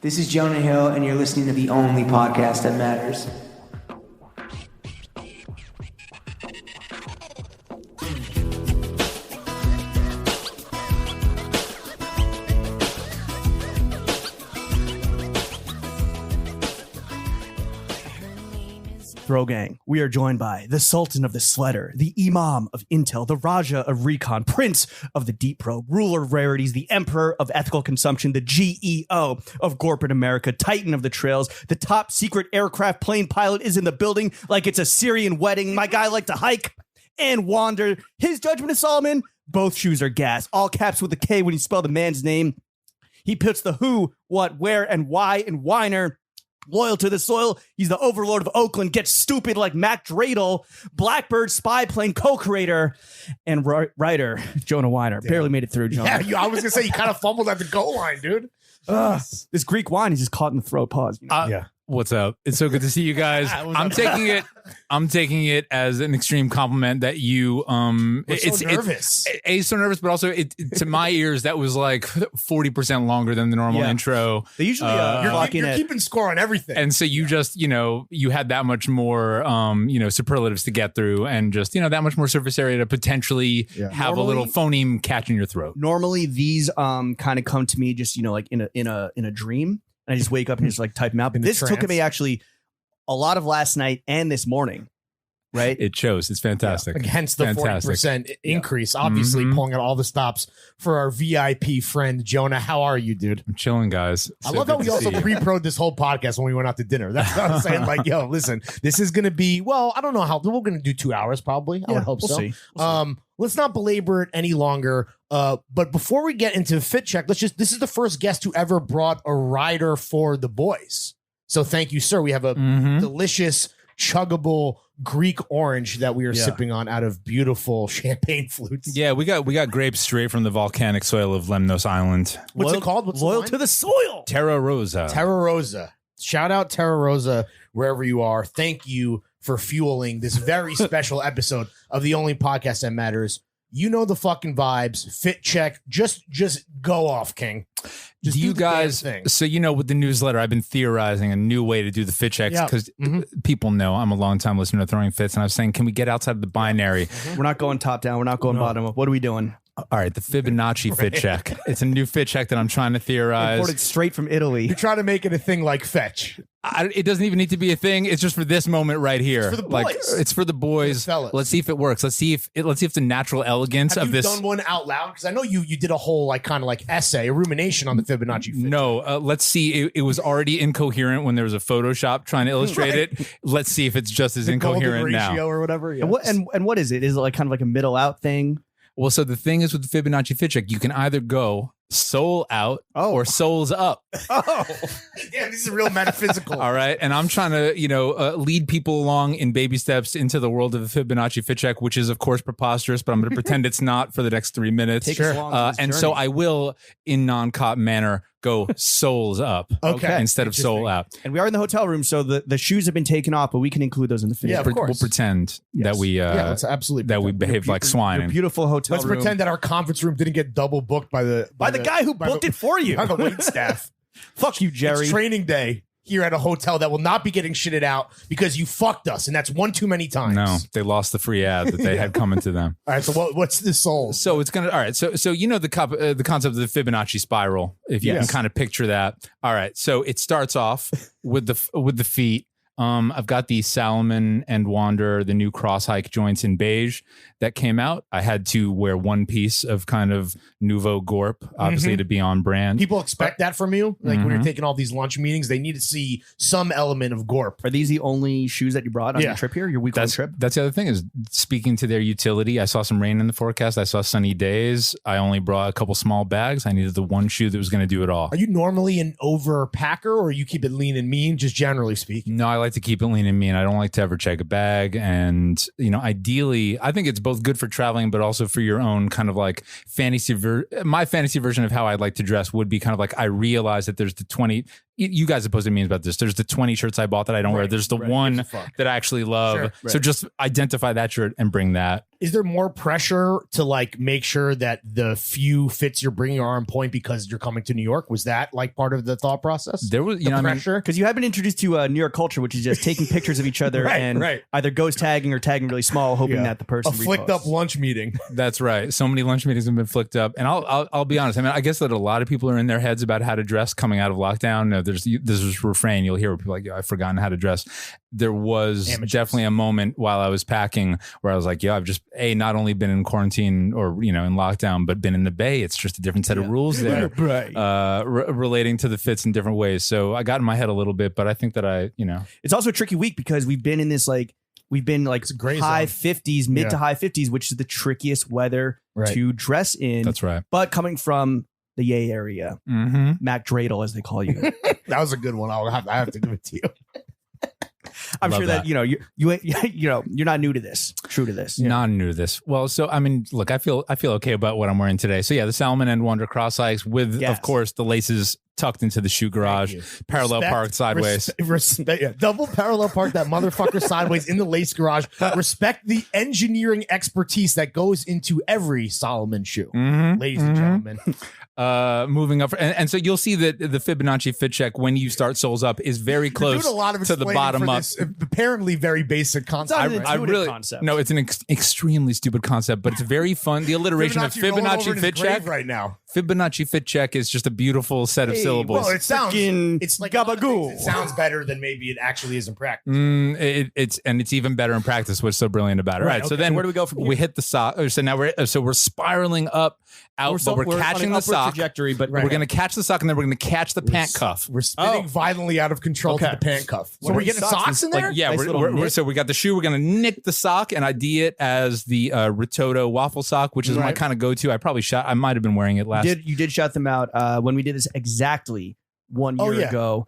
This is Jonah Hill, and you're listening to the only podcast that matters. Throw gang, we are joined by the Sultan of the Sletter, the Imam of Intel, the Raja of Recon, Prince of the Deep Probe, Ruler of Rarities, the Emperor of Ethical Consumption, the GEO of Gorp in America, Titan of the Trails, the top secret aircraft plane pilot is in the building like it's a Syrian wedding. My guy liked to hike and wander. His judgment is Solomon. Both shoes are gas. All caps with a K when you spell the man's name. He puts the who, what, where, and why in Weiner. Loyal to the soil, he's the overlord of Oakland, gets stupid like Mac Dreidel, Blackbird Spyplane co-creator, and writer Jonah Weiner. Damn. Barely made it through, Jonah. Yeah, I was going to say, you kind of fumbled at the goal line, dude. This Greek wine, he's just caught in the throat. Pause. You know? Yeah. What's up? It's so good to see you guys. I'm taking it as an extreme compliment that you it's so nervous. It's so nervous, but also to my ears that was like 40% longer than the normal intro. They usually you're keeping score on everything. And so you just, you had that much more superlatives to get through, and just, that much more surface area to potentially have a little phoneme catch in your throat. Normally these kind of come to me just, like in a dream. And I just wake up and just like type them out. But this took me actually a lot of last night and this morning, right? It shows. It's fantastic. Hence the 40% increase, obviously pulling out all the stops for our VIP friend, Jonah. How are you, dude? I'm chilling, guys. I love how we also pre-pro'd this whole podcast when we went out to dinner. That's what I'm saying. Like, yo, listen, this is going to be, well, I don't know how, we're going to do 2 hours probably. I would hope so. See. We'll see. Let's not belabor it any longer. But before we get into Fit Check, this is the first guest who ever brought a rider for the boys. So thank you, sir. We have a delicious, chuggable Greek orange that we are sipping on out of beautiful champagne flutes. Yeah, we got grapes straight from the volcanic soil of Lemnos Island. What's it called? What's loyal to the soil? Terra Rosa. Terra Rosa. Shout out Terra Rosa wherever you are. Thank you for fueling this very special episode of the only podcast that matters. You know the fucking vibes. Fit check. Just go off, King. Just do you guys? So with the newsletter, I've been theorizing a new way to do the fit checks because people know I'm a long time listener to Throwing Fits, and I was saying, can we get outside of the binary? We're not going top down. We're not going bottom up. What are we doing? All right, the Fibonacci fit check. It's a new fit check that I'm trying to theorize. Imported straight from Italy. You're trying to make it a thing like fetch. It doesn't even need to be a thing. It's just for this moment right here. It's for the boys. It's for the boys. Let's see if it works. Let's see if the natural elegance of this. Have you done one out loud? Because I know you did a whole kind of essay, a rumination on the Fibonacci fit. No, let's see. It was already incoherent when there was a Photoshop trying to illustrate it. Let's see if it's just as incoherent now. Or whatever. Yeah. And what is it? Is it kind of like a middle out thing? Well, so the thing is with the Fibonacci fit check, you can either go soul out or souls up. Oh, yeah, this is real metaphysical. All right. And I'm trying to, lead people along in baby steps into the world of the Fibonacci fit check, which is, of course, preposterous, but I'm going to pretend it's not for the next 3 minutes. So I will, in non-cop manner, go souls up instead of soul out. And we are in the hotel room, so the shoes have been taken off, but we can include those in the fit. Yeah, of course. We'll pretend that we let's absolutely that we behave like swine. Beautiful hotel room. Let's pretend that our conference room didn't get double booked by the guy who booked it for you. By the wait staff. Fuck you, Jerry. It's training day here at a hotel that will not be getting shitted out because you fucked us, and that's one too many times. No, they lost the free ad that they had coming to them. All right, so what's the soul? So it's gonna. All right, so the concept of the Fibonacci spiral, if you can kind of picture that. All right, so it starts off with the feet. I've got the Salomon and Wander, the new cross hike joints in beige that came out. I had to wear one piece of kind of nouveau gorp, obviously, to be on brand. People expect that from you. Like when you're taking all these lunch meetings, they need to see some element of gorp. Are these the only shoes that you brought on your trip here? Your week-long trip? That's the other thing, is speaking to their utility. I saw some rain in the forecast. I saw sunny days. I only brought a couple small bags. I needed the one shoe that was going to do it all. Are you normally an overpacker, or you keep it lean and mean, just generally speaking? No, I like to keep it lean and mean. I don't like to ever check a bag. And, ideally, I think it's both good for traveling, but also for your own kind of like fantasy. My fantasy version of how I'd like to dress would be kind of like, I realize that there's the you guys have posted memes about this. There's the 20 shirts I bought that I don't wear. There's the one that I actually love. Sure. So just identify that shirt and bring that. Is there more pressure to like make sure that the few fits you're bringing are on point because you're coming to New York? Was that like part of the thought process? There was, you know, pressure because you have been introduced to New York culture, which is just taking pictures of each other and either ghost tagging or tagging really small, hoping that the person a flicked up lunch meeting. That's right. So many lunch meetings have been flicked up, and I'll be honest. I mean, I guess that a lot of people are in their heads about how to dress coming out of lockdown. There's this refrain you'll hear where people are like, "Yo, I've forgotten how to dress." There was definitely a moment while I was packing where I was like, "Yo, I've just not only been in quarantine or in lockdown, but been in the Bay. It's just a different set of rules there, relating to the fits in different ways." So I got in my head a little bit, but I think that it's also a tricky week because we've been in this high 50s, mid to high 50s, which is the trickiest weather to dress in. That's right. But coming from the Yay area, Mac Dreidel, as they call you. That was a good one. I have to give it to you. I'm sure that you're not new to this. True to this. Not new to this. Well, so I mean, look, I feel okay about what I'm wearing today. So yeah, the Salmon and Wander cross hikes with, of course, the laces tucked into the shoe garage, parallel parked sideways. Double parallel park that motherfucker sideways in the lace garage. Respect the engineering expertise that goes into every Solomon shoe, ladies and gentlemen. Moving up, and so you'll see that the Fibonacci fit check when you start soles up is very close to the bottom up. This apparently very basic concept. Concept. No, it's an extremely stupid concept, but it's very fun. The alliteration of Fibonacci fit check right now. Fibonacci fit check is just a beautiful set of syllables. Well, it's like gabagool. It sounds better than maybe it actually is in practice. It's even better in practice. What's so brilliant about it? Right. Okay, so then where do we go from here? We hit the sock. So now we're spiraling up out, but we're catching the sock trajectory. But we're going to catch the sock, and then we're going to catch the pant cuff. We're spinning violently out of control to the pant cuff. So we're getting socks in there. So we got the shoe. We're going to nick the sock and ID it as the Rototo waffle sock, which is my kind of go-to. I might have been wearing it last. You did shout them out when we did this exactly 1 year ago.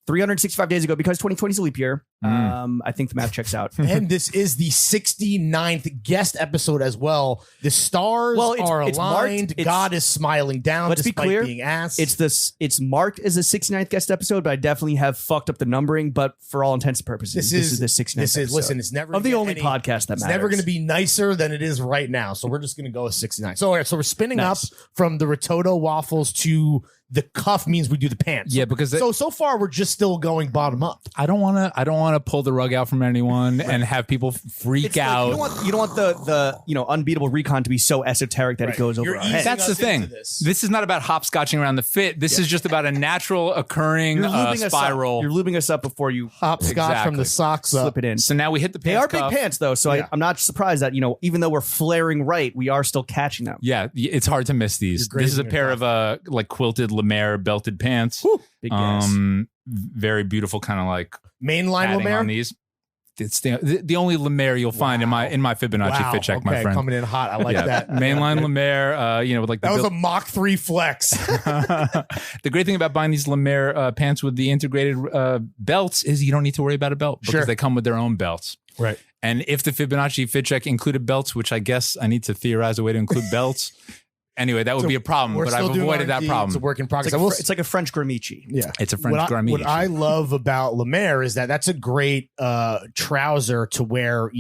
365 days ago, because 2020 is a leap year. I think the math checks out. And this is the 69th guest episode as well. The stars are aligned. God is smiling down. Let's be clear. Being asked. It's marked as a 69th guest episode, but I definitely have fucked up the numbering. But for all intents and purposes, this is the 69th episode. Listen, it's never of the only podcast that matters. It's never going to be nicer than it is right now. So we're just going to go with 69. So we're spinning up from the Rototo waffles to the cuff means we do the pants. Yeah, because so far we're just still going bottom up. I don't want to pull the rug out from anyone and have people freak out. You don't want the unbeatable recon to be so esoteric that it goes over our head. That's the thing. This is not about hopscotching around the fit. This is just about a natural occurring spiral. You're lubing us up before you hopscotch from the socks slip it in. So now we hit the pants. They are cuff. big pants though, so I'm not surprised that even though we're flaring right, we are still catching them. Yeah, it's hard to miss these. This is a pair of quilted Lemaire belted pants. Woo, big gas. Very beautiful, kind of like mainline Lemaire on these. It's the only Lemaire you'll find in my Fibonacci fit check, my friend. Coming in hot. I like that. Mainline Lemaire, with like that was a Mach 3 flex. The great thing about buying these Lemaire pants with the integrated belts is you don't need to worry about a belt because they come with their own belts. Right. And if the Fibonacci fit check included belts, which I guess I need to theorize a way to include belts. Anyway, that would be a problem, but I've avoided that problem. It's a work in progress. It's like a French Gramici. Yeah. It's a French Gramici. What I love about Lemaire is that's a great trouser to wear,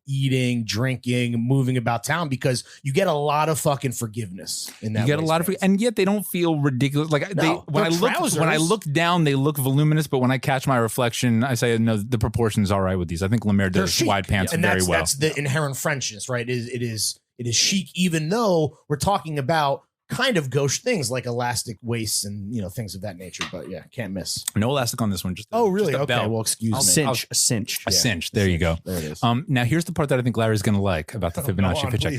eating, drinking, moving about town because you get a lot of fucking forgiveness in that. You get a lot of, and yet they don't feel ridiculous. Like when I look down, they look voluminous, but when I catch my reflection, I say, no, the proportion's all right with these. I think Lemaire does wide pants very well. That's the inherent Frenchness, right? It is chic, even though we're talking about kind of gauche things like elastic waists and things of that nature. But yeah, can't miss. No elastic on this one. Just really? Just a belt. Well, excuse me. A cinch. A cinch. There you go. There it is. Now here's the part that I think Larry's going to like about the Fibonacci fit check.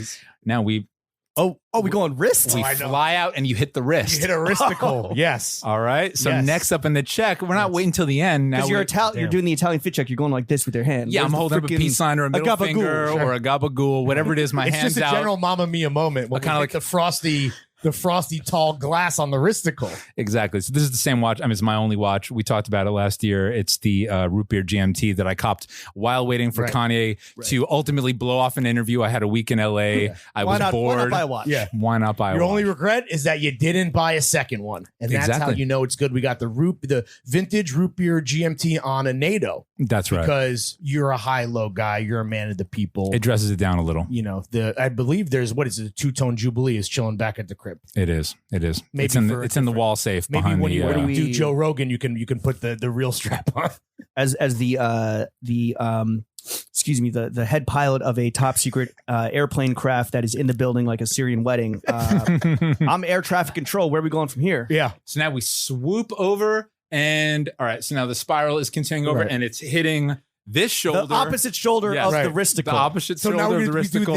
Now we go on wrist. We fly out and you hit the wrist. You hit a wristicle. Yes. All right. So next up in the check, we're not waiting till the end. Now you're doing the Italian fit check. You're going like this with your hand. Yeah, I'm holding up a peace sign or a middle finger or a gabagool, whatever it is. My it's hand's just a out. general Mamma Mia moment. When kind of like the frosty the frosty tall glass on the wristicle. Exactly. So this is the same watch. I mean, it's my only watch. We talked about it last year. It's the root beer GMT that I copped while waiting for Kanye to ultimately blow off an interview. I had a week in LA. I was bored. Why not buy a watch? Yeah. Why not buy a watch? Your only regret is that you didn't buy a second one. And that's how you know it's good. We got the vintage root beer GMT on a NATO. That's right. Because you're a high-low guy. You're a man of the people. It dresses it down a little. You know, I believe there's, what is it, a two-tone Jubilee is chilling back at the crib. It is. Maybe it's in the wall safe maybe behind when you the... do Joe Rogan, you can put the real strap on. As the head pilot of a top secret airplane craft that is in the building like a Syrian wedding. I'm air traffic control. Where are we going from here? Yeah. So now we swoop over, and all right. So now the spiral is continuing over, and it's hitting this shoulder, the opposite shoulder of the wristicle. The opposite so shoulder now of the wristicle.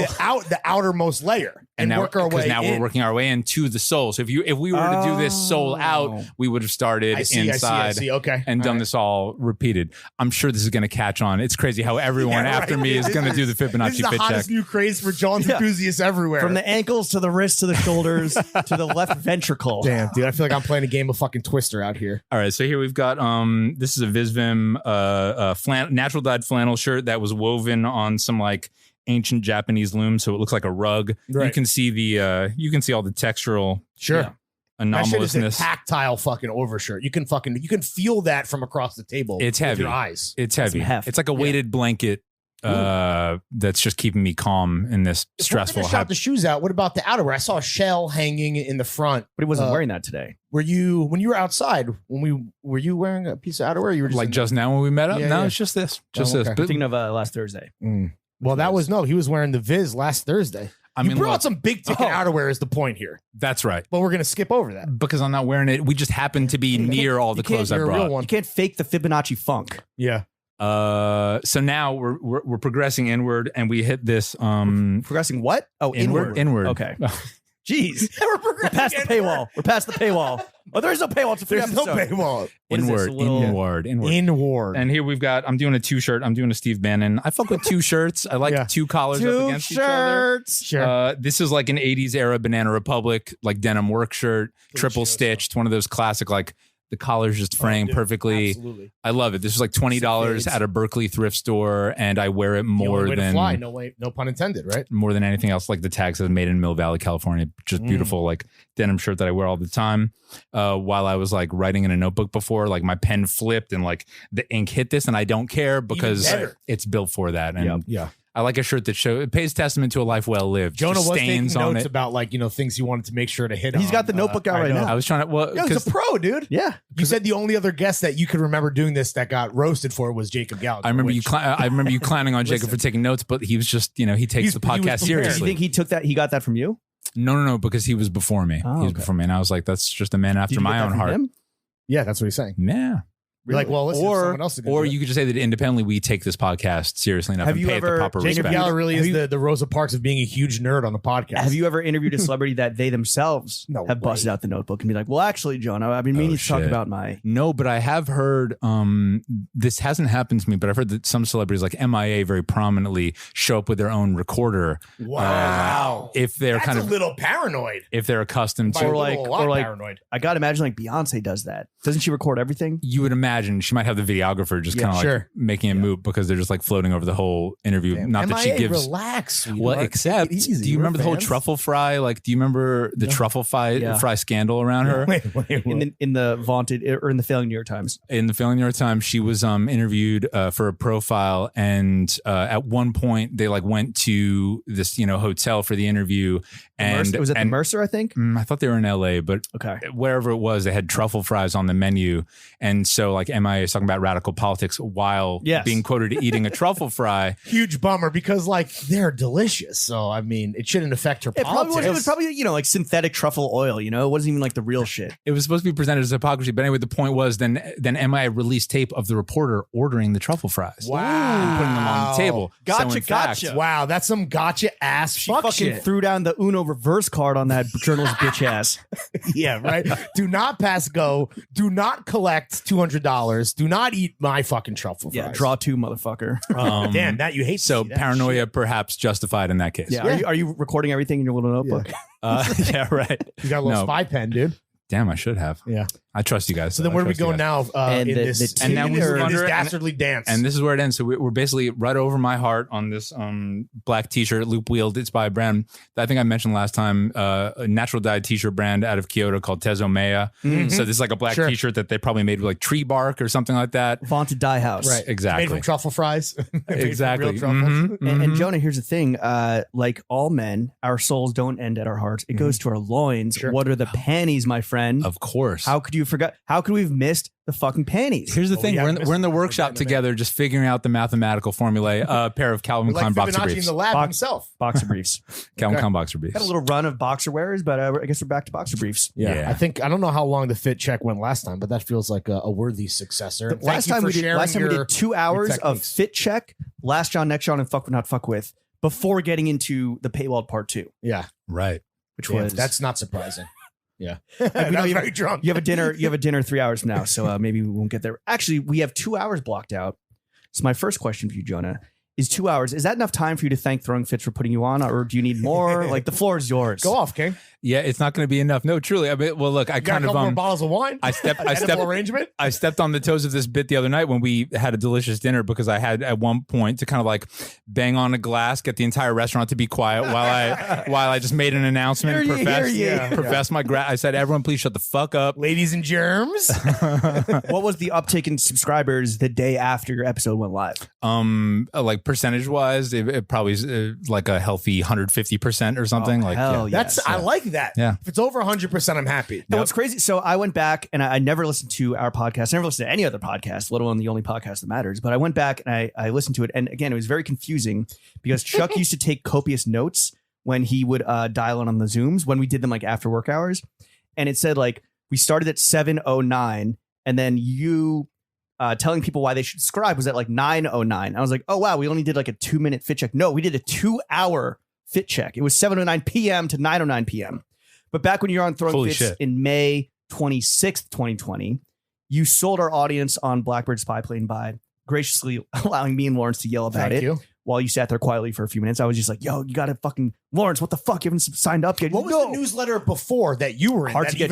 The outermost layer, and now, work our way. Now we're working our way into the sole. So if we were to do this sole out, we would have started inside. I see. Okay, and done this all repeated. I'm sure this is going to catch on. It's crazy how everyone after me is going to do the Fibonacci this is the fit hottest check. new craze for John's enthusiasts everywhere. From the ankles to the wrists to the shoulders to the left ventricle. Damn, dude, I feel like I'm playing a game of fucking Twister out here. All right, so here we've got this is a Visvim natural dyed flannel shirt that was woven on some like ancient Japanese loom, so it looks like a rug. Right. You can see all the textural anomalousness. That shit is a tactile fucking overshirt. You can feel that from across the table. It's heavy. With your eyes. It's heavy. It's like a weighted blanket. That's just keeping me calm in this stressful. Shot the shoes out. What about the outerwear? I saw a shell hanging in the front, but he wasn't wearing that today. When you were outside? Were you wearing a piece of outerwear? You were just now when we met up. It's just this. This. But thinking of last Thursday. Well, he was wearing the Viz last Thursday. I mean, brought some big ticket outerwear is the point here. That's right. But we're going to skip over that. Because I'm not wearing it. We just happen to be near all the clothes I brought. You can't fake the Fibonacci funk. Yeah. So now we're progressing inward, and we hit this. Progressing what? Oh, inward. Okay. Jeez. We're past the paywall. We're past the paywall. Oh, there is no paywall. It's a free episode. No paywall. Inward. And here I'm doing a two-shirt. I'm doing a Steve Bannon. I fuck with two shirts. I like two collars up against each other. Sure. This is like an 80s era Banana Republic, like denim work shirt, triple stitched, one of those classic, like the collar's just framed perfectly. Absolutely. I love it. This is like $20 at a Berkeley thrift store, and I wear it more than fly. No pun intended, right? More than anything else. Like the tag says "Made in Mill Valley, California." Just beautiful, like denim shirt that I wear all the time. While I was like writing in a notebook before, like my pen flipped and like the ink hit this, and I don't care because it's built for that. And I like a shirt that it pays testament to a life well lived. Jonah was taking on notes it. about things he wanted to make sure to hit. He's got the notebook out right now. I was trying to. He's a pro, dude. Yeah. You said the only other guest that you could remember doing this that got roasted for was Jacob Gallagher. I remember you clowning on Jacob for taking notes, but he was just he takes the podcast seriously. Do you think he got that from you? No, because he was before me. He was before me, and I was like, that's just a man after my own heart. Yeah, that's what he's saying. Yeah. Really? Like, well, listen, someone else or you could just say that independently we take this podcast seriously enough and pay it the proper respect. Jacob Gallagher really is the Rosa Parks of being a huge nerd on the podcast. Have you ever interviewed a celebrity that they themselves have busted out the notebook and be like, well, actually, Jonah, I've been meaning to talk about my... No, but I have heard, this hasn't happened to me, but I've heard that some celebrities like MIA very prominently show up with their own recorder. Wow. If they're That's a little paranoid. If they're accustomed to... Or like paranoid. I got to imagine like Beyonce does that. Doesn't she record everything? You would imagine. She might have the videographer just kind of like making a moot because they're just like floating over the whole interview. Damn. Not MIA, that she gives. Relax, sweetheart. Well, except, do you remember the whole truffle fry? Like, do you remember the truffle fry scandal around her? Wait. In the vaunted or in the failing New York Times. In the failing New York Times, she was interviewed for a profile, and at one point they like went to this hotel for the interview, and it was at the Mercer, I think. I thought they were in LA, but wherever it was, they had truffle fries on the menu, and so like MIA is talking about radical politics while being quoted eating a truffle fry. Huge bummer because like they're delicious. So I mean, it shouldn't affect her politics. It was probably like synthetic truffle oil. It wasn't even like the real shit. It was supposed to be presented as hypocrisy, but anyway, the point was then MIA released tape of the reporter ordering the truffle fries. Wow, and putting them on the table. Gotcha. Wow, that's some gotcha ass. She fucking threw down the Uno reverse card on that journalist bitch ass. Yeah, right. Do not pass go. Do not collect $200 $15. Do not eat my fucking truffle fries. Yeah, draw 2, motherfucker. Damn, that you hate. So paranoia perhaps justified in that case. Yeah. Are you recording everything in your little notebook? Yeah, right. You got a little spy pen, dude. Damn, I should have. Yeah. I trust you guys. So then where do we go now in this dastardly dance? And this is where it ends. So we're basically right over my heart on this black t-shirt, loop wheeled. It's by a brand that I think I mentioned last time, a natural dyed t-shirt brand out of Kyoto called Tezomea. So this is like a black t-shirt that they probably made with like tree bark or something like that. Vaunted dye house. Right, exactly. Made from truffle fries. Exactly. And Jonah, here's the thing. Like all men, our souls don't end at our hearts. It goes to our loins. Sure. What are the panties, my friend? Of course. How could you forget? How could we have missed the fucking panties? Here's the thing. We're in the workshop together just figuring out the mathematical formulae. A pair of Calvin Klein boxer Fibonacci briefs. in the lab himself. Boxer briefs. Calvin Klein boxer briefs. Had a little run of boxer wearers, but I guess we're back to boxer briefs. Yeah. I don't know how long the fit check went last time, but that feels like a worthy successor. Last time we did 2 hours of fit check, last John, next John, and fuck not fuck with before getting into the paywall part 2. Yeah. Right. Which was that's not surprising. Yeah. Very drunk. You have a dinner 3 hours from now, so maybe we won't get there. Actually, we have 2 hours blocked out. So my first question for you, Jonah, is 2 hours. Is that enough time for you to thank Throwing Fits for putting you on, or do you need more? Like, the floor is yours. Go off, King. Yeah, it's not going to be enough. No, truly. I mean, well, look, I kind of more bottles of wine. I stepped arrangement. I stepped on the toes of this bit the other night when we had a delicious dinner because I had at one point to kind of like bang on a glass, get the entire restaurant to be quiet while I just made an announcement, professed my I said, everyone, please shut the fuck up, ladies and germs. What was the uptick in subscribers the day after your episode went live? Like percentage wise, it probably is like a healthy 150% or something. I like that. Yeah. If it's over 100%, I'm happy. No, what's crazy? So I went back and I never listened to our podcast. I never listened to any other podcast, let alone the only podcast that matters. But I went back and I listened to it. And again, it was very confusing because Chuck used to take copious notes when he would dial in on the Zooms when we did them like after work hours. And it said like, we started at 7:09 and then you telling people why they should subscribe was at like 9:09. I was like, oh, wow, we only did like a 2-minute fit check. No, we did a 2-hour fit check. It was 7:09 p.m. to 9:09 p.m. But back when you were on Throwing Fits in May 26th, 2020, you sold our audience on Blackbird Spyplane by graciously allowing me and Lawrence to yell about it while you sat there quietly for a few minutes. I was just like, yo, you got to fucking Lawrence, what the fuck? You haven't signed up yet. What was the newsletter before that you were in? Hard to get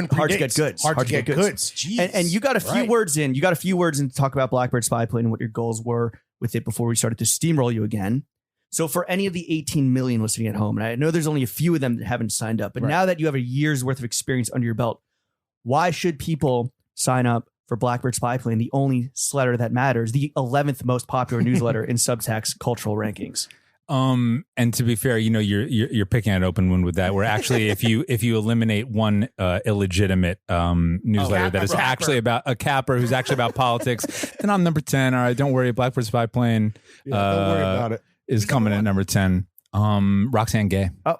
goods. Hard to get goods. Jeez. And you got a few words in. You got a few words in to talk about Blackbird Spyplane and what your goals were with it before we started to steamroll you again. So for any of the 18 million listening at home, and I know there's only a few of them that haven't signed up, but now that you have a year's worth of experience under your belt, why should people sign up for Blackbird Spyplane, the only sletter that matters, the 11th most popular newsletter in Substack's cultural rankings? And to be fair, you know, you're picking an open wound with that. Where actually, if you eliminate one illegitimate newsletter that is actually about a capper who's actually about politics, then I'm number 10. All right, don't worry, Blackbird Spyplane. Don't worry about it. Is coming at number 10. Roxanne Gay. Oh,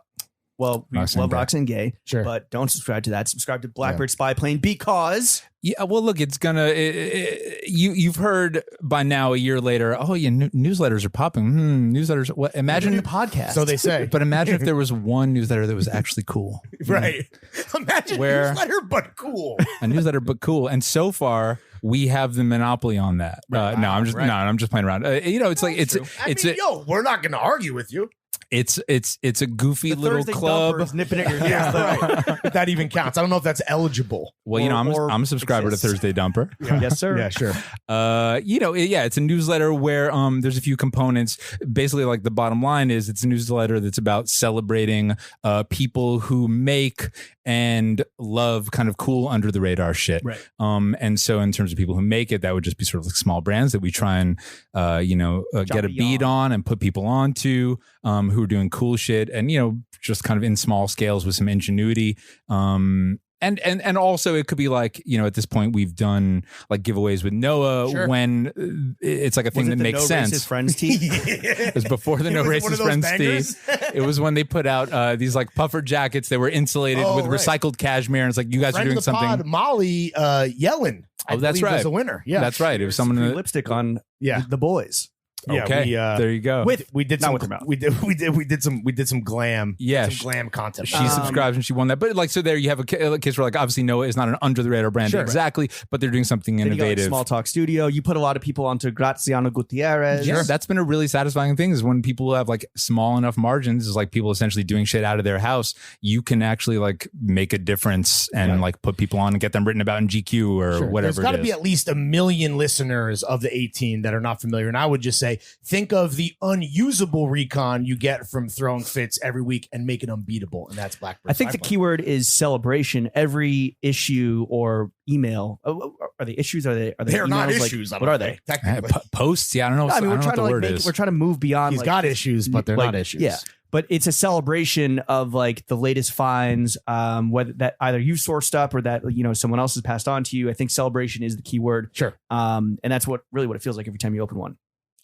well, we love Roxanne Gay, but don't subscribe to that. Subscribe to Blackbird Spyplane because... Yeah, well, look, it's gonna. You've heard by now, a year later. Oh, yeah, newsletters are popping. Newsletters. What? Imagine a podcast. So they say. But imagine if there was one newsletter that was actually cool. Right. Imagine a newsletter, but cool. A newsletter, but cool. And so far, we have the monopoly on that. No, I'm just playing around. You know, it's like we're not going to argue with you. It's a goofy little Thursday club nipping at your heels. Right. If that even counts. I don't know if that's eligible. Well, I'm a subscriber to Thursday Dumper. Yes, sir. Yeah, sure. It's a newsletter where there's a few components. Basically, like the bottom line is it's a newsletter that's about celebrating people who make and love kind of cool under the radar shit. Right. And so in terms of people who make it, that would just be sort of like small brands that we try and get a beat on and put people onto who are doing cool shit and just kind of in small scales with some ingenuity. And also it could be like, at this point we've done like giveaways with Noah when it's like a thing that makes sense. Racist Friends tee? It was before the No Racist Friends tee. It was when they put out these like puffer jackets that were insulated with recycled cashmere. And it's like, you guys are doing something. Pod, Molly Yellen. That's right. Was a winner. Yeah, that's right. It was someone lipstick on the boys. Yeah, Okay, there you go. We did not some with her mouth. we did some glam. Yeah, some glam content. She subscribes and she won that. But like, so there you have a case where like obviously Noah is not an under the radar brand exactly, but they're doing something Then you got, like, innovative. Small Talk Studio. You put a lot of people onto Graziano Gutierrez. Sure. That's been a really satisfying thing is when people have like small enough margins, is like people essentially doing shit out of their house. You can actually like make a difference and like put people on and get them written about in GQ or whatever. There's got to be at least 1 million listeners of the 18 that are not familiar. And I would just say, think of the unusable recon you get from throwing fits every week and make it unbeatable. And that's Blackbird. I think the keyword is celebration. Every issue or email. Are they issues? Are they They're not emails? issues. What are they? Technically. Posts? Yeah, I don't know. No, I mean, I we're don't know trying what to the word like is. we're trying to move beyond. He's like, got issues, but they're like, not issues. Yeah. But it's a celebration of like the latest finds, whether that either you sourced up or that someone else has passed on to you. I think celebration is the key word. Sure. And that's what it feels like every time you open one.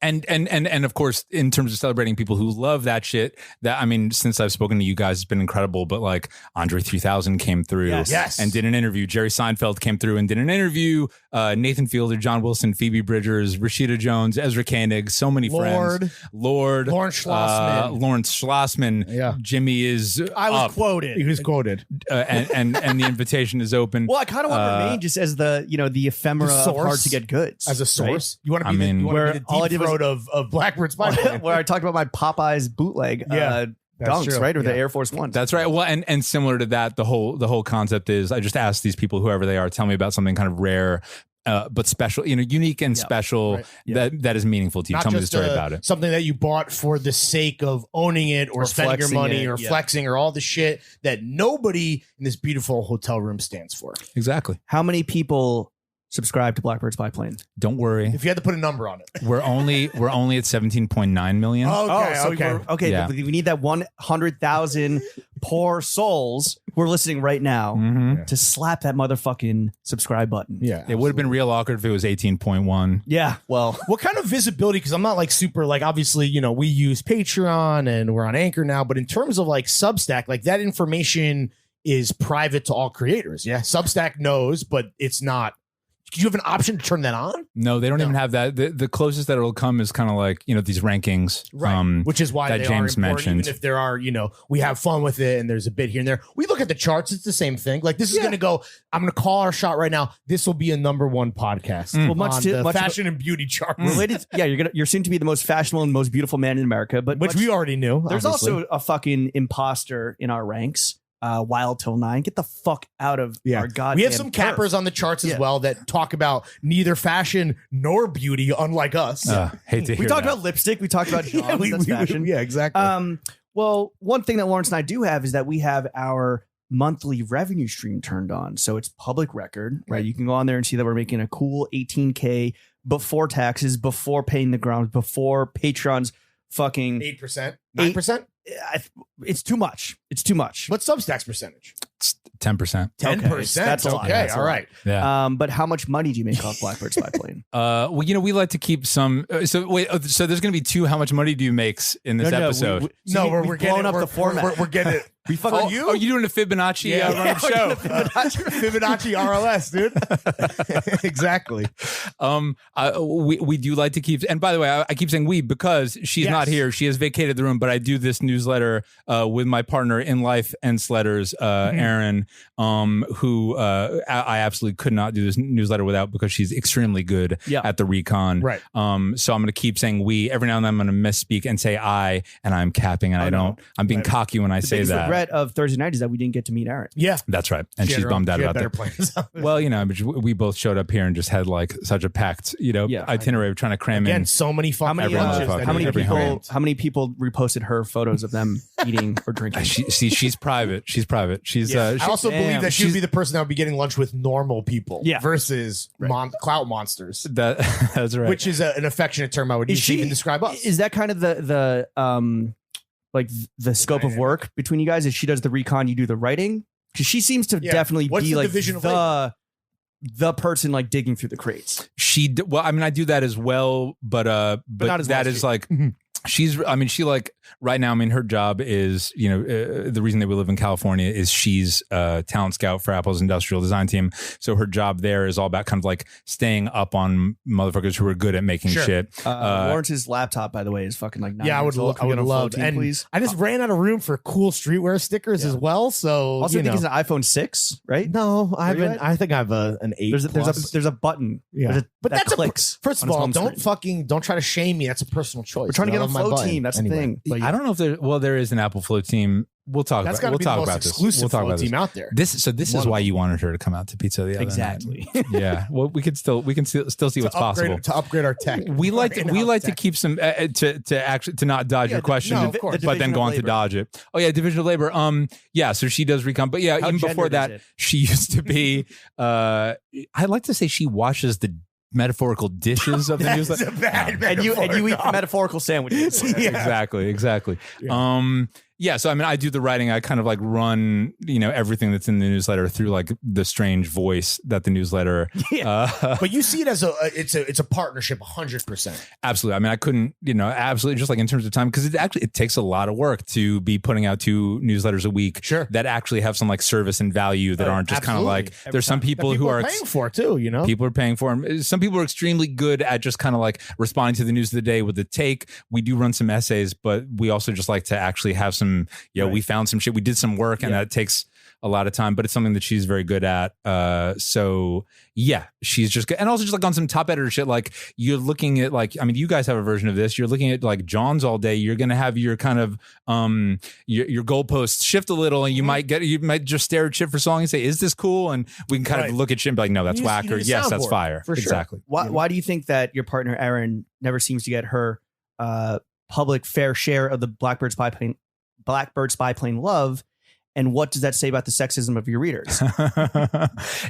And of course, in terms of celebrating people who love that shit, that I mean, since I've spoken to you guys, it's been incredible. But like Andre 3000 came through and did an interview. Jerry Seinfeld came through and did an interview. Nathan Fielder, John Wilson, Phoebe Bridgers, Rashida Jones, Ezra Koenig, so many friends. Lord, Lawrence Schlossman. Lawrence Schlossman. Yeah. Jimmy is I was up. quoted. He was quoted. And the invitation is open. Well, I kind of want to remain just as the ephemera of hard to get goods as a source. Right? You want to be the all I deep did throat of Blackbird Spyplane. where I talked about my Popeyes bootleg dunks, true. right? Or the Air Force One. That's right. Well, and similar to that, the whole concept is I just asked these people, whoever they are, tell me about something kind of rare, but special, unique and special that is meaningful to you. Not tell me the just, story about it. Something that you bought for the sake of owning it or spending your money or flexing or all the shit that nobody in this beautiful hotel room stands for. Exactly. How many people subscribe to Blackbird Spyplane? Don't worry. If you had to put a number on it. We're only at 17.9 million. Okay. But we need that 100,000 poor souls who are listening right now to slap that motherfucking subscribe button. Yeah. It would have been real awkward if it was 18.1. Yeah. Well, what kind of visibility? Because I'm not like super like obviously, we use Patreon and we're on Anchor now, but in terms of like Substack, like that information is private to all creators. Yeah. Substack knows, but it's not. Do you have an option to turn that on? No, they don't even have that. The closest that it'll come is kind of like, these rankings. Right. Which is why that they James are important, mentioned. even if there are, we have fun with it and there's a bit here and there. We look at the charts. It's the same thing. Like this is going to go, I'm going to call our shot right now. This will be a #1 podcast. Well, much fashion and beauty charts. Related. You're soon to be the most fashionable and most beautiful man in America, but which we already knew. There's also a fucking imposter in our ranks. Wild till 9. Get the fuck out of our goddamn. We have some cappers on the charts as well that talk about neither fashion nor beauty, unlike us. Hate to hear we talked that. about lipstick. We talked about John. That's fashion. Yeah, exactly. Well, one thing that Lawrence and I do have is that we have our monthly revenue stream turned on, so it's public record, right? You can go on there and see that we're making a cool $18K before taxes, before paying the ground, before Patreon's fucking 8%, 9%. It's too much. It's too much. What's Substack's percentage? 10%. 10%. That's a lot. Okay. That's a all lot. right. Yeah. But how much money do you make off Blackbird Spyplane? Well, we like to keep some. So there's going to be 2. How much money do you makes in this episode? We're blowing up the format. We're getting it. We fucking Are you doing a Fibonacci run show? Fibonacci RLS, dude. Exactly. We do like to keep, and by the way, I keep saying we because she's not here. She has vacated the room, but I do this newsletter with my partner in life and sletters, Aaron, who I absolutely could not do this newsletter without because she's extremely good at the recon. Right. So I'm going to keep saying we. Every now and then I'm going to misspeak and say I, and I'm capping, and I don't. I'm being cocky when I say that. The regret of Thursday night is that we didn't get to meet Aaron. Yeah, that's right, and she's bummed out about that. Well, but we both showed up here and just had like such a packed, itinerary of trying to cram in. So many fucking how many people reposted her photos of them eating or drinking? She's private. She's private. I also believe that she'd be the person that would be getting lunch with normal people versus clout monsters. That's right. Which is an affectionate term I would use to even describe us. Is that kind of the scope of work between you guys? Is she does the recon, you do the writing? Because she seems to definitely be like the person like digging through the crates. I do that as well, but not as that well is like She's, I mean, she like right now, I mean, her job is, you know, the reason that we live in California is she's a talent scout for Apple's industrial design team. So her job there is all about kind of like staying up on motherfuckers who are good at making shit. Lawrence's laptop, by the way, is fucking like 9 I would years old. love, team, and please. I just ran out of room for cool streetwear stickers as well. So Also, I think it's an iPhone 6, right? No, I haven't. I think I have an 8. There's a button. Yeah, but that that's clicks. First of all, don't try to shame me. That's a personal choice. We're trying to get on Flow Team. That's the thing. But I don't know if there is an Apple Flow Team. We'll talk that's about. We'll talk about this. Exclusive Flow Team out there. This is why you wanted her to come out to pizza the other exactly. night. Yeah. Well, we can still see what's possible to upgrade our tech. We like to keep some to not dodge your question, of course. but then go on to dodge it. Oh yeah, division of labor. Yeah. So she does recon, but yeah, even before that, she used to be. I'd like to say she washes the metaphorical dishes of the newsletter. And you eat metaphorical sandwiches. Exactly. Yeah. So I mean, I do the writing. I kind of like run, you know, everything that's in the newsletter through like the strange voice that the newsletter. But you see it as it's a partnership, 100%. Absolutely. I mean, I couldn't, you know, absolutely just like in terms of time, because it takes a lot of work to be putting out 2 newsletters a week. Sure. That actually have some like service and value that aren't just kind of like. There's some people who are paying for it too. You know, people are paying for them. Some people are extremely good at just kind of like responding to the news of the day with the take. We do run some essays, but we also just like to actually have some. We found some shit. We did some work, and that takes a lot of time, but it's something that she's very good at. So yeah, she's just good. And also just like on some top editor shit, like you're looking at like, I mean, you guys have a version of this. You're looking at like John's all day. You're going to have your kind of, your goalposts shift a little, and you might just stare at shit for so long and say, is this cool? And we can kind of look at shit and be like, no, that's whack, or yes, that's fire. For sure. Exactly. Why do you think that your partner, Erin, never seems to get her public fair share of the Blackbird Spyplane love, and what does that say about the sexism of your readers?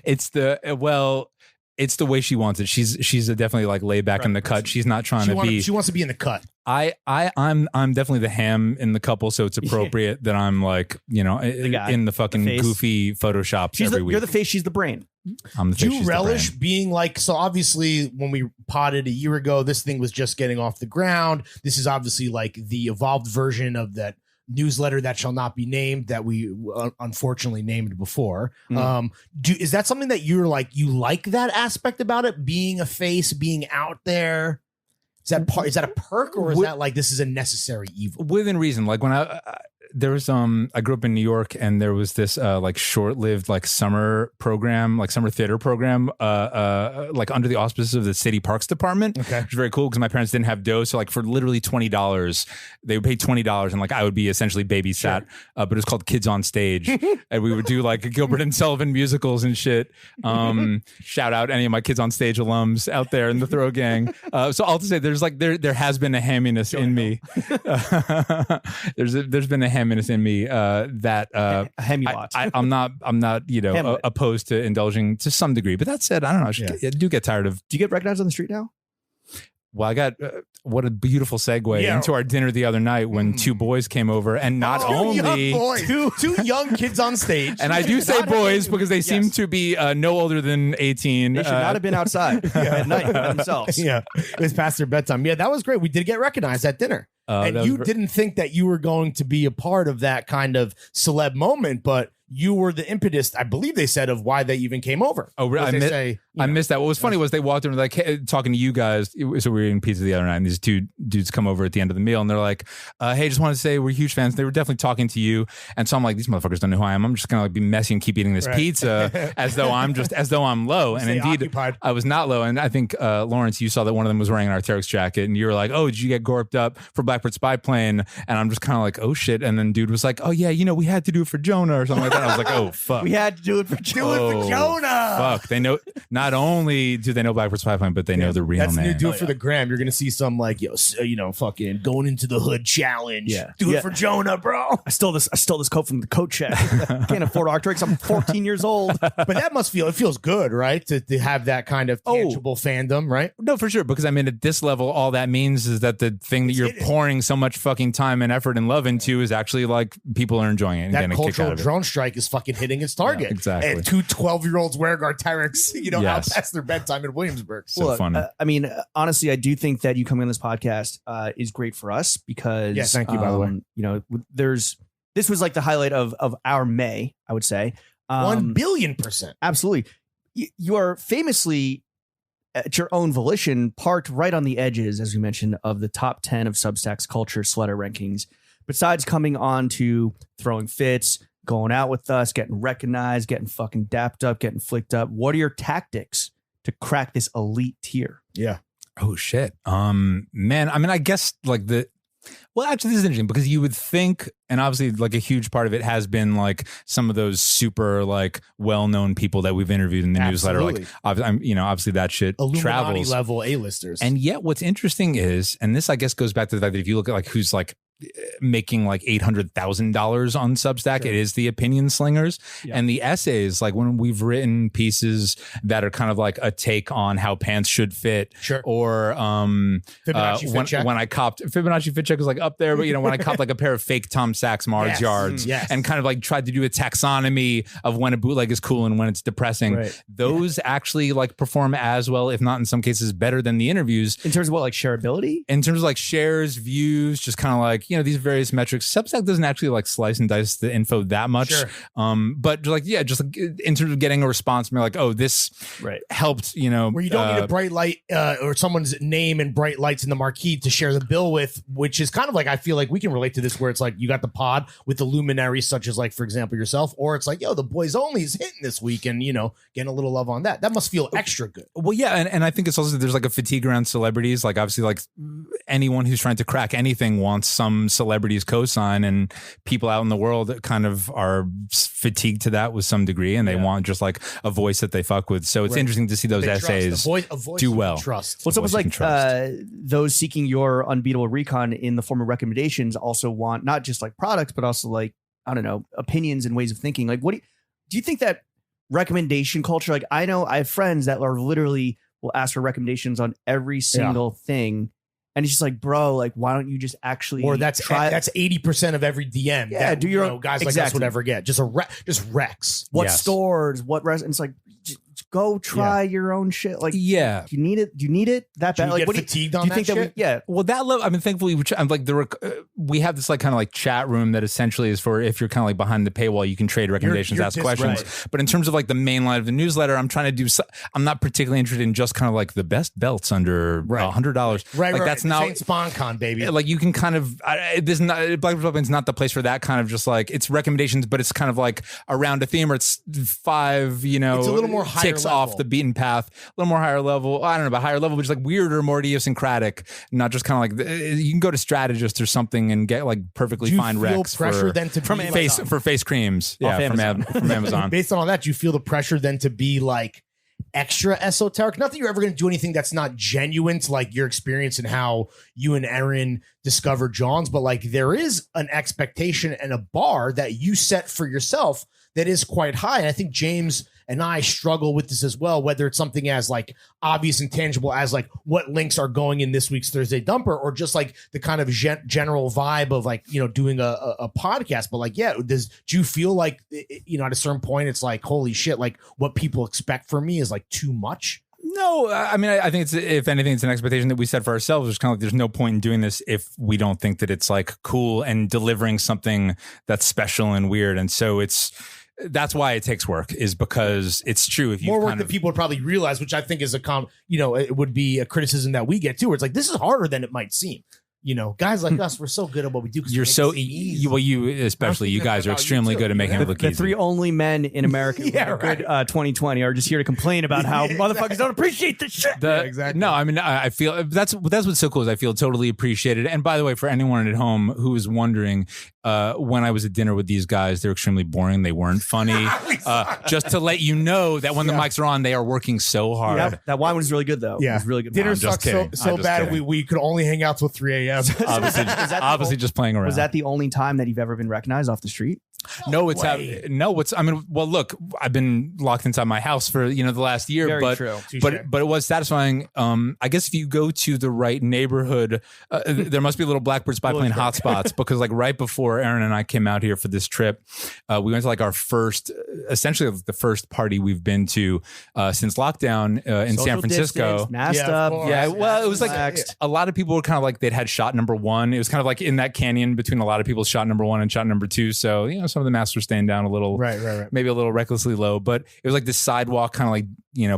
It's the way she wants it. She's definitely like laid back in the cut. She's not trying to be. She wants to be in the cut. I'm definitely the ham in the couple, so it's appropriate that I'm like, you know, in the fucking goofy photoshops every week. You're the face, she's the brain. I'm the face, do you relish being like, so obviously when we potted a year ago, this thing was just getting off the ground. This is obviously like the evolved version of that newsletter that shall not be named that we unfortunately named before. Is that something that you like that aspect about it, being a face, being out there? Is that a perk, or is that like this is a necessary evil? Within reason. Like when there was I grew up in New York, and there was this like short-lived like summer program, like summer theater program, like under the auspices of the city parks department. Okay, which was very cool because my parents didn't have dough, so like for literally $20, they would pay $20, and like I would be essentially babysat. Sure. But it was called Kids on Stage, and we would do like Gilbert and Sullivan musicals and shit. Shout out any of my Kids on Stage alums out there in the Throw Gang. So all to say, there's like there has been a hamminess in me. There's been a hamminess in me that I'm not opposed to indulging to some degree, but that said, I don't know, I do get tired of. Do you get recognized on the street now? Well, I got what a beautiful segue into our dinner the other night when 2 boys came over, and not only two young kids on stage. And I do say boys because they seem to be no older than 18. They should not have been outside at night by themselves. Yeah, it was past their bedtime. Yeah, that was great. We did get recognized at dinner. And you didn't think that you were going to be a part of that kind of celeb moment, but you were the impetus, I believe they said, of why they even came over. Oh, really? I missed that. What was funny was they walked in like, hey, talking to you guys. So we were eating pizza the other night, and these 2 dudes come over at the end of the meal, and they're like, hey, just wanted to say we're huge fans. They were definitely talking to you. And so I'm like, these motherfuckers don't know who I am. I'm just going to like be messy and keep eating this pizza as though I'm low. And indeed, occupied. I was not low. And I think, Lawrence, you saw that one of them was wearing an Arc'teryx jacket, and you were like, oh, did you get gorped up for Blackbird Spyplane? And I'm just kind of like, oh shit. And then dude was like, oh yeah, we had to do it for Jonah or something like that. I was like, oh fuck. We had to do it for Jonah. Fuck. They know, not only do they know Blackbird Spyplane, but they know the real name. That's new. Do it for the gram. You're going to see some like, fucking going into the hood challenge. Yeah. Do it for Jonah, bro. I stole this coat from the coat check. Can't afford Arc'teryx. I'm 14 years old. But that it feels good, right? To have that kind of tangible fandom, right? No, for sure. Because I mean, at this level, all that means is that the thing that you're pouring so much fucking time and effort and love into is actually like people are enjoying it and that getting a kick out cultural of it. drone strike strike is fucking hitting its target. Yeah, exactly. And two 12-year-olds wearing Arc'teryx, out past their bedtime in Williamsburg. So funny. I mean, honestly, I do think that you coming on this podcast is great for us because thank you, by the way. This was like the highlight of our May, I would say. 1 billion%. Absolutely. You are famously at your own volition parked right on the edges, as we mentioned, of the top 10 of Substack's culture sletter rankings. Besides coming on to throwing fits, going out with us, getting recognized, getting fucking dapped up, getting flicked up, what are your tactics to crack this elite tier? Yeah. Oh shit. Man, I mean, I guess like actually this is interesting because you would think, and obviously like a huge part of it has been like some of those super like well-known people that we've interviewed in the newsletter. Like obviously that shit Illuminati travels. level A-listers. And yet what's interesting is, and this I guess goes back to the fact that if you look at like who's like making like $800,000 on Substack, Sure. It is the opinion slingers. Yeah. And the essays, like when we've written pieces that are kind of like a take on how pants should fit, Sure. or Fibonacci fit check. when I copped Fibonacci fit check was like up there, but when I copped like a pair of fake Tom Sachs Mars yards and kind of like tried to do a taxonomy of when a bootleg is cool and when it's depressing, Right. those actually like perform as well, if not in some cases better than the interviews. In terms of what, like shareability? In terms of like shares, views, just kind of like, these various metrics. Substack doesn't actually like slice and dice the info that much. Sure. But just like in terms of getting a response from like, oh, this helped, where you don't need a bright light or someone's name and bright lights in the marquee to share the bill with, which is kind of like, I feel like we can relate to this where it's like you got the pod with the luminaries such as like, for example, yourself, or it's like, yo, the boys only is hitting this week and, getting a little love on that. That must feel extra good. Well, yeah. And I think it's also, there's like a fatigue around celebrities. Like obviously like anyone who's trying to crack anything wants some celebrities co-sign, and people out in the world that kind of are fatigued to that with some degree, and they want just like a voice that they fuck with. So it's interesting to see those essays do well. Trust. Well, it's almost like those seeking your unbeatable recon in the form of recommendations also want not just like products, but also like, I don't know, opinions and ways of thinking. Like, what do you think that recommendation culture? Like, I know I have friends that are literally will ask for recommendations on every single thing. And it's just like, bro, like, why don't you just actually that's 80% of every DM. Yeah, do your own guys like us would ever get. Just Rex. What stores, what rest, and it's like, just go try your own shit. Like, do you need it? Do you need it that bad? Like, what fatigued on that shit? Well, that level, I mean, thankfully, I'm like we have this like kind of like chat room that essentially is for if you're kind of like behind the paywall, you can trade recommendations, ask questions. Right. But in terms of like the main line of the newsletter, I'm trying to do. I'm not particularly interested in just kind of like the best belts under $100. Right, like that's not not SpawnCon, baby. Like you can kind of Blackbird Spyplane's not the place for that kind of just like it's recommendations, but it's kind of like around a theme, or it's 5 it's a little more higher ticks level. Off the beaten path, a little more higher level. I don't know about higher level, but just like weirder, more idiosyncratic, not just kind of like you can go to strategist or something and get like perfectly fine recs for face creams. Yeah, from Amazon. Based on all that, you feel the pressure then to be like extra esoteric. Not that you're ever going to do anything that's not genuine to like your experience and how you and Aaron discovered John's, but like there is an expectation and a bar that you set for yourself that is quite high. And I think James and I struggle with this as well, whether it's something as like obvious and tangible as like what links are going in this week's Thursday Dumper, or just like the kind of general vibe of like, doing a podcast. But like, do you feel like, at a certain point, it's like, holy shit, like what people expect from me is like too much? No, I mean, I think it's, if anything, it's an expectation that we set for ourselves. It's kind of like there's no point in doing this if we don't think that it's like cool and delivering something that's special and weird. And so that's why it takes work, is because it's true. If you more work than people would probably realize, which I think is it would be a criticism that we get too, where it's like, this is harder than it might seem. Guys like us, we're so good at what we do. You're so you especially you guys are extremely good at making it look easy. The 3 only men in America who are good 2020 are just here to complain about how motherfuckers don't appreciate this shit. Exactly. No, I mean, I feel that's what's so cool is I feel totally appreciated. And by the way, for anyone at home who is wondering, when I was at dinner with these guys, they're extremely boring. They weren't funny. Just to let you know that when the mics are on, they are working so hard. Yeah, that wine was really good though. Yeah, it was really good. Dinner sucks so bad. We could only hang out till 3 a.m. Obviously just playing around. Was that the only time that you've ever been recognized off the street? No, I mean, well, look, I've been locked inside my house for, the last year, Very but true. but it was satisfying. I guess if you go to the right neighborhood, there must be little Blackbird Spyplane hotspots because like right before Aaron and I came out here for this trip, we went to like our first, essentially the first party we've been to since lockdown in San Francisco. Masked up. Yeah, well, it was like a lot of people were kind of like they'd had shot number one. It was kind of like in that canyon between a lot of people's shot number one and shot number two. So, some of the masks were staying down a little, right. Maybe a little recklessly low. But it was like this sidewalk kind of like,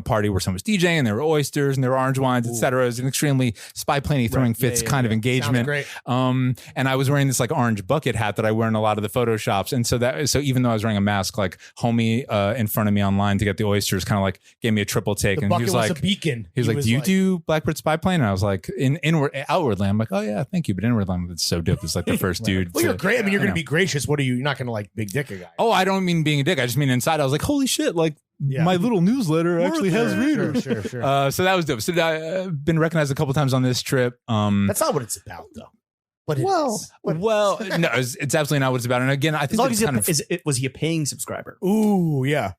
party where someone was DJing and there were oysters and there were orange wines, etc. It was an extremely spyplane throwing fits kind of engagement. Great. And I was wearing this like orange bucket hat that I wear in a lot of the photoshops. And so even though I was wearing a mask, like homie in front of me online to get the oysters kind of like gave me a triple take. And he was like, a beacon. He was like, do you do Blackbird Spyplane? And I was like, outwardly, I'm like, oh yeah, thank you. But inwardly, it's so dope. It's like the first dude. Well, you're great. I mean, you're going to be gracious. What are you? You're not going to like big dick a guy. Oh, I don't mean being a dick. I just mean inside. I was like, holy shit, like my little newsletter actually has readers. Sure. So that was dope. So I've been recognized a couple times on this trip. That's not what it's about, though. But no, it's absolutely not what it's about. And again, I think was he a paying subscriber? Ooh, yeah.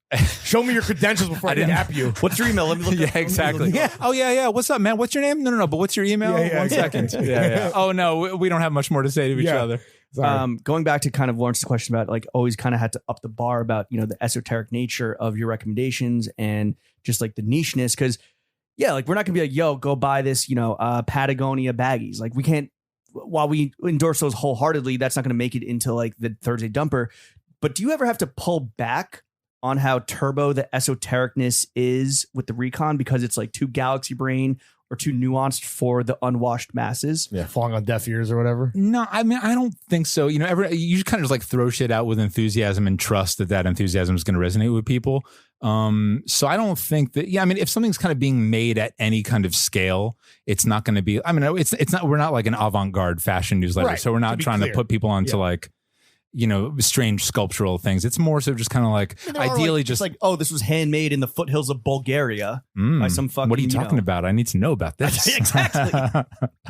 Show me your credentials before I dap you. What's your email? Let me look. Yeah, exactly. Yeah. Oh yeah. What's up, man? What's your name? No. But what's your email? 1 second. Yeah. Oh no, we don't have much more to say to each other. Going back to kind of Lawrence's question about like always kind of had to up the bar about the esoteric nature of your recommendations and just like the nicheness, because like we're not gonna be like, yo, go buy this Patagonia baggies. Like we can't, while we endorse those wholeheartedly, that's not gonna make it into like the Thursday dumper. But do you ever have to pull back on how turbo the esotericness is with the recon because it's like too galaxy brain or too nuanced for the unwashed masses? Yeah, falling on deaf ears or whatever. No, I mean, I don't think so. You just kind of just like throw shit out with enthusiasm and trust that enthusiasm is going to resonate with people. So I don't think that, I mean, if something's kind of being made at any kind of scale, it's not going to be, I mean, it's not, we're not like an avant-garde fashion newsletter. Right. So we're not trying to put people onto like, strange sculptural things. It's more so just kind of like ideally just like, oh, this was handmade in the foothills of Bulgaria by some fucking. What are you talking about? I need to know about this. Exactly.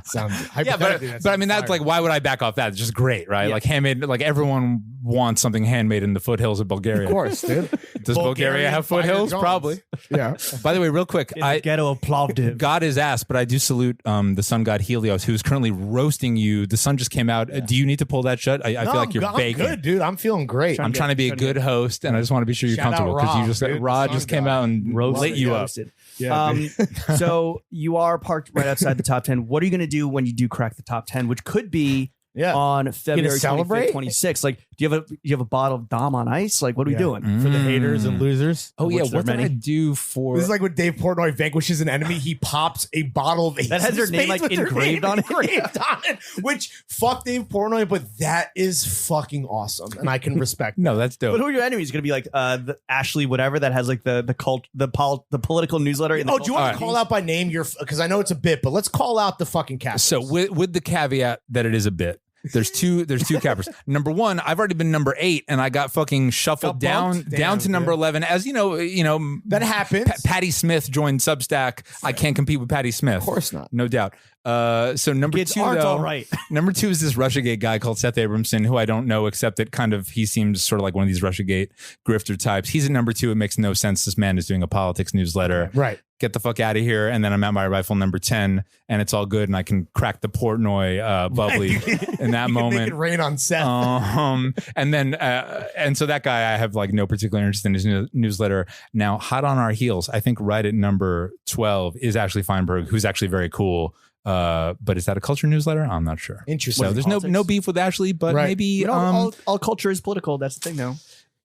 Sounds but I mean, that's like, why would I back off that? It's just great, right? Yeah. Like handmade, like everyone wants something handmade in the foothills of Bulgaria. Of course, dude. Does Bulgaria have foothills? Probably. Yeah. By the way, real quick, ghetto of Plovdiv. God is ass, but I do salute the sun god Helios, who's currently roasting you. The sun just came out. Yeah. Do you need to pull that shut? I feel like you're baking. Good, dude. I'm feeling great. I'm trying to be a good host, and I just want to be sure you're comfortable because you just Rod just came out and lit you up. Yeah, so you are parked right outside the top 10. What are you going to do when you do crack the top 10, which could be on February 25th, 26th? Like, do you have a bottle of Dom on ice? Like, what are we doing for the haters and losers? Oh yeah, what did I do for? This is like when Dave Portnoy vanquishes an enemy. He pops a bottle of Ace that has their name like engraved on it. Which fuck Dave Portnoy, but that is fucking awesome, and I can respect. No, that's dope. But who are your enemies? Going to be like the Ashley whatever that has like the political newsletter. Do you want to call out by name? Because I know it's a bit, but let's call out the fucking cast. So with the caveat that it is a bit. There's two cappers. Number one, I've already been number 8 and I got fucking shuffled down to number 11. As you know, that happens. Patty Smith joined Substack. I can't compete with Patty Smith. Of course not. No doubt. So number 2 though, all right. Number 2 is this Russiagate guy called Seth Abramson, who I don't know, except that kind of he seems sort of like one of these Russiagate grifter types. He's at number 2. It makes no sense. This man is doing a politics newsletter. Right. Get the fuck out of here. And then I'm at my rifle number 10 and it's all good. And I can crack the Portnoy bubbly in that moment. Make it rain on Seth. And then, and so that guy, I have like no particular interest in his newsletter. Now, hot on our heels, I think right at number 12 is Ashley Feinberg, who's actually very cool. But is that a culture newsletter? I'm not sure. Interesting. So there's no beef with Ashley, but maybe all culture is political. That's the thing, though.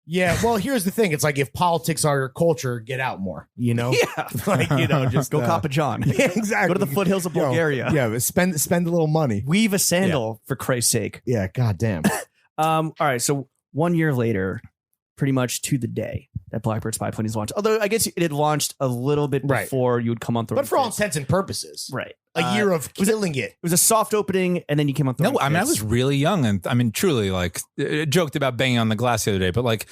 Yeah, well, here's the thing. It's like if politics are your culture, get out more. Yeah, like just go cop a John. Yeah, exactly. Go to the foothills of Bulgaria. Yeah, spend a little money. Weave a sandal for Christ's sake. Yeah, goddamn. All right, so 1 year later, pretty much to the day that Blackbird Spyplane is launched. Although I guess it had launched a little bit before you would come on through. But for all intents and purposes, right? A year of killing it. It was a soft opening, and then you came on. No, I mean, I was really young, and I mean, truly, like, joked about banging on the glass the other day, but like,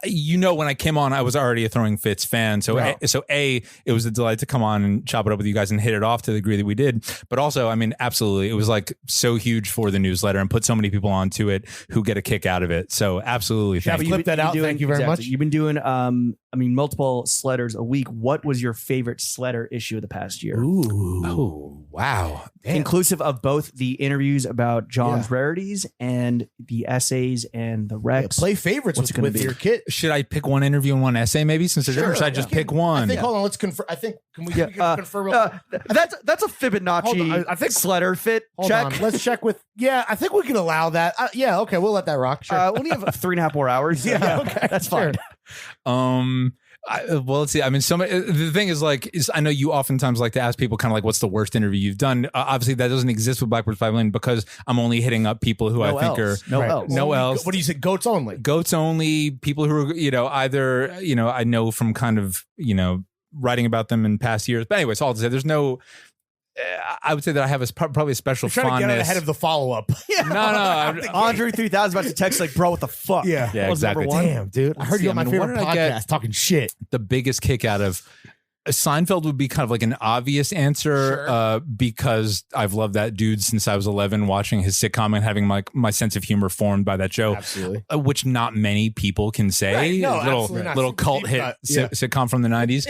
when I came on, I was already a Throwing Fits fan. So, it was a delight to come on and chop it up with you guys and hit it off to the degree that we did. But also, I mean, absolutely, it was like so huge for the newsletter and put so many people onto it who get a kick out of it. So, absolutely, thank you. Clip that out. Thank you very much. You've been doing, multiple sletters a week. What was your favorite sletter issue of the past year? Ooh. Oh, wow. Damn. Inclusive of both the interviews about John's rarities and the essays and the recs. Play favorites with your kit. Should I pick one interview and one essay maybe since there's different? Should I just pick one? I think, hold on, let's confirm. I think, can we confirm real quick? That's a Fibonacci I think sletter fit hold check. On, let's check with, I think we can allow that. Okay, we'll let that rock. Sure. We only have 3.5 more hours. Okay, that's fine. Well, let's see. I mean, the thing is, I know you oftentimes like to ask people kind of like, what's the worst interview you've done? Obviously, that doesn't exist with Blackbird Spyplane because I'm only hitting up people who I think are no else. What do you say? Goats only. Goats only. People who are, either, I know from kind of, writing about them in past years. But anyway, so all to say, there's no. I would say that I have probably a special fondness. To get ahead of the follow up. No. Andre 3000 about to text like, bro, what the fuck? Yeah, exactly. Damn, dude. I heard you on my favorite podcast talking shit. The biggest kick out of Seinfeld would be kind of like an obvious answer because I've loved that dude since I was 11, watching his sitcom and having my sense of humor formed by that show. Absolutely. Which not many people can say. Right. No, little cult hit sitcom from the 90s.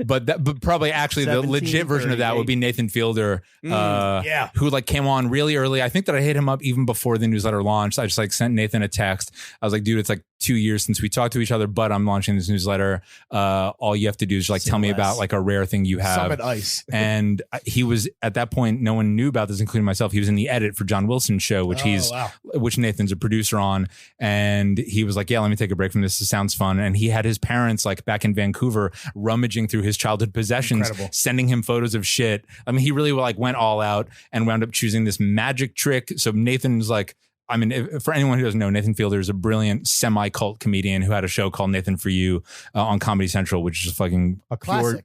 But probably actually the legit version of that would be Nathan Fielder, who like came on really early. I think that I hit him up even before the newsletter launched. I just like sent Nathan a text. I was like, dude, it's like 2 years since we talked to each other, but I'm launching this newsletter. All you have to do is like tell me about like a rare thing you have. Summit Ice. And he was at that point, no one knew about this, including myself. He was in the edit for John Wilson's show, which Nathan's a producer on. And he was like, yeah, let me take a break from this. This sounds fun. And he had his parents like back in Vancouver rummaging through his childhood possessions, sending him photos of shit. I mean, he really like went all out and wound up choosing this magic trick. So Nathan's like, I mean, for anyone who doesn't know, Nathan Fielder is a brilliant semi-cult comedian who had a show called Nathan For You on Comedy Central, which is fucking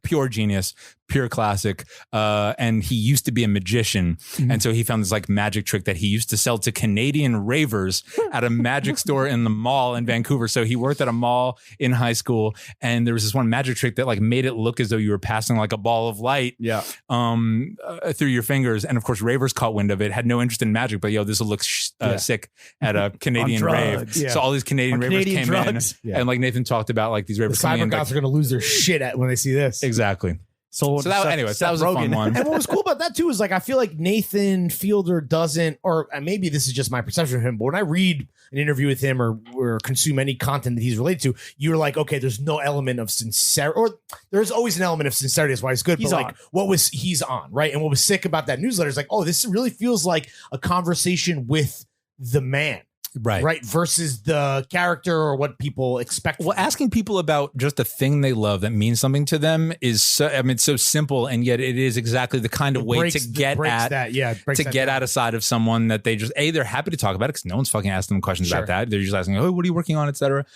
pure genius, pure classic. And he used to be a magician. Mm-hmm. And so he found this like magic trick that he used to sell to Canadian ravers at a magic store in the mall in Vancouver. So he worked at a mall in high school. And there was this one magic trick that like made it look as though you were passing like a ball of light through your fingers. And of course, ravers caught wind of it, had no interest in magic, but this will look sick at a Canadian rave. Yeah. So all these Canadian ravers came in and like Nathan talked about like these ravers. The cyber goths are going to lose their shit when they see this. Exactly. So that was a fun one. And what was cool about that too is like I feel like Nathan Fielder doesn't, or maybe this is just my perception of him, but when I read an interview with him or consume any content that he's related to, you're like, okay, there's no element of sincerity, or there's always an element of sincerity. That's why it's good. He's on. He's on, right? And what was sick about that newsletter is like, oh, this really feels like a conversation with the man. Right. Versus the character or what people expect. Well, asking people about just a thing they love that means something to them is so, it's so simple. And yet it is exactly the kind of way to get at a side of someone that they just, they're happy to talk about it because no one's fucking asking them questions about that. They're just asking, oh, what are you working on, et cetera.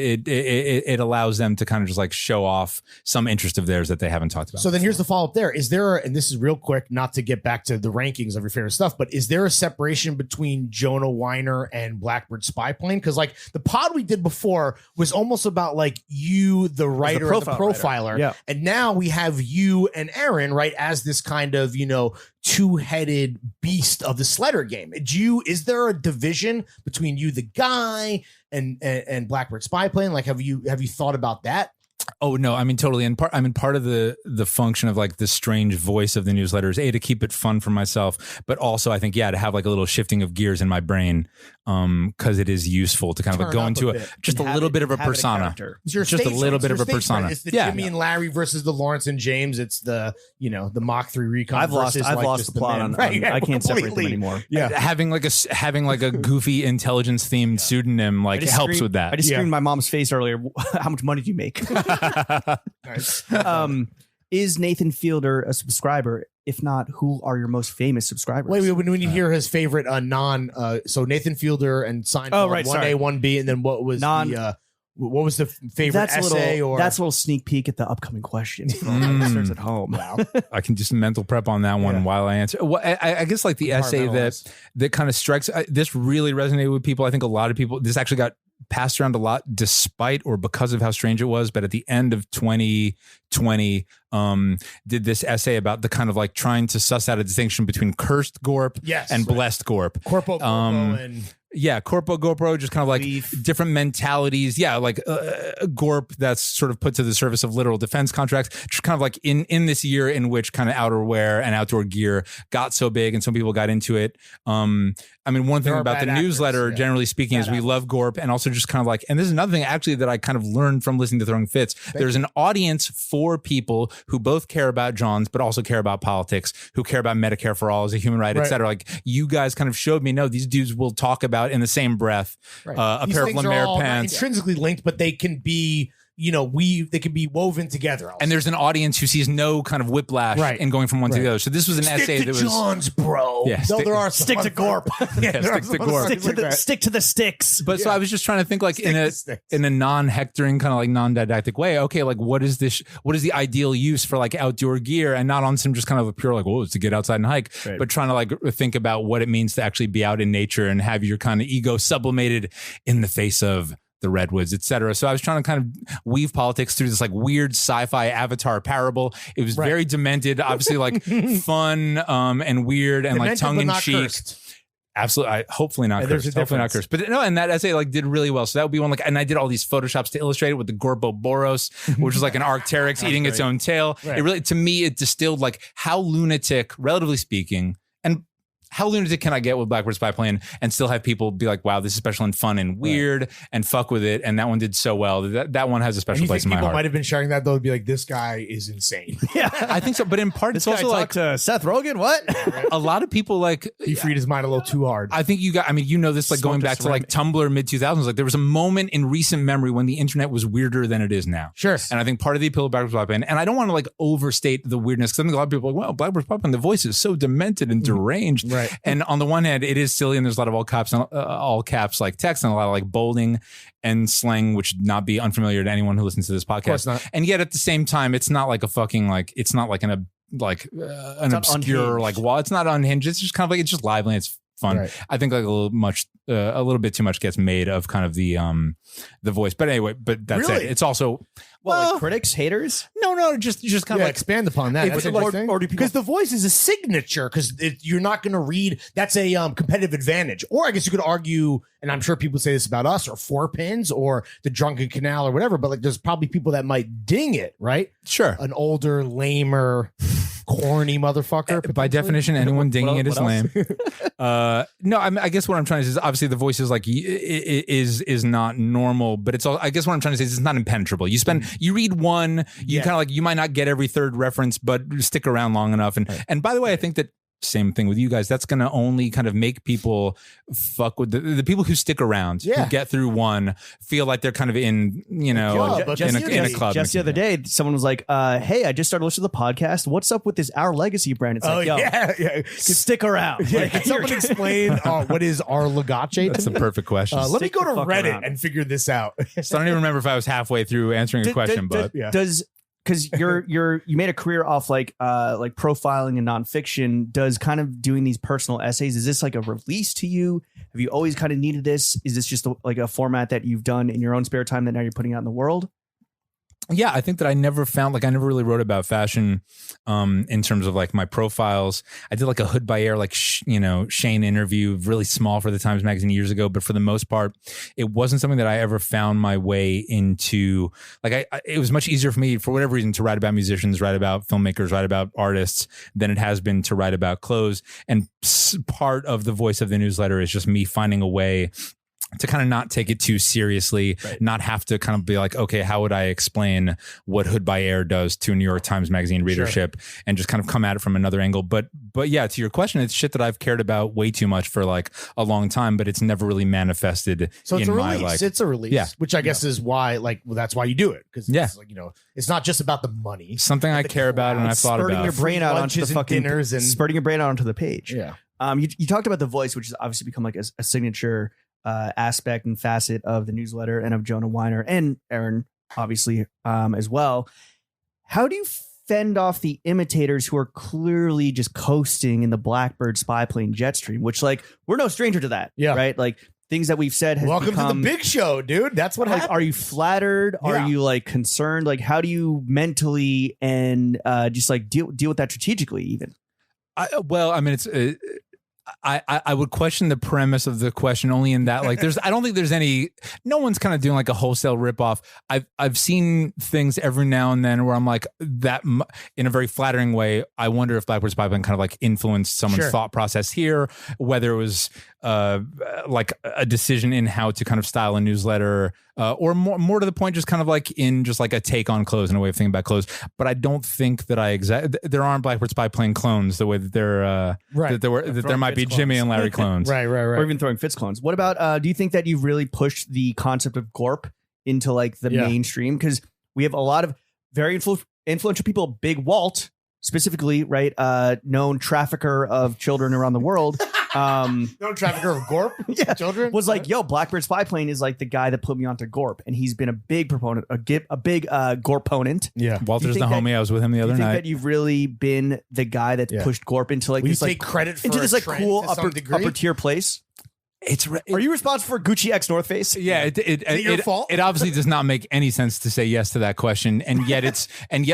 It allows them to kind of just like show off some interest of theirs that they haven't talked about. So then here's the follow up there. Is there, and this is real quick, not to get back to the rankings of your favorite stuff, but is there a separation between Jonah Weiner and Blackbird Spyplane? Because like the pod we did before was almost about like you, the writer, and the profiler. Yeah. And now we have you and Aaron, right, as this kind of, two-headed beast of the sletter game. Is there a division between you, the guy, and Blackbird Spyplane? Like, have you thought about that? Oh no, I mean totally. And part of the function of like the strange voice of the newsletter is to keep it fun for myself, but also I think to have like a little shifting of gears in my brain, because it is useful to kind of like go into just a little bit of a persona. Just a little bit of a persona. It's the Jimmy and Larry versus the Lawrence and James. It's the the Mach 3 recon. I've lost the plot on I can't separate them anymore. Yeah, having like a goofy intelligence themed pseudonym like helps with that. I just screamed my mom's face earlier. How much money do you make? Nice. Is Nathan Fielder a subscriber? If not, who are your most famous subscribers? Wait, we need to hear his favorite so Nathan Fielder and Seinfeld, 1A, 1B, and then what was What was the favorite essay? That's a little sneak peek at the upcoming question. For all the listeners at home. Wow. I can do some mental prep on that one while I answer. Well, I guess like the essay that kind of strikes, this really resonated with people. I think a lot of people, this actually got passed around a lot despite or because of how strange it was. But at the end of 2020, did this essay about the kind of like trying to suss out a distinction between cursed gorp and blessed gorp. Corpo and... Yeah, Corpo GoPro, just kind of like different mentalities. Yeah, like Gorp that's sort of put to the service of literal defense contracts. Just kind of like in this year in which kind of outerwear and outdoor gear got so big and some people got into it. I mean, one thing about the newsletter, generally speaking, is we love Gorp, and also just kind of like, and this is another thing actually that I kind of learned from listening to Throwing Fits. There's an audience for people who both care about Johns, but also care about politics, who care about Medicare for all as a human right, et cetera. Like you guys kind of showed me, no, these dudes will talk about in the same breath a pair of Lemaire pants. Intrinsically linked, but they can be, they can be woven together. Also. And there's an audience who sees no kind of whiplash in going from one to the other. So this was an essay that was Johns, bro. Yeah, there are stick to Gorp. Stick to the sticks. But so I was just trying to think like in a non-hectoring kind of like non-didactic way. Okay, like what is the ideal use for like outdoor gear, and not on some just kind of a pure like, it's to get outside and hike, but trying to like think about what it means to actually be out in nature and have your kind of ego sublimated in the face of the redwoods, etc. So I was trying to kind of weave politics through this like weird sci-fi Avatar parable. It was very demented, obviously like fun and weird and like tongue in cheek. Absolutely, hopefully not cursed. Hopefully not cursed. But no, and that essay like did really well. So that would be one like, and I did all these photoshops to illustrate it with the Gorboboros, which was like an Arcteryx eating its own tail. It really, to me, it distilled like how lunatic, relatively speaking, and how lunatic can I get with Blackbird Spyplane and still have people be like, wow, this is special and fun and weird and fuck with it. And that one did so well. That one has a special place in my heart. People might have been sharing that though, be like, this guy is insane. Yeah, I think so. But in part, it's also like Seth Rogen. What? A lot of people like he freed his mind a little too hard. I think this like going back to like Tumblr mid 2000s. Like there was a moment in recent memory when the internet was weirder than it is now. Sure. And I think part of the appeal of Blackbird Spyplane, and I don't want to like overstate the weirdness because I think a lot of people are like, well, Blackbird Spyplane, the voice is so demented and deranged. Right. And on the one hand, it is silly, and there's a lot of all caps like text and a lot of like bolding and slang, which would not be unfamiliar to anyone who listens to this podcast. Of course not. And yet at the same time, it's not like a fucking like it's not like an obscure like wall. It's not unhinged. It's just kind of like it's just lively. It's fun. Right. I think like a little bit too much gets made of kind of the voice. But anyway, but that's it. It's also like critics, haters. No, just kind of like expand upon that. Because the voice is a signature. Because you're not going to read. That's a competitive advantage. Or I guess you could argue, and I'm sure people say this about us, or Four Pins, or the Drunken Canal, or whatever. But like, there's probably people that might ding it, right? Sure, an older, lamer, corny motherfucker. By definition, anyone dinging it is lame. No, I guess what I'm trying to say is obviously the voice is like is not normal, but it's all. I guess what I'm trying to say is it's not impenetrable. You read one, you kind of like you might not get every third reference, but stick around long enough. And by the way, I think that. Same thing with you guys. That's going to only kind of make people fuck with the people who stick around, who get through one, feel like they're kind of in, in a club. Just the other day, someone was like, hey, I just started listening to the podcast. What's up with this Our Legacy brand? It's like, stick around. Yeah, can someone explain what is Our Legacy? That's the perfect question. Let me go to Reddit and figure this out. So I don't even remember if I was halfway through answering a question, but because you made a career off like profiling and nonfiction. Does kind of doing these personal essays, is this like a release to you? Have you always kind of needed this? Is this just like a format that you've done in your own spare time that now you're putting out in the world? Yeah, I think that I never really wrote about fashion in terms of like my profiles. I did like a Hood by Air, like, Shane interview, really small for the Times Magazine years ago. But for the most part, it wasn't something that I ever found my way into. Like it was much easier for me for whatever reason to write about musicians, write about filmmakers, write about artists than it has been to write about clothes. And part of the voice of the newsletter is just me finding a way to kind of not take it too seriously, not have to kind of be like, okay, how would I explain what Hood by Air does to a New York Times Magazine readership, and just kind of come at it from another angle. But yeah, to your question, it's shit that I've cared about way too much for like a long time, but it's never really manifested. So it's in a my release. It's a release, which I guess is why, that's why you do it. Because it's like, it's not just about the money. Something I care about and I've thought about. Spurting your brain out onto the fucking dinners and spurting your brain out onto the page. Yeah. You talked about the voice, which has obviously become like a signature aspect and facet of the newsletter and of Jonah Weiner and Aaron, obviously, as well. How do you fend off the imitators who are clearly just coasting in the Blackbird Spyplane jet stream, which, like, we're no stranger to that, right? Like, things that we've said has Welcome become, to the big show, dude. That's what happened. Are you flattered? Yeah. Are you like concerned? Like, how do you mentally and just like deal with that strategically even? It's I would question the premise of the question only in that, like, I don't think there's no one's kind of doing like a wholesale ripoff. I've seen things every now and then where I'm like, that in a very flattering way, I wonder if Blackbird Spyplane kind of like influenced someone's thought process here, whether it was like a decision in how to kind of style a newsletter, or more to the point, just kind of like in just like a take on clothes and a way of thinking about clothes. But I don't think that there aren't Blackbird Spyplane clones the way that there might be Jimmy and Larry clones. Right. Or even throwing Fitz clones. What about, do you think that you've really pushed the concept of gorp into like the mainstream? Because we have a lot of very influential people, Big Walt, specifically, right? Known trafficker of children around the world. No trafficker of gorp children was like, yo, Blackbird Spyplane is like the guy that put me onto gorp, and he's been a big proponent, a big gorponent. Yeah, Walter's the homie. I was with him the other night. Do you think that you've really been the guy that pushed gorp into like this, like credit for into this like cool upper tier place? Are you responsible for Gucci X North Face? Yeah, your fault? It obviously does not make any sense to say yes to that question, and yet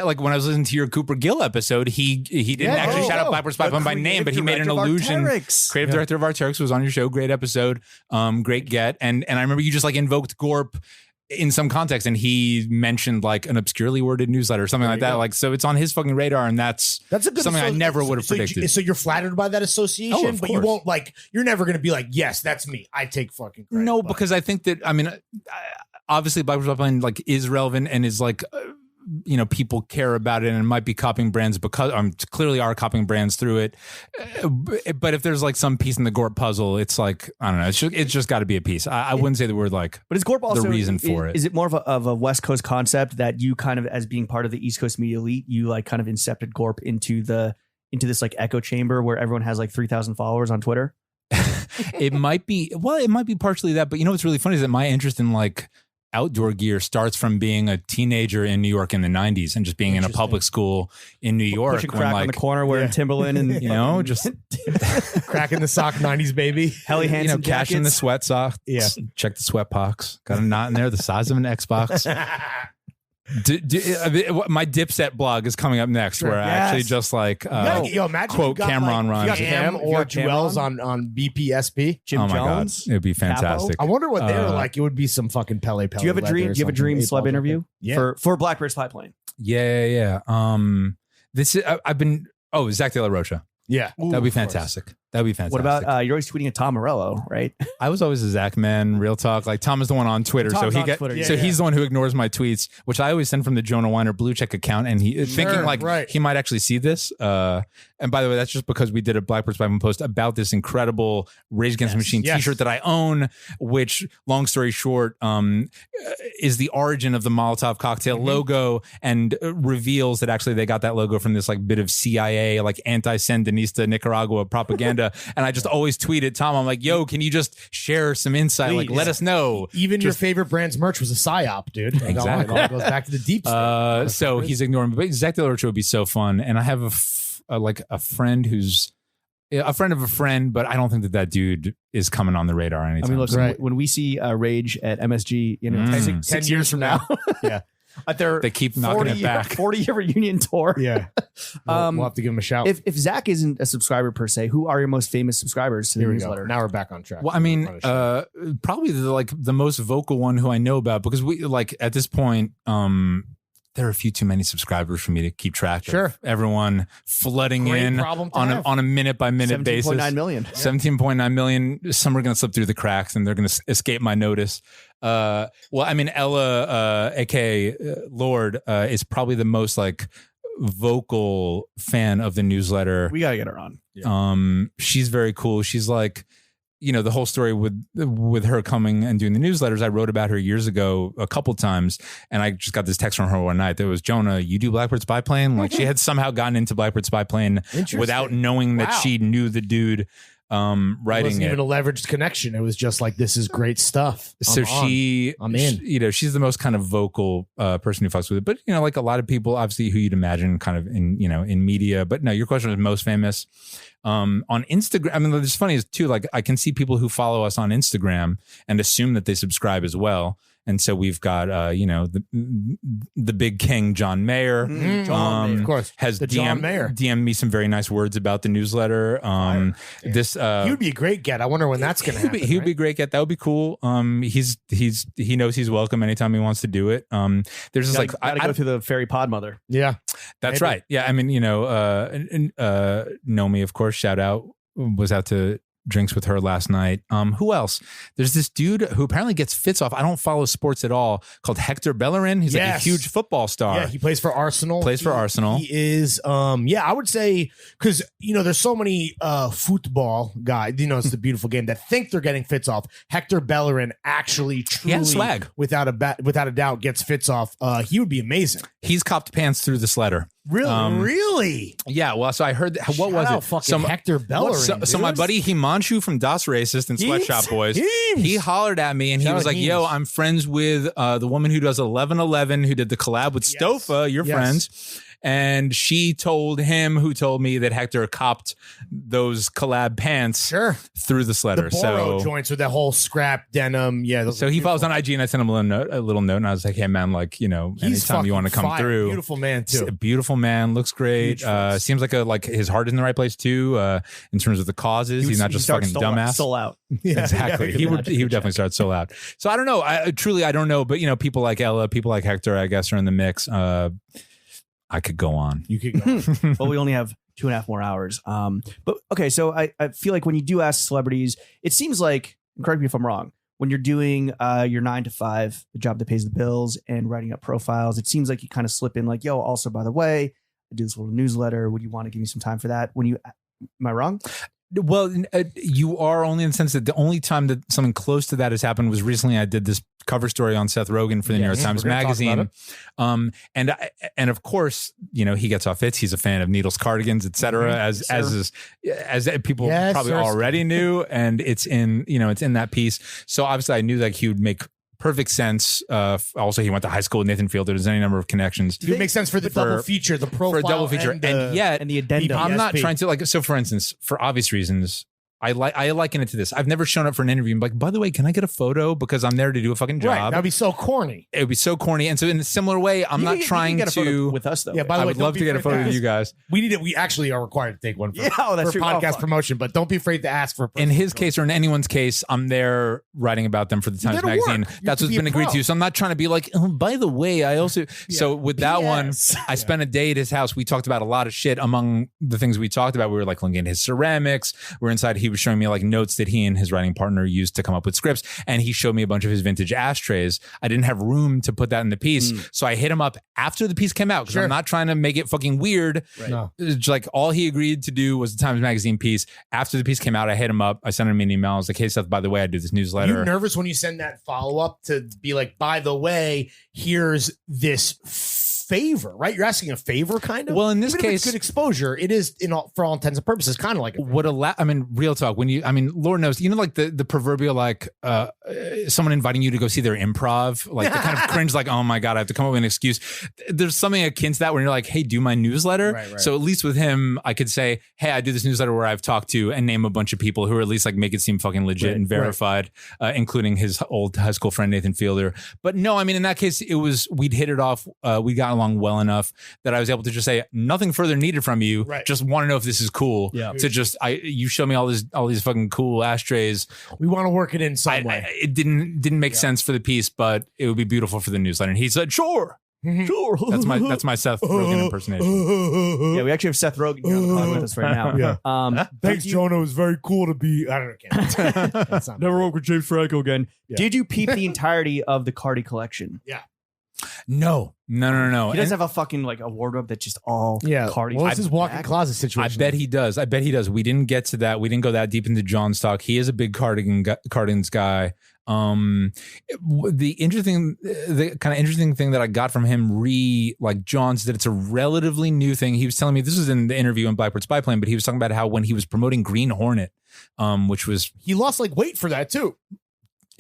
like when I was listening to your Cooper Gill episode, he didn't actually shout out Blackbird Spyplane by name, but he made an allusion. Creative director of Arc'teryx was on your show, great episode, great get, and I remember you just like invoked gorp in some context, and he mentioned like an obscurely worded newsletter or something like that. Like, so it's on his fucking radar, and that's a good something I never would have predicted. So you're flattered by that association, but you won't like. You're never going to be like, yes, that's me. I take fucking credit. No, because I think that obviously Blackbird Spyplane like is relevant and is like. People care about it and might be copying brands because clearly are copying brands through it. But if there's like some piece in the gorp puzzle, it's like, I don't know. It's just got to be a piece. I wouldn't say the word like, but is gorp also the reason for it? Is it more of a West Coast concept that you kind of, as being part of the East Coast media elite, you like kind of incepted gorp into this like echo chamber where everyone has like 3,000 followers on Twitter? It might be partially that, but what's really funny is that my interest in like outdoor gear starts from being a teenager in New York in the 90s and just being in a public school in New York. Pushing crack on the corner wearing Timberland and, just cracking the sock 90s, baby. Helly Hansen cashing the sweat socks. Yeah. Check the sweat box. Got a knot in there the size of an Xbox. My Dipset blog is coming up next, where I actually just like quote Cameron rhymes. Cam or Jewels on BPSP. Jim God, Jones. it'd be fantastic. I wonder what they were like. It would be some fucking Pele. Do you have a dream? Do you have a dream celeb interview for Blackbird Spyplane? Yeah. This is I've been. Oh, Zach De La Rocha. Yeah, that'd be fantastic. That'd be fantastic. What about you're always tweeting at Tom Morello, right? I was always a Zach man, real talk. Like Tom is the one on Twitter, Tom's so he's the one who ignores my tweets, which I always send from the Jonah Weiner blue check account, and thinking like he might actually see this. And by the way, that's just because we did a Blackbird Spyplane post about this incredible Rage Against the Machine T-shirt that I own, which, long story short, is the origin of the Molotov cocktail logo, and reveals that actually they got that logo from this like bit of CIA like anti-Sandinista Nicaragua propaganda. And I just always tweet at Tom. I'm like, yo, can you just share some insight? Like, let us know. Even your favorite brand's merch was a psyop, dude. Exactly. It all goes back to the deep state. So he's ignoring me. But Zach De La Rocha would be so fun. And I have a friend who's a friend of a friend, but I don't think that dude is coming on the radar anytime. I mean, look, when we see Rage at MSG, 10 years from now, they keep knocking it back. 40-year reunion tour. Yeah, we'll have to give him a shout. If Zach isn't a subscriber per se, who are your most famous subscribers to the newsletter? Now we're back on track. Well, I mean, probably the most vocal one who I know about, because we like at this point, there are a few too many subscribers for me to keep track of. Everyone flooding in on a minute by minute basis. 17.9 million. 17.9 million. Some are going to slip through the cracks and they're going to escape my notice. Well, I mean, Ella, aka Lord, is probably the most like vocal fan of the newsletter. We got to get her on. She's very cool. She's like, the whole story with her coming and doing the newsletters, I wrote about her years ago a couple times, and I just got this text from her one night that was, Jonah, you do Blackbird Spyplane? Like, she had somehow gotten into Blackbird Spyplane without knowing that she knew the dude. It writing wasn't it. even a leveraged connection. It was just like, this is great stuff. So I'm in. You know, she's the most kind of vocal person who fucks with it. But you know, like a lot of people, obviously, who you'd imagine kind of in media. But no, your question was most famous on Instagram. I mean, it's funny is too. Like I can see people who follow us on Instagram and assume that they subscribe as well. And so we've got, the big king, John Mayer, of course, has John Mayer DM'd me some very nice words about the newsletter. He would be a great get. I wonder when that's going to happen. He would be a great get. That would be cool. He knows he's welcome anytime he wants to do it. There's just like I go through the fairy pod mother. Yeah, that's right. Yeah, I mean, Nomi, of course. Shout out. Was out to drinks with her last night. Who else? There's this dude who apparently gets fits off. I don't follow sports at all. Called Hector Bellerin. He's like a huge football star. Yeah, he plays for Arsenal. He is. I would say because there's so many football guys. It's the beautiful game that think they're getting fits off. Hector Bellerin actually, truly, he has swag without a doubt, gets fits off. He would be amazing. He's copped pants through the sletter. Really? Yeah. Well, so I heard that. What was it? Fucking Hector Bellerin. So my buddy Himanshu from Das Racist and Sweatshop Boys, he hollered at me and he was like, "Yo, I'm friends with the woman who does 1111, who did the collab with Stofa. Your friends." And she told him, who told me that Hector copped those collab pants through the sletter. The Boro joints with that whole scrap denim. Yeah. So he follows on IG and I sent him a little note and I was like, hey man, like, he's anytime you want to come through. Beautiful man too. A beautiful man, looks great. Seems like his heart is in the right place too, in terms of the causes. He's not just fucking dumbass. Soul out. Yeah, exactly. He would definitely start soul out. So I don't know. I don't know. But people like Ella, people like Hector, I guess, are in the mix. I could go on. You could go on. Well, we only have 2.5 more hours. But okay, so I feel like when you do ask celebrities, it seems like, correct me if I'm wrong, when you're doing your 9 to 5, the job that pays the bills, and writing up profiles, it seems like you kind of slip in like, yo, also, by the way, I do this little newsletter. Would you want to give me some time for that? Am I wrong? Well, you are, only in the sense that the only time that something close to that has happened was recently. I did this cover story on Seth Rogen for the New York Times Magazine. And of course, he gets off hits. He's a fan of Needles cardigans, etc. As people probably already knew. And it's in that piece. So obviously I knew that he would make perfect sense. Also, he went to high school with Nathan Fielder. There's any number of connections. It would make sense for the double feature, the profile, for a double feature, and yet the addendum. I'm not trying to so for instance, for obvious reasons, I liken it to this. I've never shown up for an interview and be like, by the way, can I get a photo? Because I'm there to do a fucking job. Right. That'd be so corny. It would be so corny. And so in a similar way, I'm not trying to get a photo to with us though. Yeah, by the I way, would love to get a photo with you guys. We need it. We actually are required to take one for that's true. podcast promotion, but don't be afraid to ask for in his case or in anyone's case, I'm there writing about them for the Times Magazine. That's what's been agreed to. So I'm not trying to be like, oh, by the way, I also so with that one, I spent a day at his house. We talked about a lot of shit. Among the things we talked about, we were like looking at his ceramics. We're inside. He was showing me like notes that he and his writing partner used to come up with scripts, and he showed me a bunch of his vintage ashtrays. I didn't have room to put that in the piece, so I hit him up after the piece came out because I'm not trying to make it fucking weird. Right. No. It's like all he agreed to do was the Times Magazine piece. After the piece came out, I hit him up. I sent him an email. I was like, hey Seth, by the way, I do this newsletter. Are you nervous when you send that follow-up to be like, by the way, here's this favor, right? You're asking a favor, kind of. Well, in this case, good exposure. It is, for all intents and purposes, kind of like real talk. Lord knows, like the proverbial like someone inviting you to go see their improv, like the kind of cringe, like, oh my god, I have to come up with an excuse. There's something akin to that when you're like, hey, do my newsletter. Right. So at least with him, I could say, hey, I do this newsletter where I've talked to and name a bunch of people who are at least like make it seem fucking legit and verified, including his old high school friend Nathan Fielder. But no, in that case, we'd hit it off. We got along well enough that I was able to just say nothing further needed from you. Right. Just want to know if this is cool. Yeah. To just you show me all these fucking cool ashtrays. We want to work it in some way. It didn't make sense for the piece, but it would be beautiful for the newsletter. And he said, sure. Sure. That's my Seth Rogen impersonation. Yeah, we actually have Seth Rogen here on the pod with us right now. Yeah. Thanks, Jonah. It was very cool to be. I don't know. Never work with James Franco again. Yeah. Did you peep the entirety of the Cardi collection? Yeah. No. He doesn't have a fucking like a wardrobe that's just all Cardi. Well, it's his walk-in closet situation. I bet he does. We didn't get to that. We didn't go that deep into John's talk. He is a big cardigans guy. The kind of interesting thing that I got from him John's, that it's a relatively new thing. He was telling me, this was in the interview in Blackbird Spyplane, but he was talking about how when he was promoting Green Hornet, which was, he lost like weight for that too.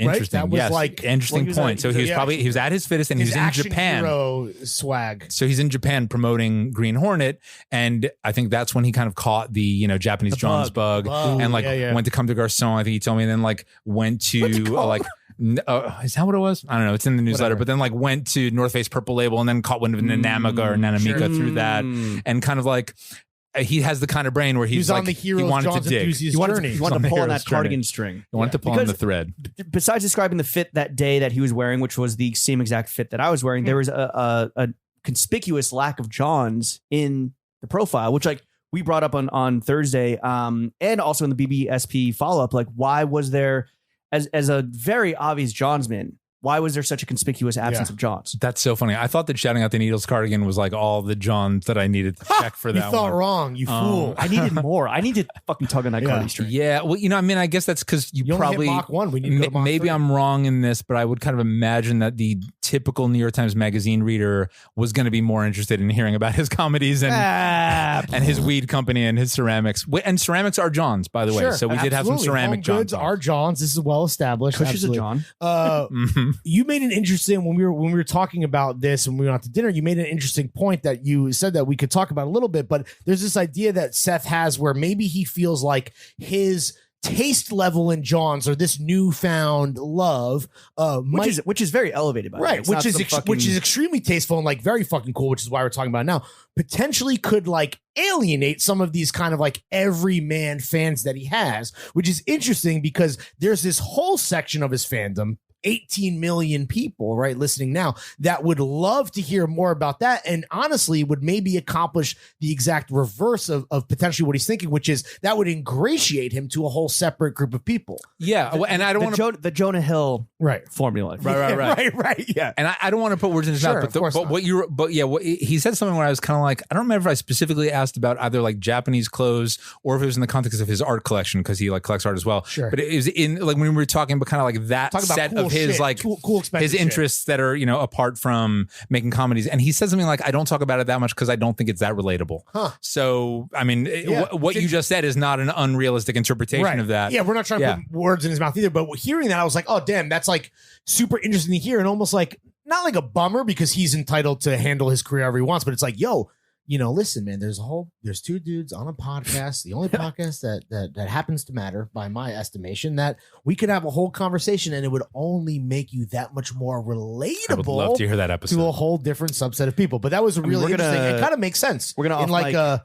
Interesting. Right? That was interesting point. So he was at his fittest, and he was in Japan. Hero swag. So he's in Japan promoting Green Hornet, and I think that's when he kind of caught the Japanese John's bug, and went to Come to Garçon. I think he told me, and then went to is that what it was? I don't know. It's in the newsletter. Whatever. But then went to North Face Purple Label, and then caught wind of Nanamiga or Nanamika through that, and kind of he has the kind of brain where he's on the hero. He wanted John's to dig. He wanted to pull on that cardigan string. He wanted to pull on the thread. Besides describing the fit that day that he was wearing, which was the same exact fit that I was wearing, there was a conspicuous lack of John's in the profile, which we brought up on Thursday, and also in the BBSP follow up. Why was there, as a very obvious Johnsman, why was there such a conspicuous absence of Johns? That's so funny. I thought that shouting out the Needles cardigan was all the Johns that I needed to check for that. You thought wrong, you fool. I needed more. I need to fucking tug on that cardi string. Yeah, well, I guess that's because you probably hit Mach 1. We need to go to Mach maybe 3. I'm wrong in this, but I would kind of imagine that the typical New York Times Magazine reader was going to be more interested in hearing about his comedies and his weed company and his ceramics. And ceramics are Johns, by the way. So we did have some ceramic Johns. Goods are Johns. This is well established. Kush is a John. You made an interesting, when we were talking about this and we went out to dinner, you made an interesting point that you said that we could talk about a little bit, but there's this idea that Seth has where maybe he feels like his taste level in John's, or this newfound love, which is very elevated, by the way. Right, which is extremely tasteful and very fucking cool, which is why we're talking about it now. Potentially could alienate some of these kind of everyman fans that he has, which is interesting because there's this whole section of his fandom, 18 million people listening now, that would love to hear more about that, and honestly would maybe accomplish the exact reverse of potentially what he's thinking, which is that would ingratiate him to a whole separate group of people. And I don't want the Jonah Hill formula. Right. Yeah. And I don't want to put words in his mouth, but he said something where I was kind of I don't remember if I specifically asked about either Japanese clothes or if it was in the context of his art collection, because he collects art as well. Sure. But it was in when we were talking about kind of that set cool of his cool his interests that are apart from making comedies, and he said something I don't talk about it that much because I don't think it's that relatable. So I mean, what you just said is not an unrealistic interpretation of that. Yeah, we're not trying to put words in his mouth either, but hearing that I was oh damn, that's super interesting to hear, and almost not a bummer because he's entitled to handle his career however he wants, but it's yo, listen, man, there's two dudes on a podcast, the only podcast that happens to matter by my estimation, that we could have a whole conversation and it would only make you that much more relatable. I would love to hear that episode. To a whole different subset of people. But that was really interesting. It kind of makes sense. We're going to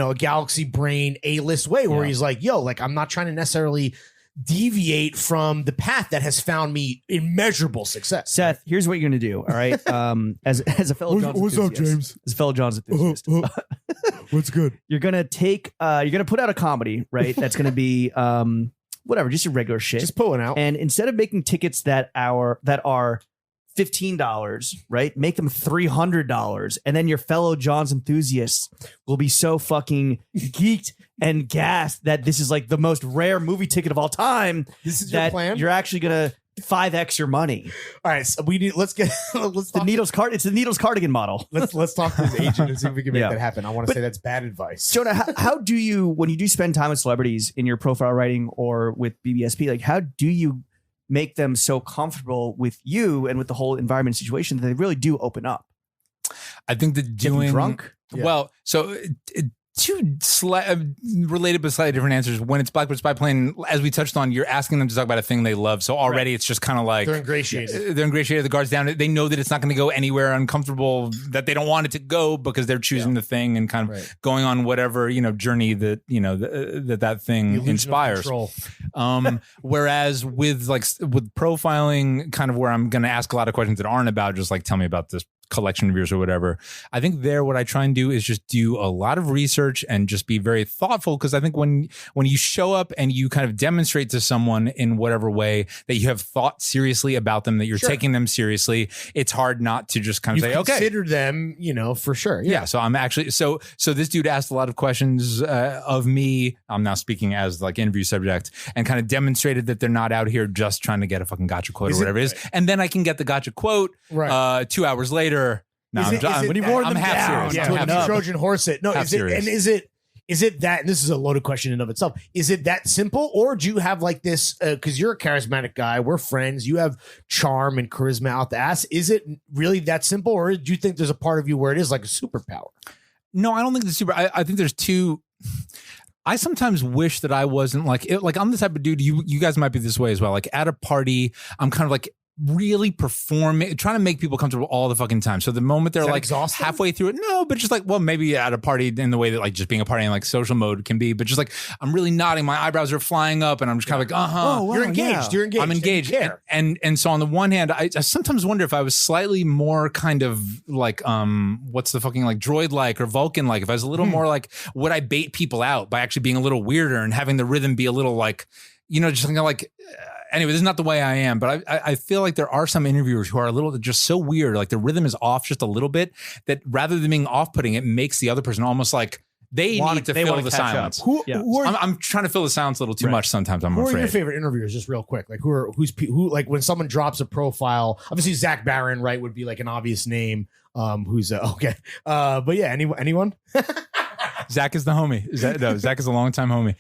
a Galaxy Brain A-list way where he's I'm not trying to necessarily deviate from the path that has found me immeasurable success. Seth, here's what you're going to do. All right. As a fellow Johns what's up, James? As a fellow Johns enthusiast. What's good? You're going to put out a comedy, right? That's going to be, whatever, just your regular shit. Just pulling out. And instead of making tickets that are $15, right? Make them $300. And then your fellow Johns enthusiasts will be so fucking geeked and gassed that this is the most rare movie ticket of all time. This is your plan? You're actually going to 5x your money. All right, so let's it's the Needles cardigan model. Let's talk to his agent and see if we can make that happen. I want to say that's bad advice. Jonah, how do you, when you do spend time with celebrities in your profile writing or with BBSP, how do you make them so comfortable with you and with the whole environment situation that they really do open up? I think that doing drunk. Well, so two related but slightly different answers. When it's Blackbird Spyplane, as we touched on, you're asking them to talk about a thing they love. So already it's just kind of they're ingratiated. The guard's down. They know that it's not going to go anywhere uncomfortable, that they don't want it to go because they're choosing the thing and kind of going on whatever journey that that thing inspires. Whereas with profiling, kind of where I'm going to ask a lot of questions that aren't about just tell me about this collection of yours or whatever. I think what I try and do is just do a lot of research and just be very thoughtful, because I think when you show up and you kind of demonstrate to someone in whatever way that you have thought seriously about them, that you're taking them seriously, it's hard not to just kind of say, okay, consider them, for sure. Yeah. So I'm actually so this dude asked a lot of questions of me. I'm now speaking as like interview subject, and kind of demonstrated that they're not out here just trying to get a fucking gotcha quote or whatever it is. And then I can get the gotcha quote 2 hours later. No, I'm half serious. Yeah, Trojan horse it. No, is it that, and this is a loaded question in and of itself, is it that simple, or do you have like this, because you're a charismatic guy, we're friends, you have charm and charisma out the ass, is it really that simple, or do you think there's a part of you where it is like a superpower? No, I don't think it's super. I think there's two. I sometimes wish that I wasn't like I'm the type of dude, you guys might be this way as well. Like at a party, I'm kind of like really performing, trying to make people comfortable all the fucking time. So the moment they're like exhausting? Halfway through it, no, but just like, well, maybe at a party in the way that like just being a party in like social mode can be, but just like I'm really nodding, my eyebrows are flying up, and I'm just kind of like, Oh, wow, you're engaged. You're engaged. I'm engaged. And so on the one hand, I sometimes wonder if I was slightly more kind of like what's the fucking like droid like or Vulcan like, if I was a little more like, would I bait people out by actually being a little weirder and having the rhythm be a little like, just kind of like. Anyway, this is not the way I am, but I feel like there are some interviewers who are a little just so weird, like the rhythm is off just a little bit, that rather than being off-putting, it makes the other person almost like they need to fill the silence. I'm trying to fill the silence a little too much sometimes. I'm afraid. Who are your favorite interviewers? Just real quick, like who like when someone drops a profile, obviously Zach Barron, right, would be like an obvious name. Who's okay, but yeah, anyone. Zach is the homie. Zach is a longtime homie.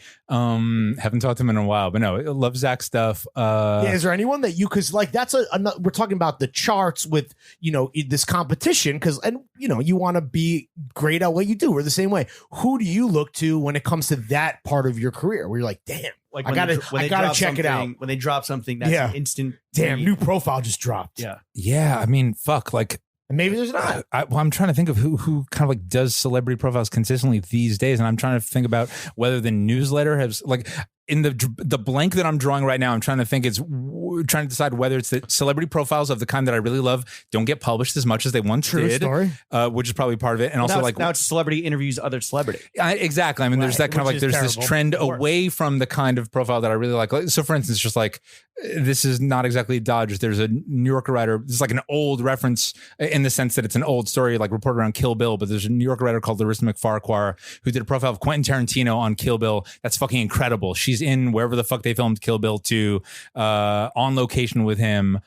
Haven't talked to him in a while, but no, I love Zach's stuff. Is there anyone that because like that's we're talking about the charts with this competition, because you want to be great at what you do. We're the same way. Who do you look to when it comes to that part of your career where you're like, damn, like I gotta check it out when they drop something that's an instant. Damn, new profile just dropped. Yeah. I mean, fuck, like. And maybe there's not. I'm trying to think of who kind of like does celebrity profiles consistently these days, and I'm trying to think about whether the newsletter has like in the blank that I'm drawing right now. I'm trying to think. It's trying to decide whether it's the celebrity profiles of the kind that I really love don't get published as much as they once did, which is probably part of it. And also now it's celebrity interviews other celebrity. Exactly. I mean, there's that kind of like there's this trend away from the kind of profile that I really like. So, for instance, just like this is not exactly Dodge. There's a New Yorker writer. This is like an old reference in the sense that it's an old story, like reported around Kill Bill. But there's a New Yorker writer called Larissa McFarquhar who did a profile of Quentin Tarantino on Kill Bill. That's fucking incredible. She's in wherever the fuck they filmed Kill Bill 2, on location with him.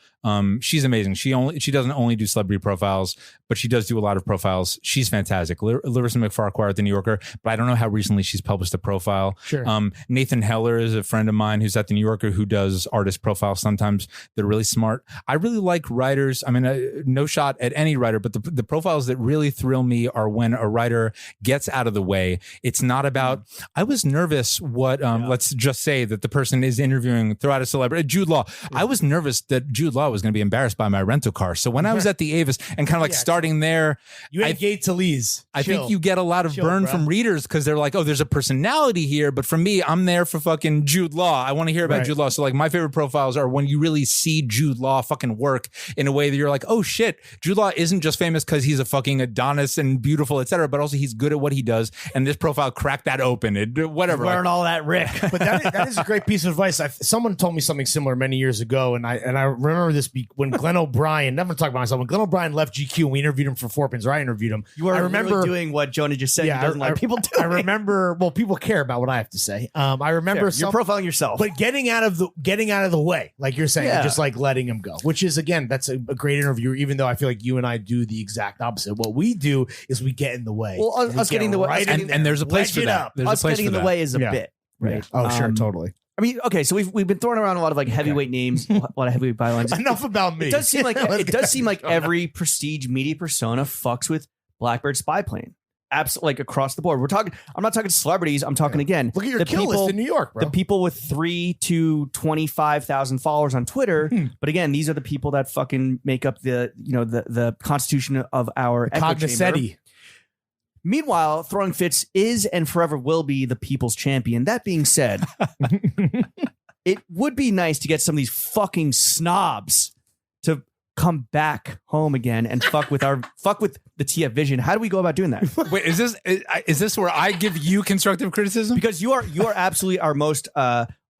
She's amazing. She doesn't only do celebrity profiles, but she does do a lot of profiles. She's fantastic. Larissa McFarquhar at the New Yorker, but I don't know how recently she's published a profile. Sure. Nathan Heller is a friend of mine who's at the New Yorker who does artist profiles. Sometimes they're really smart. I really like writers. I mean, no shot at any writer, but the profiles that really thrill me are when a writer gets out of the way. It's not about, I was nervous let's just say that the person is interviewing throughout a celebrity, Jude Law. I was nervous that Jude Law was going to be embarrassed by my rental car. So when I was at the Avis and kind of like starting there, you ain't Gate to Lee's. I think you get a lot of burn from readers because they're like, oh, there's a personality here. But for me, I'm there for fucking Jude Law. I want to hear about Jude Law. So like my favorite profiles are when you really see Jude Law fucking work in a way that you're like, oh shit, Jude Law isn't just famous because he's a fucking Adonis and beautiful, etc., but also he's good at what he does. And this profile cracked that open. Whatever. Learn all that, Rick. But that is a great piece of advice. Someone told me something similar many years ago, and I remember this when Glenn O'Brien, never talk about myself, when Glenn O'Brien left GQ and we interviewed him for Four Pins, or I interviewed him. I remember really doing what Jonah just said. Yeah, he doesn't like people doing. I remember. Well, people care about what I have to say. I remember you're profiling yourself, but getting out of the way, like you're saying, just like letting him go. Which is again, that's a great interview. Even though I feel like you and I do the exact opposite. What we do is we get in the way. Well, us getting the way, and there's a place for that. Us getting in the way is a bit, right? Oh, sure, totally. I mean, okay, so we've been throwing around a lot of like heavyweight names, a lot of heavyweight bylines. Enough about me. It does seem like every prestige media persona fucks with Blackbird Spyplane. Absolutely, like across the board. I'm not talking celebrities. I'm talking again. Look at your kill list in New York, bro. The people with 3 to 25,000 followers on Twitter. But again, these are the people that fucking make up the constitution of our echo chamber. Meanwhile, Throwing Fits is and forever will be the people's champion. That being said, it would be nice to get some of these fucking snobs to come back home again and fuck with the TF vision, how do we go about doing that? Wait, is this where I give you constructive criticism? Because you are absolutely our most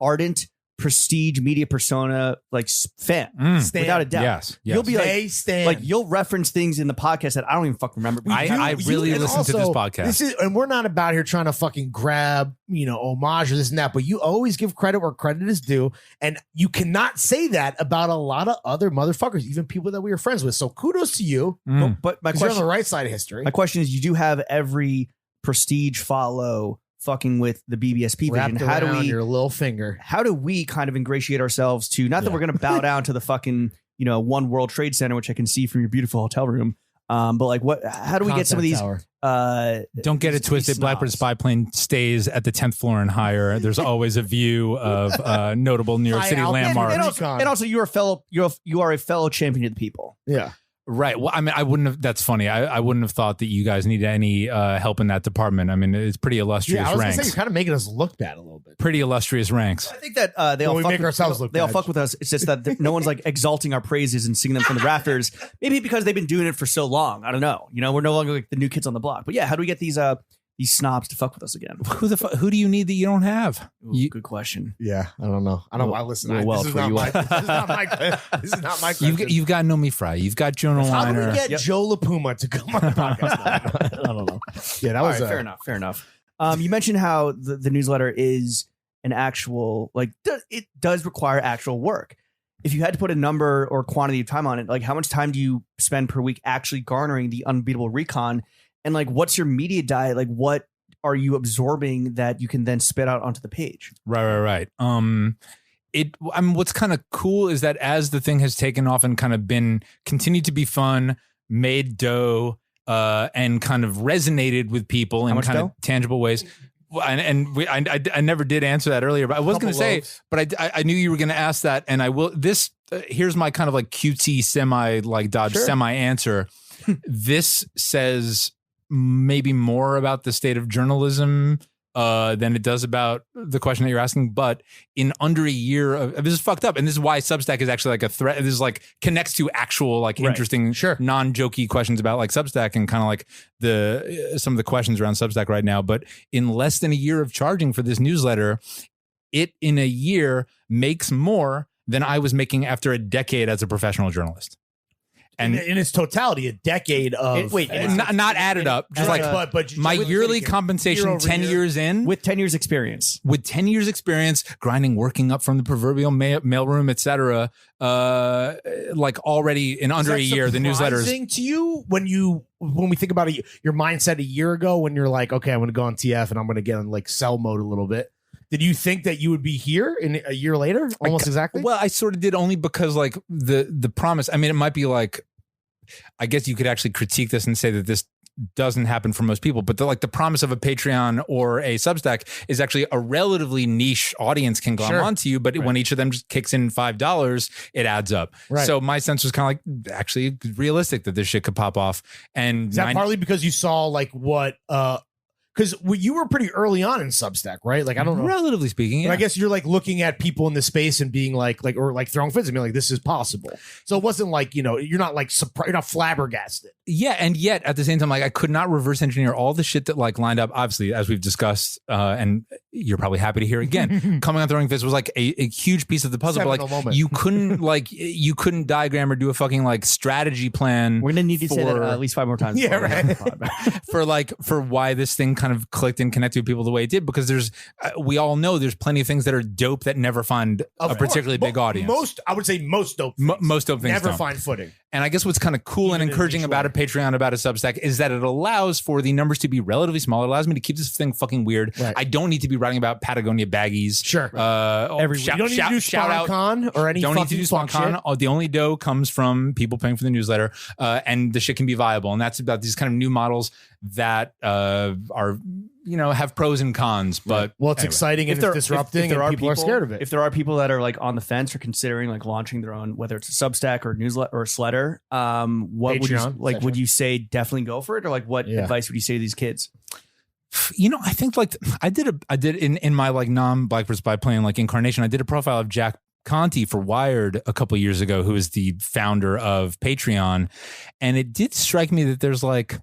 ardent prestige media persona, like fan, without a doubt. Yes. You'll be like you'll reference things in the podcast that I don't even fucking remember. I really listen to this podcast. And we're not about here trying to fucking grab, homage or this and that, but you always give credit where credit is due. And you cannot say that about a lot of other motherfuckers, even people that we were friends with. So kudos to you. But my question, you're on the right side of history. My question is, you do have every prestige follow fucking with the BBSP vision. How do we your little finger? How do we kind of ingratiate ourselves to, not that we're going to bow down to the fucking, One World Trade Center, which I can see from your beautiful hotel room. But like how do we get some of these? Don't get it twisted. Blackbird Spyplane stays at the 10th floor and higher. There's always a view of notable New York City landmarks. And also you are a fellow champion of the people. Yeah. Right. Well, I mean, I wouldn't have. That's funny. I wouldn't have thought that you guys needed any help in that department. I mean, it's pretty illustrious ranks. Gonna say, you're kind of making us look bad a little bit. Pretty illustrious ranks. I think that they all make ourselves look bad. They all fuck with us. It's just that no one's like exalting our praises and singing them from the rafters. Maybe because they've been doing it for so long. I don't know. We're no longer like the new kids on the block. But yeah, how do we get these snobs to fuck with us again? Who do you need that you don't have? Good question. Yeah, I don't know. I don't. Listen. This is not my question. You've got Nomi Fry. You've got Jonah Weiner. How do we get Joe LaPuma to come on the podcast? I don't know. Yeah, that was fair enough. You mentioned how the newsletter is an actual, like, it does require actual work. If you had to put a number or quantity of time on it, like how much time do you spend per week actually garnering the unbeatable recon? And like, what's your media diet? Like, what are you absorbing that you can then spit out onto the page? Right. What's kind of cool is that as the thing has taken off and kind of continued to be fun, made dough, and kind of resonated with people in kind of tangible ways. I never did answer that earlier, but I was going to say, but I knew you were going to ask that, and I will. Here's my kind of like QT semi answer. This says maybe more about the state of journalism than it does about the question that you're asking. But in under a year this is fucked up. And this is why Substack is actually like a threat. This is like connects to actual interesting, non-jokey questions about like Substack and kind of like some of the questions around Substack right now. But in less than a year of charging for this newsletter, it in a year makes more than I was making after a decade as a professional journalist. And in its totality, a decade of not added up, just but my yearly compensation 10 years in with 10 years experience, grinding, working up from the proverbial mailroom, etc. Like already in under a year, the newsletters. To you when we think about it, your mindset a year ago when you're like, okay, I'm going to go on TF and I'm going to get on like sell mode a little bit. Did you think that you would be here in a year later? Almost exactly. Well, I sort of did, only because like the promise. I mean, it might be like, I guess you could actually critique this and say that this doesn't happen for most people, but the promise of a Patreon or a Substack is actually a relatively niche audience can glom onto you, but when each of them just kicks in $5, it adds up. Right. So my sense was kind of like actually realistic that this shit could pop off. And is that partly because you saw like what because you were pretty early on in Substack, right? Like, I don't know. Relatively speaking, yeah. But I guess you're like looking at people in the space and being like throwing fits and being like, this is possible. So it wasn't like, you're not like surprised, you're not flabbergasted. Yeah. And yet at the same time, like I could not reverse engineer all the shit that like lined up, obviously, as we've discussed, and you're probably happy to hear again. Coming on Throwing Fits was like a huge piece of the puzzle. But like you couldn't diagram or do a fucking like strategy plan. We're going to need to say that at least 5 more times. Yeah, right. for why this thing kind of clicked and connected with people the way it did, because there's we all know there's plenty of things that are dope that never find a particularly big audience. I would say most dope things never find footing. And I guess what's kind of cool and encouraging about a Patreon, about a Substack, is that it allows for the numbers to be relatively small. It allows me to keep this thing fucking weird. Right. I don't need to be writing about Patagonia baggies. Sure. Every you don't need to do SpawnCon or any. Don't need to do SpawnCon. The only dough comes from people paying for the newsletter, and the shit can be viable. And that's about these kind of new models that are have pros and cons. But it's exciting and it's disrupting, and people are scared of it. If there are people that are like on the fence or considering like launching their own, whether it's a Substack or newsletter or sletter, what Patreon, would you would you say definitely go for it, or like what advice would you say to these kids? I think like I did in my like non Blackbird Spyplane like incarnation, I did a profile of Jack Conti for Wired a couple years ago, who is the founder of Patreon. And it did strike me that there's like,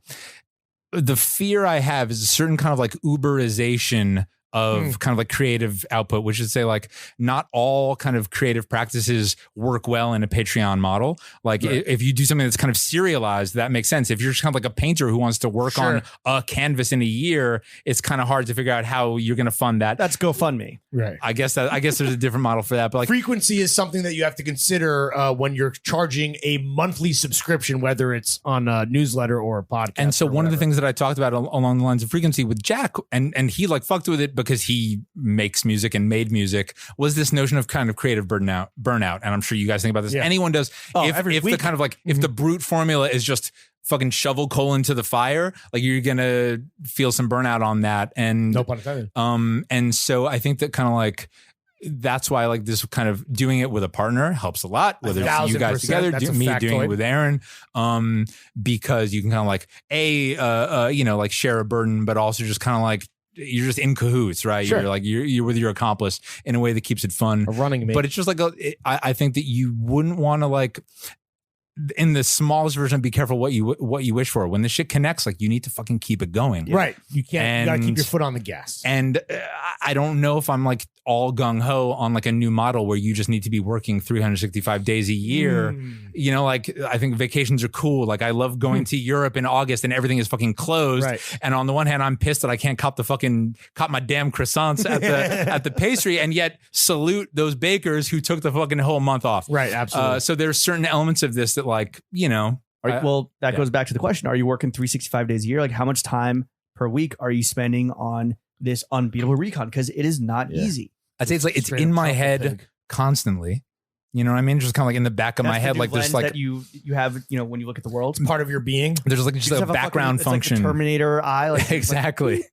the fear I have is a certain kind of like Uberization of kind of like creative output, which is to say like not all kind of creative practices work well in a Patreon model. Like if you do something that's kind of serialized, that makes sense. If you're just kind of like a painter who wants to work on a canvas in a year, it's kind of hard to figure out how you're going to fund that. That's GoFundMe. Right. I guess there's a different model for that. But like frequency is something that you have to consider when you're charging a monthly subscription, whether it's on a newsletter or a podcast. And so one of the things that I talked about along the lines of frequency with Jack, and he like fucked with it because he makes music and made music, was this notion of kind of creative burnout. And I'm sure you guys think about this. Yeah. Anyone does. If the kind of like, if the brute formula is just fucking shovel coal into the fire, like you're going to feel some burnout on that. And no pun intended. And so I think that kind of like, that's why like this kind of doing it with a partner helps a lot, whether it's you guys together, me doing it with Aaron, because you can kind of like like share a burden, but also just kind of like, you're just in cahoots, right? Sure. You're like, you're with your accomplice in a way that keeps it fun. A running mate. But it's just like, I think that you wouldn't want to like, in the smallest version, be careful what you wish for. When the shit connects, like you need to fucking keep it going. Right. You can't, you gotta keep your foot on the gas. And I don't know if I'm like all gung ho on like a new model where you just need to be working 365 days a year. You know, like I think vacations are cool. Like I love going to Europe in August and everything is fucking closed. Right. And on the one hand, I'm pissed that I can't cop my damn croissants at the pastry, and yet salute those bakers who took the fucking whole month off. Right. Absolutely. So there's certain elements of this that like, you know. That goes back to the question. Are you working 365 days a year? Like how much time per week are you spending on this unbeatable recon? Because it is not easy. I'd say it's like, it's in my head constantly. You know what I mean? Just kind of like in the back of my head, like there's like that you have, you know, when you look at the world, it's part of your being. There's like just a background function. Like the Terminator eye, like exactly.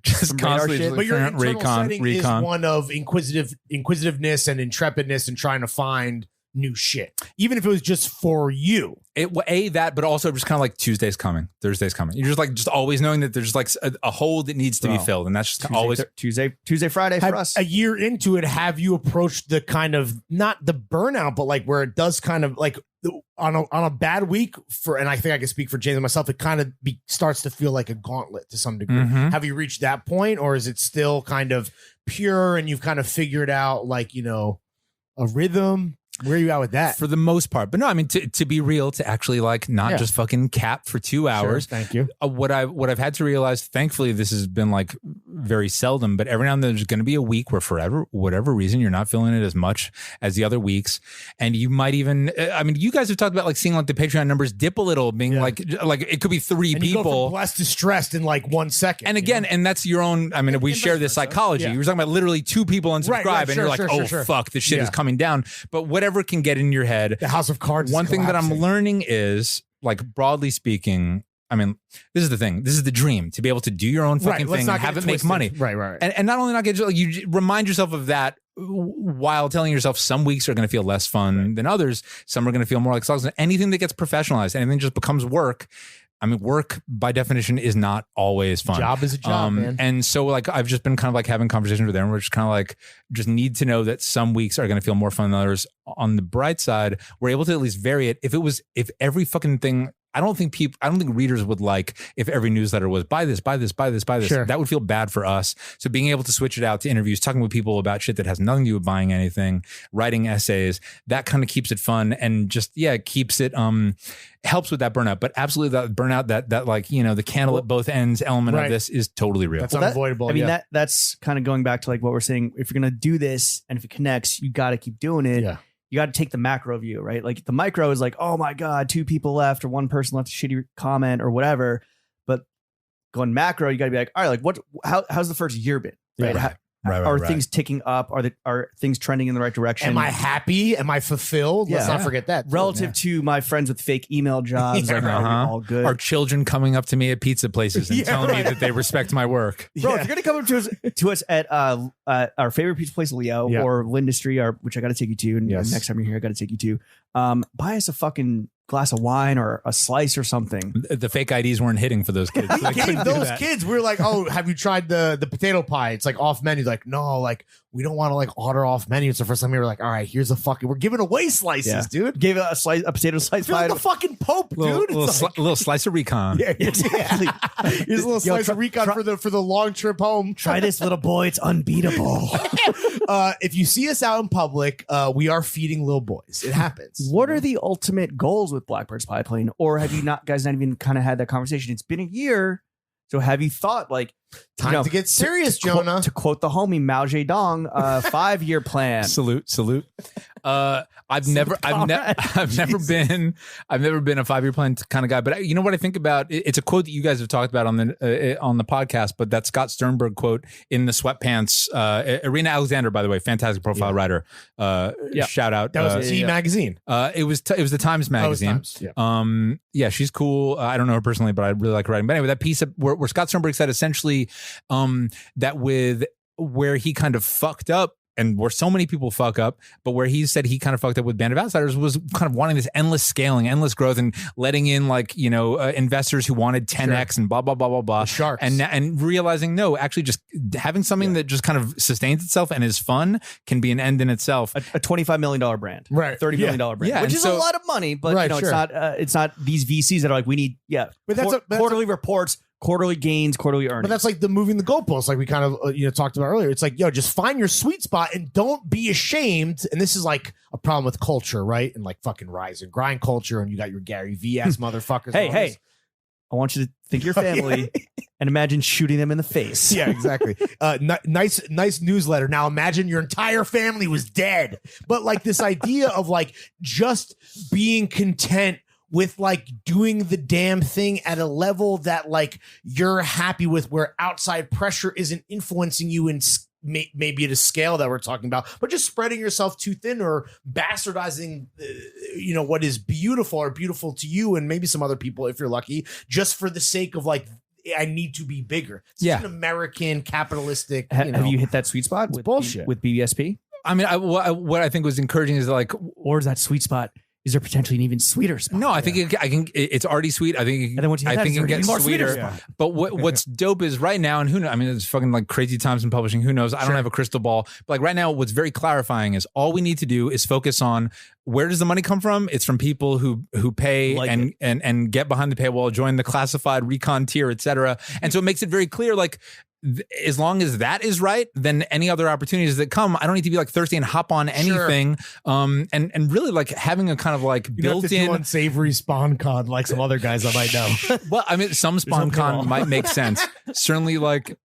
Just constantly. But your internal setting is one of inquisitiveness and intrepidness and trying to find new shit, even if it was just for you. That, but also just kind of like Tuesday's coming, Thursday's coming. You're just always knowing that there's like a hole that needs to be filled, and that's just always Tuesday, Friday for us. A year into it, have you approached the kind of not the burnout, but like where it does kind of like on a bad week and I think I can speak for James and myself, it kind of starts to feel like a gauntlet to some degree. Have you reached that point, or is it still kind of pure and you've kind of figured out like, you know, a rhythm? Where are you at with that? For the most part. But no, I mean, to be real, to actually like not just fucking cap for 2 hours. Sure, thank you. What I've had to realize, thankfully, this has been like very seldom, but every now and then there's going to be a week where for whatever reason, you're not feeling it as much as the other weeks. And you might even, I mean, you guys have talked about like seeing like the Patreon numbers dip a little, being like it could be 3 people. You go from blessed to stressed in like 1 second. And again, and that's your own, I mean, we share this psychology. You were talking about literally 2 people unsubscribe and you're like, fuck, this shit is coming down. But whatever can get in your head. The House of Cards. One thing that I'm learning is, like, broadly speaking, I mean, this is the thing. This is the dream, to be able to do your own fucking thing and have it make money. Right. And not only not get, like, you remind yourself of that while telling yourself some weeks are going to feel less fun than others. Some are going to feel more like sucks. Anything that gets professionalized, anything just becomes work. I mean, work by definition is not always fun. Job is a job, man. And so like, I've just been kind of like having conversations with them. We're just kind of like, just need to know that some weeks are going to feel more fun than others. On the bright side, we're able to at least vary it. If every fucking thing, I don't think readers would like if every newsletter was buy this. Sure. That would feel bad for us. So being able to switch it out to interviews, talking with people about shit that has nothing to do with buying anything, writing essays, that kind of keeps it fun and just, keeps it, helps with that burnout. But absolutely that burnout, that like, you know, the candle at both ends element of this is totally real. That's unavoidable. I mean, that's kind of going back to like what we're saying. If you're going to do this and if it connects, you got to keep doing it. Yeah. You got to take the macro view, right? Like the micro is like, oh my God, 2 people left or 1 person left a shitty comment or whatever. But going macro, you got to be like, all right, like how's the first year been? Right. Yeah, Are things ticking up? Are things trending in the right direction? Am I happy? Am I fulfilled? Let's not forget that. Relative to my friends with fake email jobs, are we all good? Our children coming up to me at pizza places and telling me that they respect my work. Bro, if you're gonna come up to us at our favorite pizza place, Leo, or Lindustry, which I got to take you to, and next time you're here, I got to take you to. Buy us a fucking glass of wine or a slice or something. The fake IDs weren't hitting for those kids. We gave those kids. We were like, oh, have you tried the potato pie? It's like off menu. Like, no, like we don't want to like order off menu. It's the first time we were like, all right, here's a fucking. We're giving away slices, dude. Gave a potato slice. Feel like the fucking Pope, dude. Little slice of recon. Yeah, exactly. Here's a little slice of recon for the long trip home. Try this, little boy. It's unbeatable. If you see us out in public, we are feeding little boys. It happens. What are the ultimate goals with Blackbird Spyplane? Or have you guys not even kind of had that conversation? It's been a year. So have you thought like time to get serious, Jonah? To quote the homie Mao Zedong, 5-year plan. Salute. I've never been a 5-year plan kind of guy. But you know what I think about? It's a quote that you guys have talked about on the podcast, but that Scott Sternberg quote in the sweatpants. Irina Alexander, by the way, fantastic profile writer. Shout out. That was T magazine. It was the Times magazine. Yeah, she's cool. I don't know her personally, but I really like her writing. But anyway, that piece where Scott Sternberg said essentially that with where he kind of fucked up, and where so many people fuck up, but where he said he kind of fucked up with Band of Outsiders was kind of wanting this endless scaling, endless growth, and letting in like, investors who wanted 10x and blah, blah, blah, blah, blah. The sharks. And realizing, no, actually just having something that just kind of sustains itself and is fun can be an end in itself. A $25 million brand. Right. $30 million brand. Yeah, which is a lot of money, but it's not these VCs that are like, we need, but that's quarterly reports, quarterly gains, quarterly earnings. But that's like the moving the goalposts, like we kind of talked about earlier. It's like, just find your sweet spot and don't be ashamed. And this is like a problem with culture, right? And like fucking rise and grind culture, and you got your Gary V-ass motherfuckers. Hey, I want you to think of your family and imagine shooting them in the face. Yeah, exactly. Nice newsletter. Now imagine your entire family was dead. But like this idea of like just being content with like doing the damn thing at a level that like you're happy with, where outside pressure isn't influencing you in maybe at a scale that we're talking about, but just spreading yourself too thin or bastardizing, what is beautiful or beautiful to you and maybe some other people, if you're lucky, just for the sake of like, I need to be bigger. It's an American capitalistic. Have you hit that sweet spot with bullshit with BBSP? I mean, what I think was encouraging is like, or is that sweet spot? Is there potentially an even sweeter spot? No, I think it's already sweet. I think it gets sweeter. Yeah. But what's dope is right now, and who knows? I mean, it's fucking like crazy times in publishing. Who knows? I don't have a crystal ball. But like right now, what's very clarifying is all we need to do is focus on where does the money come from? It's from people who pay and get behind the paywall, join the classified recon tier, etc. And so it makes it very clear, like, as long as that is right, then any other opportunities that come, I don't need to be like thirsty and hop on anything. And really like having a kind of like built-in unsavory spawn con like some other guys I might know. Well, I mean, some spawn con might make sense. Certainly, like,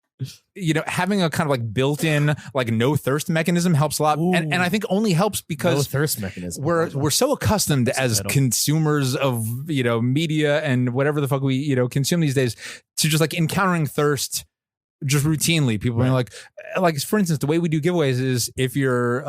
having a kind of like built-in like no thirst mechanism helps a lot. And I think only helps because no thirst mechanism. We're so accustomed as consumers of media and whatever the fuck we consume these days to just like encountering thirst just routinely. People being like for instance, the way we do giveaways is if you're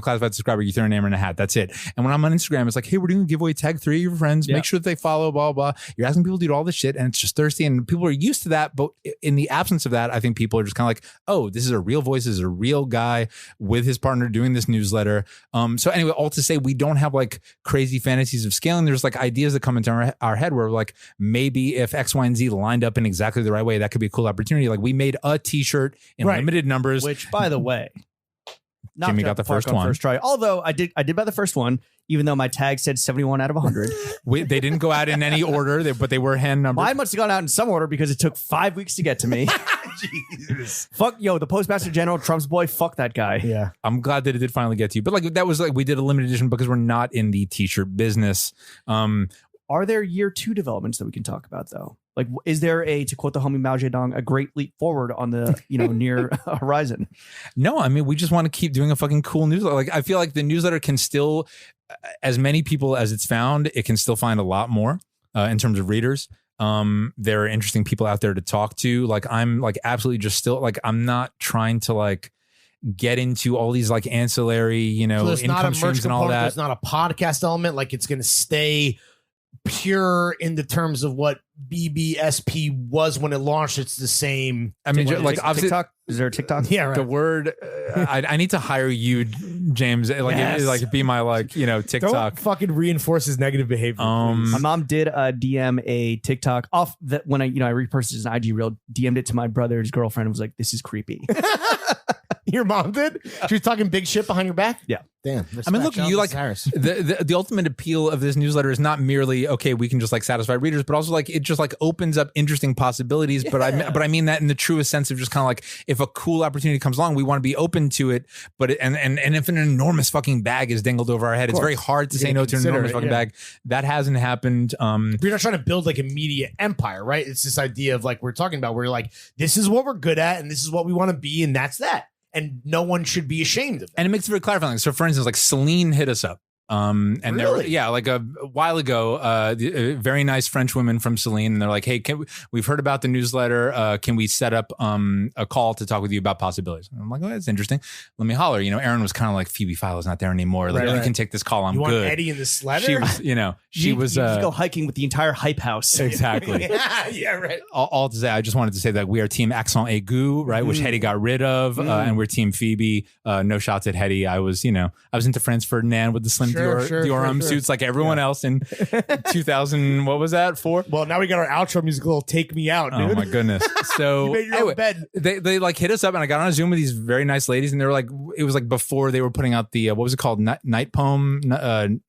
classified subscriber, you throw a name in a hat. That's it. And when I'm on Instagram, it's like, hey, we're doing a giveaway, tag 3 of your friends, make sure that they follow, blah, blah, blah. You're asking people to do all this shit, and it's just thirsty, and people are used to that. But in the absence of that, I think people are just kind of like, oh, this is a real voice, this is a real guy with his partner doing this newsletter. So anyway, all to say, we don't have like crazy fantasies of scaling. There's like ideas that come into our head where like, maybe if X, Y, and Z lined up in exactly the right way, that could be a cool opportunity. Like we made a t-shirt in limited numbers, which by the way, Jimmy got the first one. First try. Although I did buy the first one, even though my tag said 71 out of 100. They didn't go out in any order, but they were hand numbered. Mine must have gone out in some order because it took 5 weeks to get to me. Jesus. Fuck, the Postmaster General, Trump's boy, fuck that guy. Yeah. I'm glad that it did finally get to you. But like that was like, we did a limited edition because we're not in the t-shirt business. Are there year 2 developments that we can talk about though? Like, is there to quote the homie Mao Zedong, a great leap forward on the, near horizon? No, I mean, we just want to keep doing a fucking cool newsletter. Like, I feel like the newsletter can still, as many people as it's found, it can still find a lot more in terms of readers. There are interesting people out there to talk to. Like, I'm like absolutely just still like, I'm not trying to like get into all these like ancillary, so income streams and all that. There's not a podcast element. Like, it's going to stay pure in the terms of what BBSP was when it launched. It's the same. I mean, like obviously, TikTok. Is there a TikTok? Yeah, right. The word I need to hire you James. Like, Yes. like be my like TikTok. Don't fucking reinforce his negative behavior. My mom did DM a TikTok off that when I repurposed an IG reel, DM'd it to my brother's girlfriend and was like, "This is creepy." Your mom did? She was talking big shit behind your back? Yeah. Damn. I mean, look, you like the ultimate appeal of this newsletter is not merely okay, we can just like satisfy readers, but also like it just like opens up interesting possibilities. But I mean that in the truest sense of just kind of like if a cool opportunity comes along, we want to be open to it. But and if an enormous fucking bag is dangled over our head, it's very hard to say no to an enormous fucking bag. That hasn't happened. But you're not trying to build like a media empire, right? It's this idea of like we're talking about where you're like, this is what we're good at, and this is what we want to be, and that's that. And no one should be ashamed of that. And it makes it very clarifying. So, for instance, like Celine hit us up. And Really? like a while ago, a very nice French woman from Celine, and they're like, "Hey, we've heard about the newsletter. Can we set up a call to talk with you about possibilities?" And I'm like, "Oh, that's interesting. Let me holler." Aaron was kind of like, "Phoebe Philo's not there anymore. Like, you can take this call. I'm you good." want Eddie in the sletter? She was, she was. You just go hiking with the entire hype house. Exactly. Yeah, right. All to say, I just wanted to say that we are team accent aigu, right, which Hetty got rid of, and we're team Phoebe. No shots at Hetty. I was into Franz Ferdinand with the slim Dior suits like everyone else in 2000. What was that for? Well, now we got our outro music, little "Take Me Out," dude. Oh my goodness! So You made your own bed. they like hit us up, and I got on a Zoom with these very nice ladies, and they were like, it was like before they were putting out the what was it called, night poem,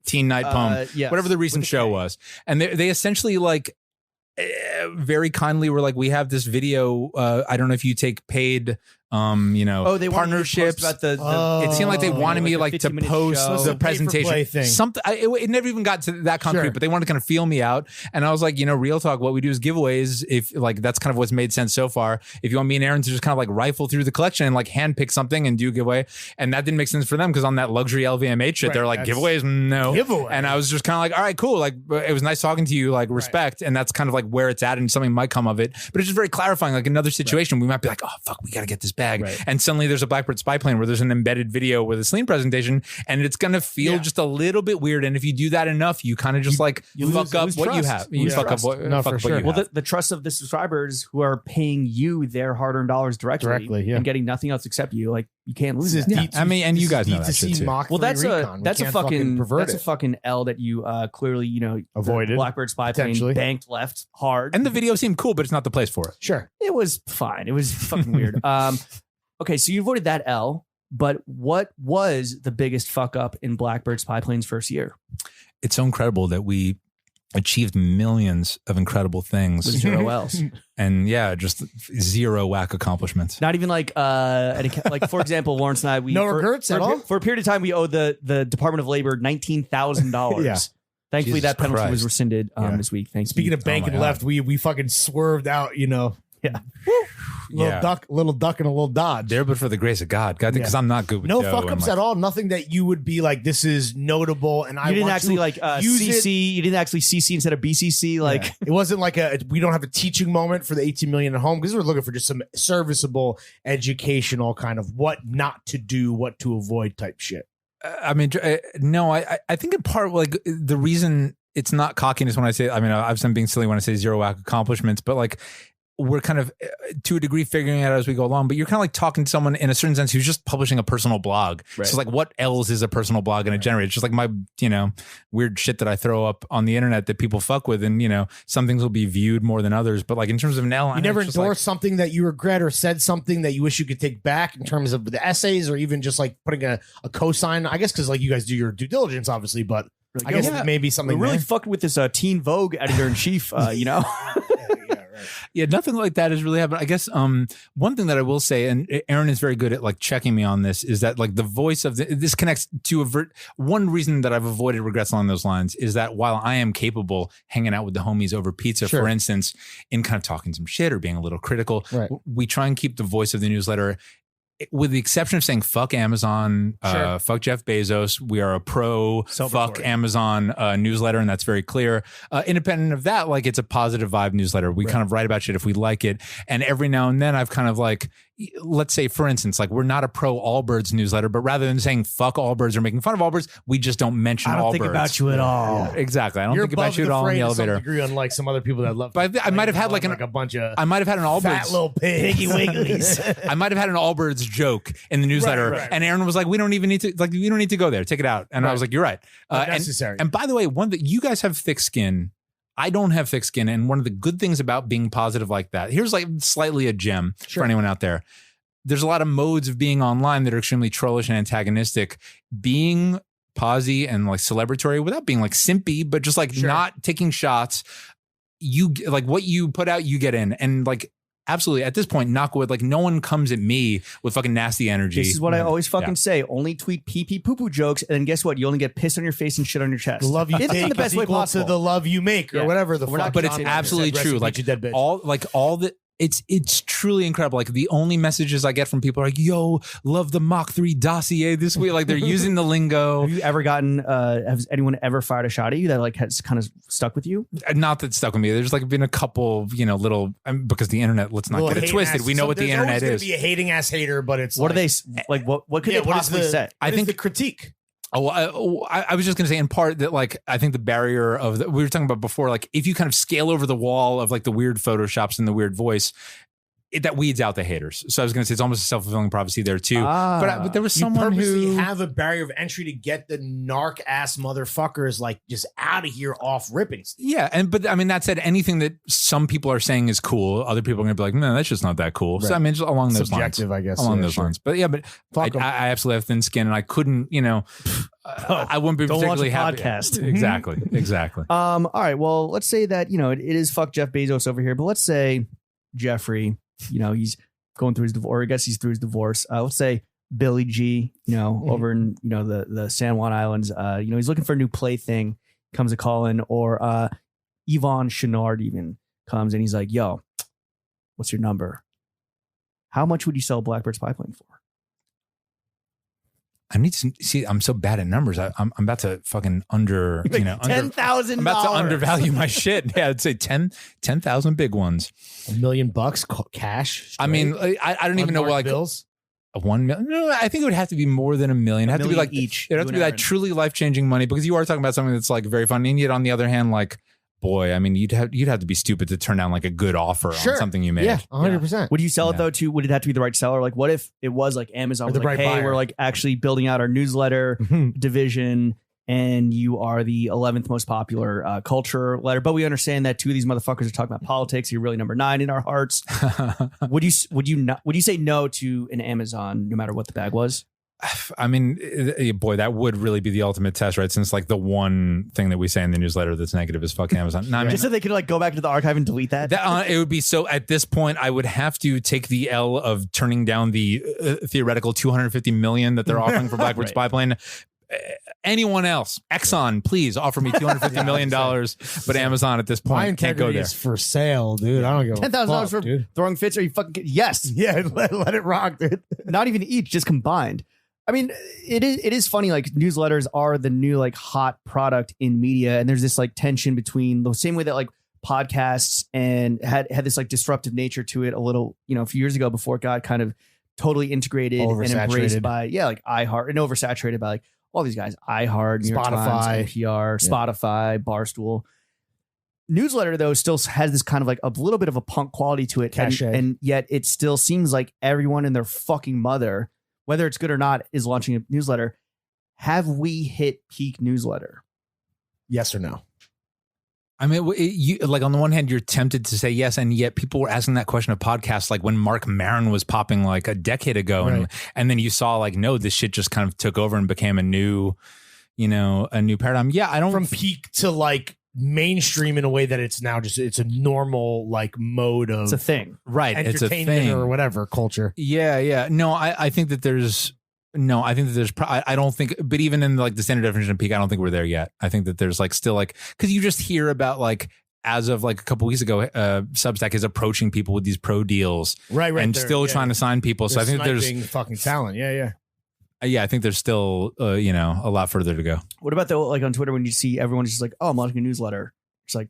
teen night poem, yes. whatever the recent show was, and they essentially like very kindly were like, we have this video. I don't know if you take paid. They wanted partnerships. about the It seemed like they wanted me a like to 15-minute post show. the presentation. Thing. Something it never even got to that concrete, Sure. but they wanted to kind of feel me out. And I was like, real talk. What we do is giveaways. If like that's kind of what's made sense so far. If you want me and Aaron to just kind of like rifle through the collection and like handpick something and do a giveaway, and that didn't make sense for them because on that luxury LVMH shit, Right, they're like that's- giveaways, no Giveaway. And I was just kind of like, all right, cool. Like it was nice talking to you. Like respect, and that's kind of like where it's at, and something might come of it. But it's just very clarifying. Like another situation, we might be like, oh fuck, we got to get this bag, and suddenly there's a Blackbird Spyplane where there's an embedded video with a Celine presentation, and it's gonna feel just a little bit weird. And if you do that enough, you kind of just you fuck up lose what you trust. have. You fuck up what, No, fuck for up what sure. you Well, have. the trust of the subscribers who are paying you their hard-earned dollars directly yeah. and getting nothing else except you, like you can't lose This is that. D2, I mean, and you this guys is know that shit D2C too. Mach Well, 3 that's recon. We a can't fucking pervert that's a it. fucking L that you clearly Avoided, the Blackbird Spyplane potentially. banked left hard, And the video seemed cool, but it's not the place for it. Sure. it was fine. It was fucking weird. Okay, so you avoided that L, but what was the biggest fuck up in Blackbird Spyplane's first year? It's so incredible that we achieved millions of incredible With things, zero L's. and just zero whack accomplishments. Not even like like for example, Lawrence and I No regrets at all? For a period of time, we owed the Department of Labor $19,000. Yeah. Thankfully, Jesus that penalty was Christ. rescinded Yeah. this week. Thank Speaking you. of bank my and God. left, we fucking swerved out, Yeah. little duck and a little dodge. There, but for the grace of God, because I'm not good with No dough fuck and, ups like, at all. Nothing that you would be like, this is notable. And I You didn't want actually to like use CC. it. You didn't actually CC instead of BCC. Like Yeah. It wasn't like we don't have a teaching moment for the 18 million at home because we're looking for just some serviceable, educational kind of what not to do, what to avoid type shit. I mean, no, I think in part like the reason it's not cockiness when I say, I mean, I'm being silly when I say zero whack accomplishments, but like we're kind of to a degree figuring it out as we go along, but you're kind of like talking to someone in a certain sense who's just publishing a personal blog. Right. So like what else is a personal blog going to generate? It's just like my, weird shit that I throw up on the internet that people fuck with. And, some things will be viewed more than others, but like in terms of now, You never endorsed something that you regret or said something that you wish you could take back in terms of the essays or even just like putting a cosign, I guess, because like you guys do your due diligence, obviously, but I guess yeah, maybe we something really there. fucked with this Teen Vogue editor in chief. Yeah, nothing like that has really happened. I guess one thing that I will say, and Aaron is very good at like checking me on this, is that like the voice of this connects to one reason that I've avoided regrets along those lines is that while I am capable hanging out with the homies over pizza, Sure. for instance, in kind of talking some shit or being a little critical, Right. we try and keep the voice of the newsletter. With the exception of saying fuck Amazon, Sure. fuck Jeff Bezos, we are a pro fuck Self-reporting. Amazon newsletter, and that's very clear. Independent of that, like it's a positive vibe newsletter. We kind of write about shit if we like it. And every now and then I've kind of like, let's say, for instance, like we're not a pro Allbirds newsletter, but rather than saying fuck Allbirds or making fun of Allbirds, we just don't mention Allbirds. I don't think about you at all. Yeah. Exactly. I don't You're think about you at all in the elevator. Degree, unlike some other people that love. But I might have had like a bunch of. I might have had an Allbirds. Fat little piggy wigglies. I might have had an Allbirds joke in the newsletter, and Aaron was like, "We don't even need to like. You don't need to go there. Take it out." And I was like, "You're right." Necessary. And by the way, one that you guys have thick skin. I don't have thick skin, and one of the good things about being positive like that. Here's like slightly a gem for anyone out there. There's a lot of modes of being online that are extremely trollish and antagonistic. Being posy and like celebratory without being like simpy, but just like not taking shots. You like what you put out, you get in, and like. Absolutely. At this point, knock wood, like no one comes at me with fucking nasty energy. This is what I always fucking say. Only tweet pee poo poo jokes, and then guess what? You only get piss on your face and shit on your chest. The love you take in the best way possible. To the love you make, or whatever the fuck. But it's absolutely true. Like all the. It's truly incredible. Like the only messages I get from people are like, "Yo, love the Mach 3 dossier this week." Like they're using the lingo. Have you ever gotten? Has anyone ever fired a shot at you that like has kind of stuck with you? Not that stuck with me. There's like been a couple, little because the internet. Let's not get it twisted. We know what the internet is. Be a hating ass hater, but it's what are they like? What could they possibly say? I think the critique. Oh, I was just going to say in part that like I think the barrier of we were talking about before, like if you kind of scale over the wall of like the weird photoshops and the weird voice, that weeds out the haters. So I was going to say it's almost a self-fulfilling prophecy there too. But there was someone who have a barrier of entry to get the narc ass motherfuckers like just out of here off ripping. Yeah, but I mean that said, anything that some people are saying is cool, other people are going to be like, no, that's just not that cool. Right. So I mean, just along those subjective, lines, I guess, along those lines. But yeah, but I absolutely have thin skin, and I couldn't, I wouldn't be particularly happy. Podcast. Exactly. All right. Well, let's say that it is fuck Jeff Bezos over here, but let's say Jeffrey. He's going through his divorce. Or I guess he's through his divorce. Let's say Billy G. Over in the San Juan Islands. He's looking for a new plaything. Comes a calling, or Yvonne Chenard even comes and he's like, "Yo, what's your number? How much would you sell Blackbird Spyplane for?" I need to see. I'm so bad at numbers. I'm about to fucking $10,000. I'm about to undervalue my shit. Yeah, I'd say 10,000 big ones. $1 million cash. Straight. I mean, I don't even know what like bills. 1 million. No, I think it would have to be more than $1 million. It'd have to be like each. It'd have to be like truly life changing money because you are talking about something that's like very fun. And yet on the other hand, like. Boy, I mean, you'd have to be stupid to turn down like a good offer on something you made. Yeah, 100%. Would you sell it though? Would it have to be the right seller? Like, what if it was like Amazon was like, "Hey, buyer. We're like actually building out our newsletter division, and you are the 11th most popular culture letter, but we understand that two of these motherfuckers are talking about politics. You're really number 9 in our hearts." Would you say no to an Amazon no matter what the bag was? I mean, boy, that would really be the ultimate test, right? Since like the one thing that we say in the newsletter that's negative is fucking Amazon. No, I mean, just so they could like go back to the archive and delete that. It would be so. At this point, I would have to take the L of turning down the theoretical $250 million that they're offering for Blackbird Spyplane. Anyone else, Exxon, please offer me $250 million. But Amazon at this point can't go there. Is for sale, dude. I don't give $10,000 for throwing fits. Are you fucking yes? Yeah, let it rock, dude. Not even each, just combined. I mean, it is funny. Like newsletters are the new like hot product in media, and there's this like tension between the same way that like podcasts and had this like disruptive nature to it a little, a few years ago before it got kind of totally integrated and embraced by like iHeart and oversaturated by like all these guys, iHeart, New York Times, NPR, Spotify, Barstool. Newsletter though still has this kind of like a little bit of a punk quality to it, and yet it still seems like everyone and their fucking mother, whether it's good or not, is launching a newsletter. Have we hit peak newsletter? Yes or no? I mean, you like on the one hand, you're tempted to say yes, and yet people were asking that question of podcasts, like when Mark Maron was popping like a decade ago, and then you saw like, no, this shit just kind of took over and became a new paradigm. Yeah, I don't from peak to like mainstream in a way that it's now it's a normal like mode of it's a thing, right? It's a thing or whatever culture. Yeah. No, I think that there's. No, I think that there's. I don't think, but even in like the standard definition of peak, I don't think we're there yet. I think that there's like still like because you just hear about like as of like a couple weeks ago, Substack is approaching people with these pro deals, right, and still trying to sign people. So I think there's fucking talent. Yeah. I think there's still a lot further to go. What about like on Twitter when you see everyone's just like, "Oh, I'm launching a newsletter." It's like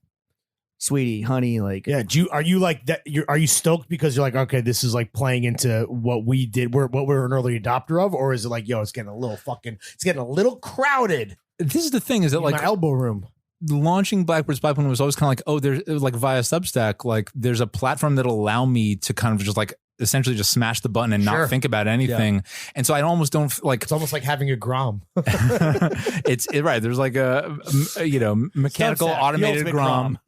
sweetie, honey, like Yeah, are you like that? Are you stoked because you're like, okay, this is like playing into what we did, what we're an early adopter of, or is it like, yo, it's getting a little crowded? This is the thing, is that like my elbow room. Launching Blackbird Spyplane was always kind of like, oh, there's like via Substack, like there's a platform that'll allow me to kind of just like essentially just smash the button and not think about anything. Yeah. And so I almost don't like, it's almost like having a Grom. it's right. There's like a mechanical Substack, automated Grom.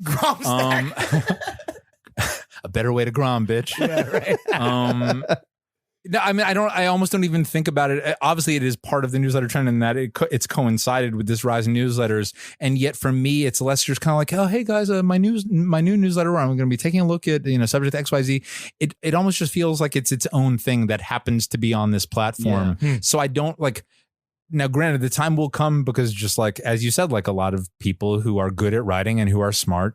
A better way to Grom, bitch. Yeah, right. No, I mean, I almost don't even think about it. Obviously, it is part of the newsletter trend in that it's coincided with this rise in newsletters. And yet for me, it's less just kind of like, oh, hey guys, my new newsletter, I'm going to be taking a look at, subject XYZ. It almost just feels like it's its own thing that happens to be on this platform. Yeah. So I don't like, now granted, the time will come because just like, as you said, like a lot of people who are good at writing and who are smart,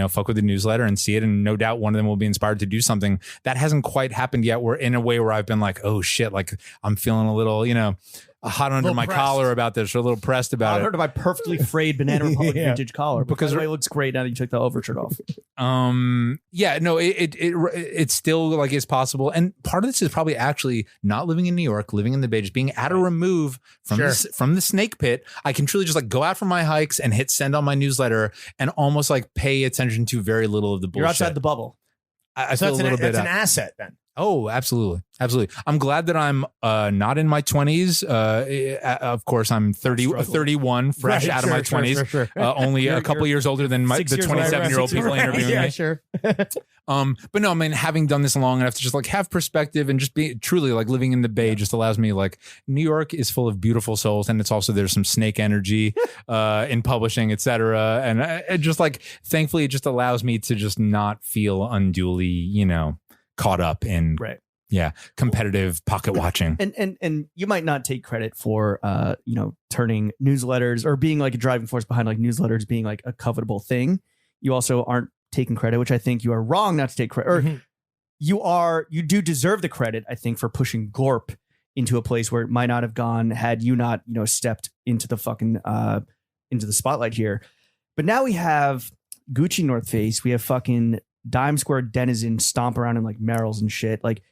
fuck with the newsletter and see it. And no doubt one of them will be inspired to do something. That hasn't quite happened yet. We're in a way where I've been like, oh shit, like I'm feeling a little, hot under my collar about this, or a little pressed about it. I heard of my perfectly frayed Banana Republic vintage collar, because it looks great now that you took the overshirt off. It still like is possible. And part of this is probably actually not living in New York, living in the Bay, just being at a remove from from the snake pit. I can truly just like go out for my hikes and hit send on my newsletter and almost like pay attention to very little of the bullshit. You're outside the bubble. I feel a little bit. That's an asset then. Oh, absolutely. Absolutely. I'm glad that I'm not in my 20s. Of course, I'm 31, fresh out of my 20s. Sure. Only a couple years older than the 27-year-old people interviewing me. Yeah, sure. But no, I mean, having done this long enough to just like have perspective and just be truly like living in the Bay just allows me, like, New York is full of beautiful souls, and it's also, there's some snake energy in publishing, etc. And it just like, thankfully, it just allows me to just not feel unduly, caught up in competitive pocket watching. And you might not take credit for turning newsletters or being like a driving force behind like newsletters being like a covetable thing. You also aren't taking credit, which I think you are wrong not to take credit. Or you do deserve the credit, I think, for pushing Gorp into a place where it might not have gone had you not stepped into the fucking into the spotlight here. But now we have Gucci, North Face, we have fucking Dime Square Denizen stomp around in like Merrell's and shit. Like,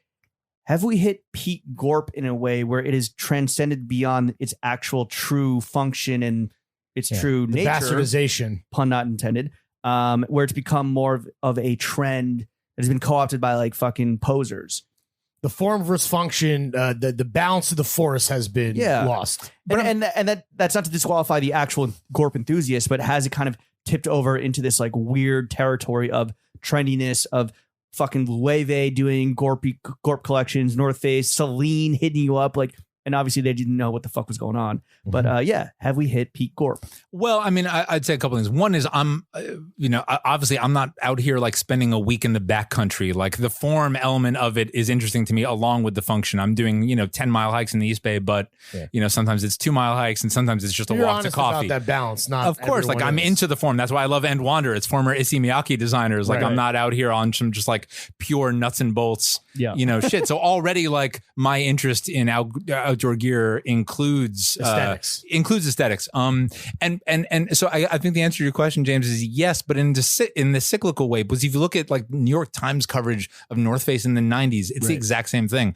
have we hit peak Gorp in a way where it is transcended beyond its actual true function and its true nature? Bastardization, pun not intended. Where it's become more of a trend that has been co-opted by like fucking posers. The form versus function, the balance of the force has been lost. And that's not to disqualify the actual Gorp enthusiast, but has it kind of tipped over into this like weird territory of trendiness, of fucking Loewe doing Gorp collections, North Face, Celine hitting you up, like, and obviously they didn't know what the fuck was going on. But have we hit peak Gorp? Well, I mean, I'd say a couple things. One is obviously I'm not out here like spending a week in the backcountry. Like, the form element of it is interesting to me along with the function. I'm doing 10-mile hikes in the East Bay, but sometimes it's 2-mile hikes and sometimes it's just a walk to coffee. About that balance, not of course. Like, I'm into the form. That's why I love End Wander. It's former Issey Miyake designers. Like, I'm not out here on some just like pure nuts and bolts, shit. So already like my interest in outdoor gear includes aesthetics. And so I think the answer to your question, James, is yes, but in the cyclical way. Because if you look at like New York Times coverage of North Face in the 90s, it's the exact same thing.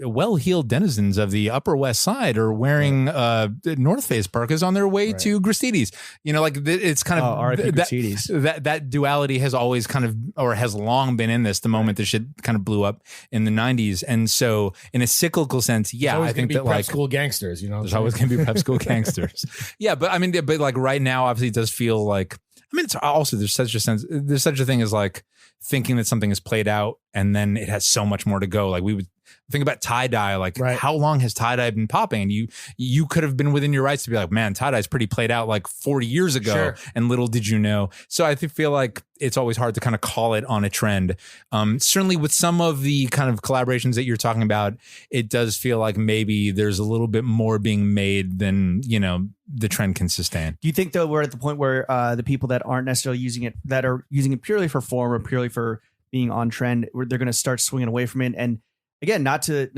Well-heeled denizens of the Upper West Side are wearing North Face parkas on their way to Gristedes. It's kind of that duality has always kind of, or has long been in this. The moment this shit kind of blew up in the 90s, and so in a cyclical sense, I think that like school gangsters, there's always going to be prep school gangsters. But I mean, but like right now, obviously, it does feel like, I mean, it's also, there's such a thing as like thinking that something is played out and then it has so much more to go. Like, we would think about tie-dye, like how long has tie-dye been popping? And you could have been within your rights to be like, man, tie-dye is pretty played out like 40 years ago. And little did you know. So I feel like it's always hard to kind of call it on a trend. Certainly with some of the kind of collaborations that you're talking about, it does feel like maybe there's a little bit more being made than, the trend can sustain. Do you think though we're at the point where the people that aren't necessarily using it, that are using it purely for form or purely for being on trend, where they're going to start swinging away from it? And again, not to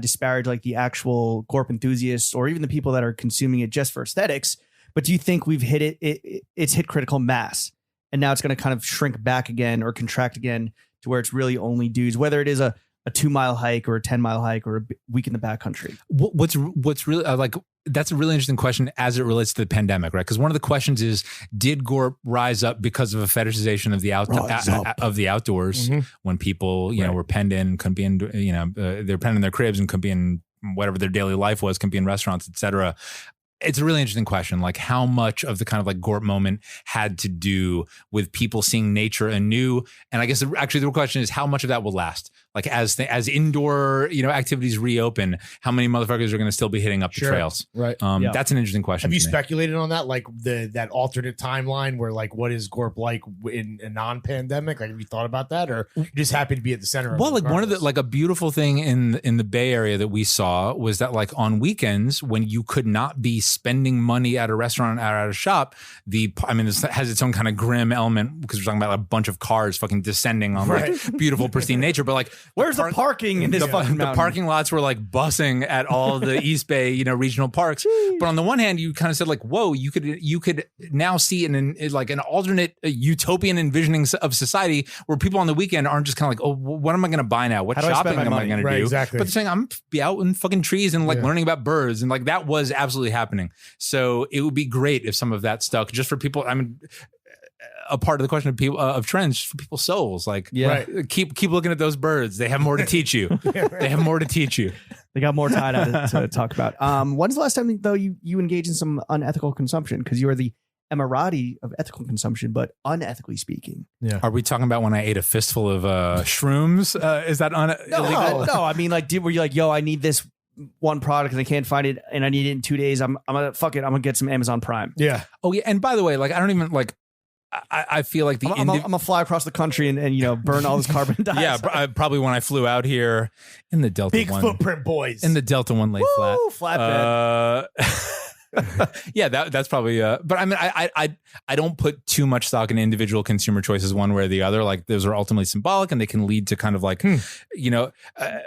disparage like the actual Gorp enthusiasts or even the people that are consuming it just for aesthetics, But do you think we've hit it's hit critical mass, and now it's going to kind of shrink back again or contract again to where it's really only dudes, whether it is a 2-mile hike or a 10-mile hike or a week in the backcountry? What's really like, that's a really interesting question as it relates to the pandemic, right? Because one of the questions is, did gorp rise up because of a fetishization of the outdoors when people, you know, were penned in, couldn't be in, you know, they're penned in their cribs and couldn't be in whatever their daily life was, couldn't be in restaurants, etc. It's a really interesting question, like how much of the kind of like gorp moment had to do with people seeing nature anew. And I guess actually the real question is how much of that will last? Like as indoor, you know, activities reopen, how many motherfuckers are going to still be hitting up the trails? Right. That's an interesting question. Have you speculated on that? Like that alternate timeline where like, what is gorp like in a non-pandemic? Like, have you thought about that, or you're just happy to be at the center? Well, like one of the, like a beautiful thing in the Bay Area that we saw was that like on weekends when you could not be spending money at a restaurant or at a shop, this has its own kind of grim element because we're talking about a bunch of cars fucking descending on like beautiful pristine nature, but like, where's the parking in this fucking mountain? The parking lots were like bussing at all the East Bay, you know, regional parks. But on the one hand, you kind of said like, whoa, you could now see an alternate utopian envisioning of society where people on the weekend aren't just kind of like, oh, what am I going to buy now? What shopping am I going to do? Exactly. But they're saying I'm be out in fucking trees and like learning about birds, and like that was absolutely happening. So it would be great if some of that stuck just for people. I mean, a part of the question of people of trends for people's souls, like keep looking at those birds. They have more to teach you. They have more to teach you. They got more time to talk about. When's the last time though you engage in some unethical consumption? Because you are the Emirati of ethical consumption, but unethically speaking. Yeah. Are we talking about when I ate a fistful of shrooms? Is that illegal? No. I mean, like, were you like, yo, I need this one product and I can't find it and I need it in 2 days. I'm gonna fuck it. I'm gonna get some Amazon Prime. Yeah. Oh yeah. And by the way, like I don't even like. I feel like I'm gonna fly across the country and you know burn all this carbon dioxide. Yeah, probably when I flew out here in the Delta Big footprint boys in the Delta One lay flat flatbed. Yeah, that's probably. But I mean, I don't put too much stock in individual consumer choices one way or the other. Like those are ultimately symbolic, and they can lead to kind of like, you know,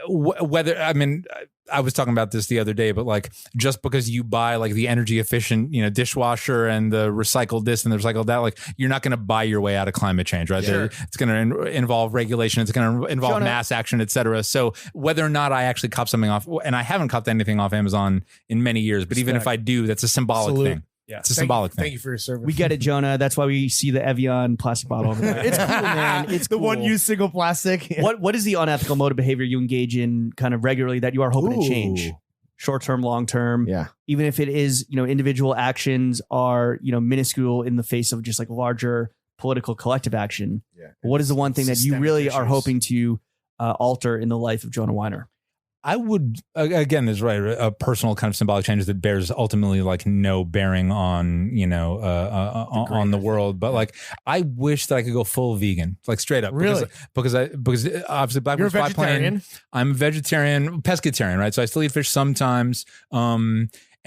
whether I mean. I was talking about this the other day, but like just because you buy like the energy efficient, you know, dishwasher and the recycled this and the recycled that, like you're not going to buy your way out of climate change, right? Sure. It's going to involve regulation. It's going to involve mass action, et cetera. So whether or not I actually cop something off, and I haven't copped anything off Amazon in many years, but even if I do, that's a symbolic thing. Yeah, it's a symbolic thing. Thank you for your service. We get it, Jonah. That's why we see the Evian plastic bottle over there. It's cool, man. It's the cool. one-use single plastic. What is the unethical mode of behavior you engage in kind of regularly that you are hoping to change? Short-term, long-term. Yeah. Even if it is, you know, individual actions are, you know, minuscule in the face of just like larger political collective action. Yeah. What is the one thing that you really are hoping to alter in the life of Jonah Weiner? I would, again, there's a personal kind of symbolic change that bears ultimately like no bearing on, you know, on the world. But like, I wish that I could go full vegan, like straight up. Really? Because obviously Blackbird Spyplane, I'm a vegetarian, pescatarian, right? So I still eat fish sometimes.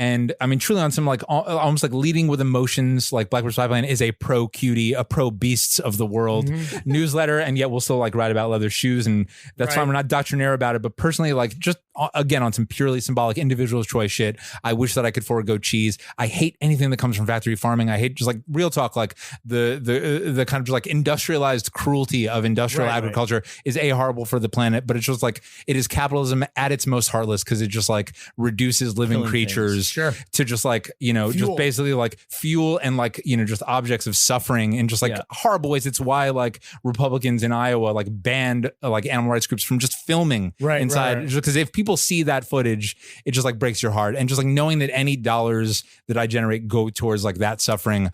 And I mean, truly on some like almost like leading with emotions, like Blackbird Spyplane is a pro cutie, a pro beasts of the world newsletter. And yet we'll still like write about leather shoes. And that's fine. We're not doctrinaire about it. But personally, like just again, on some purely symbolic individual choice shit, I wish that I could forego cheese. I hate anything that comes from factory farming. I hate just like real talk, like the kind of just like industrialized cruelty of industrial agriculture is horrible for the planet. But it's just like, it is capitalism at its most heartless because it just like reduces living creatures to just like, you know, just basically like fuel and like, you know, just objects of suffering in just like horrible ways. It's why like Republicans in Iowa like banned like animal rights groups from just filming inside. Just because if people see that footage, it just like breaks your heart. And just like knowing that any dollars that I generate go towards like that suffering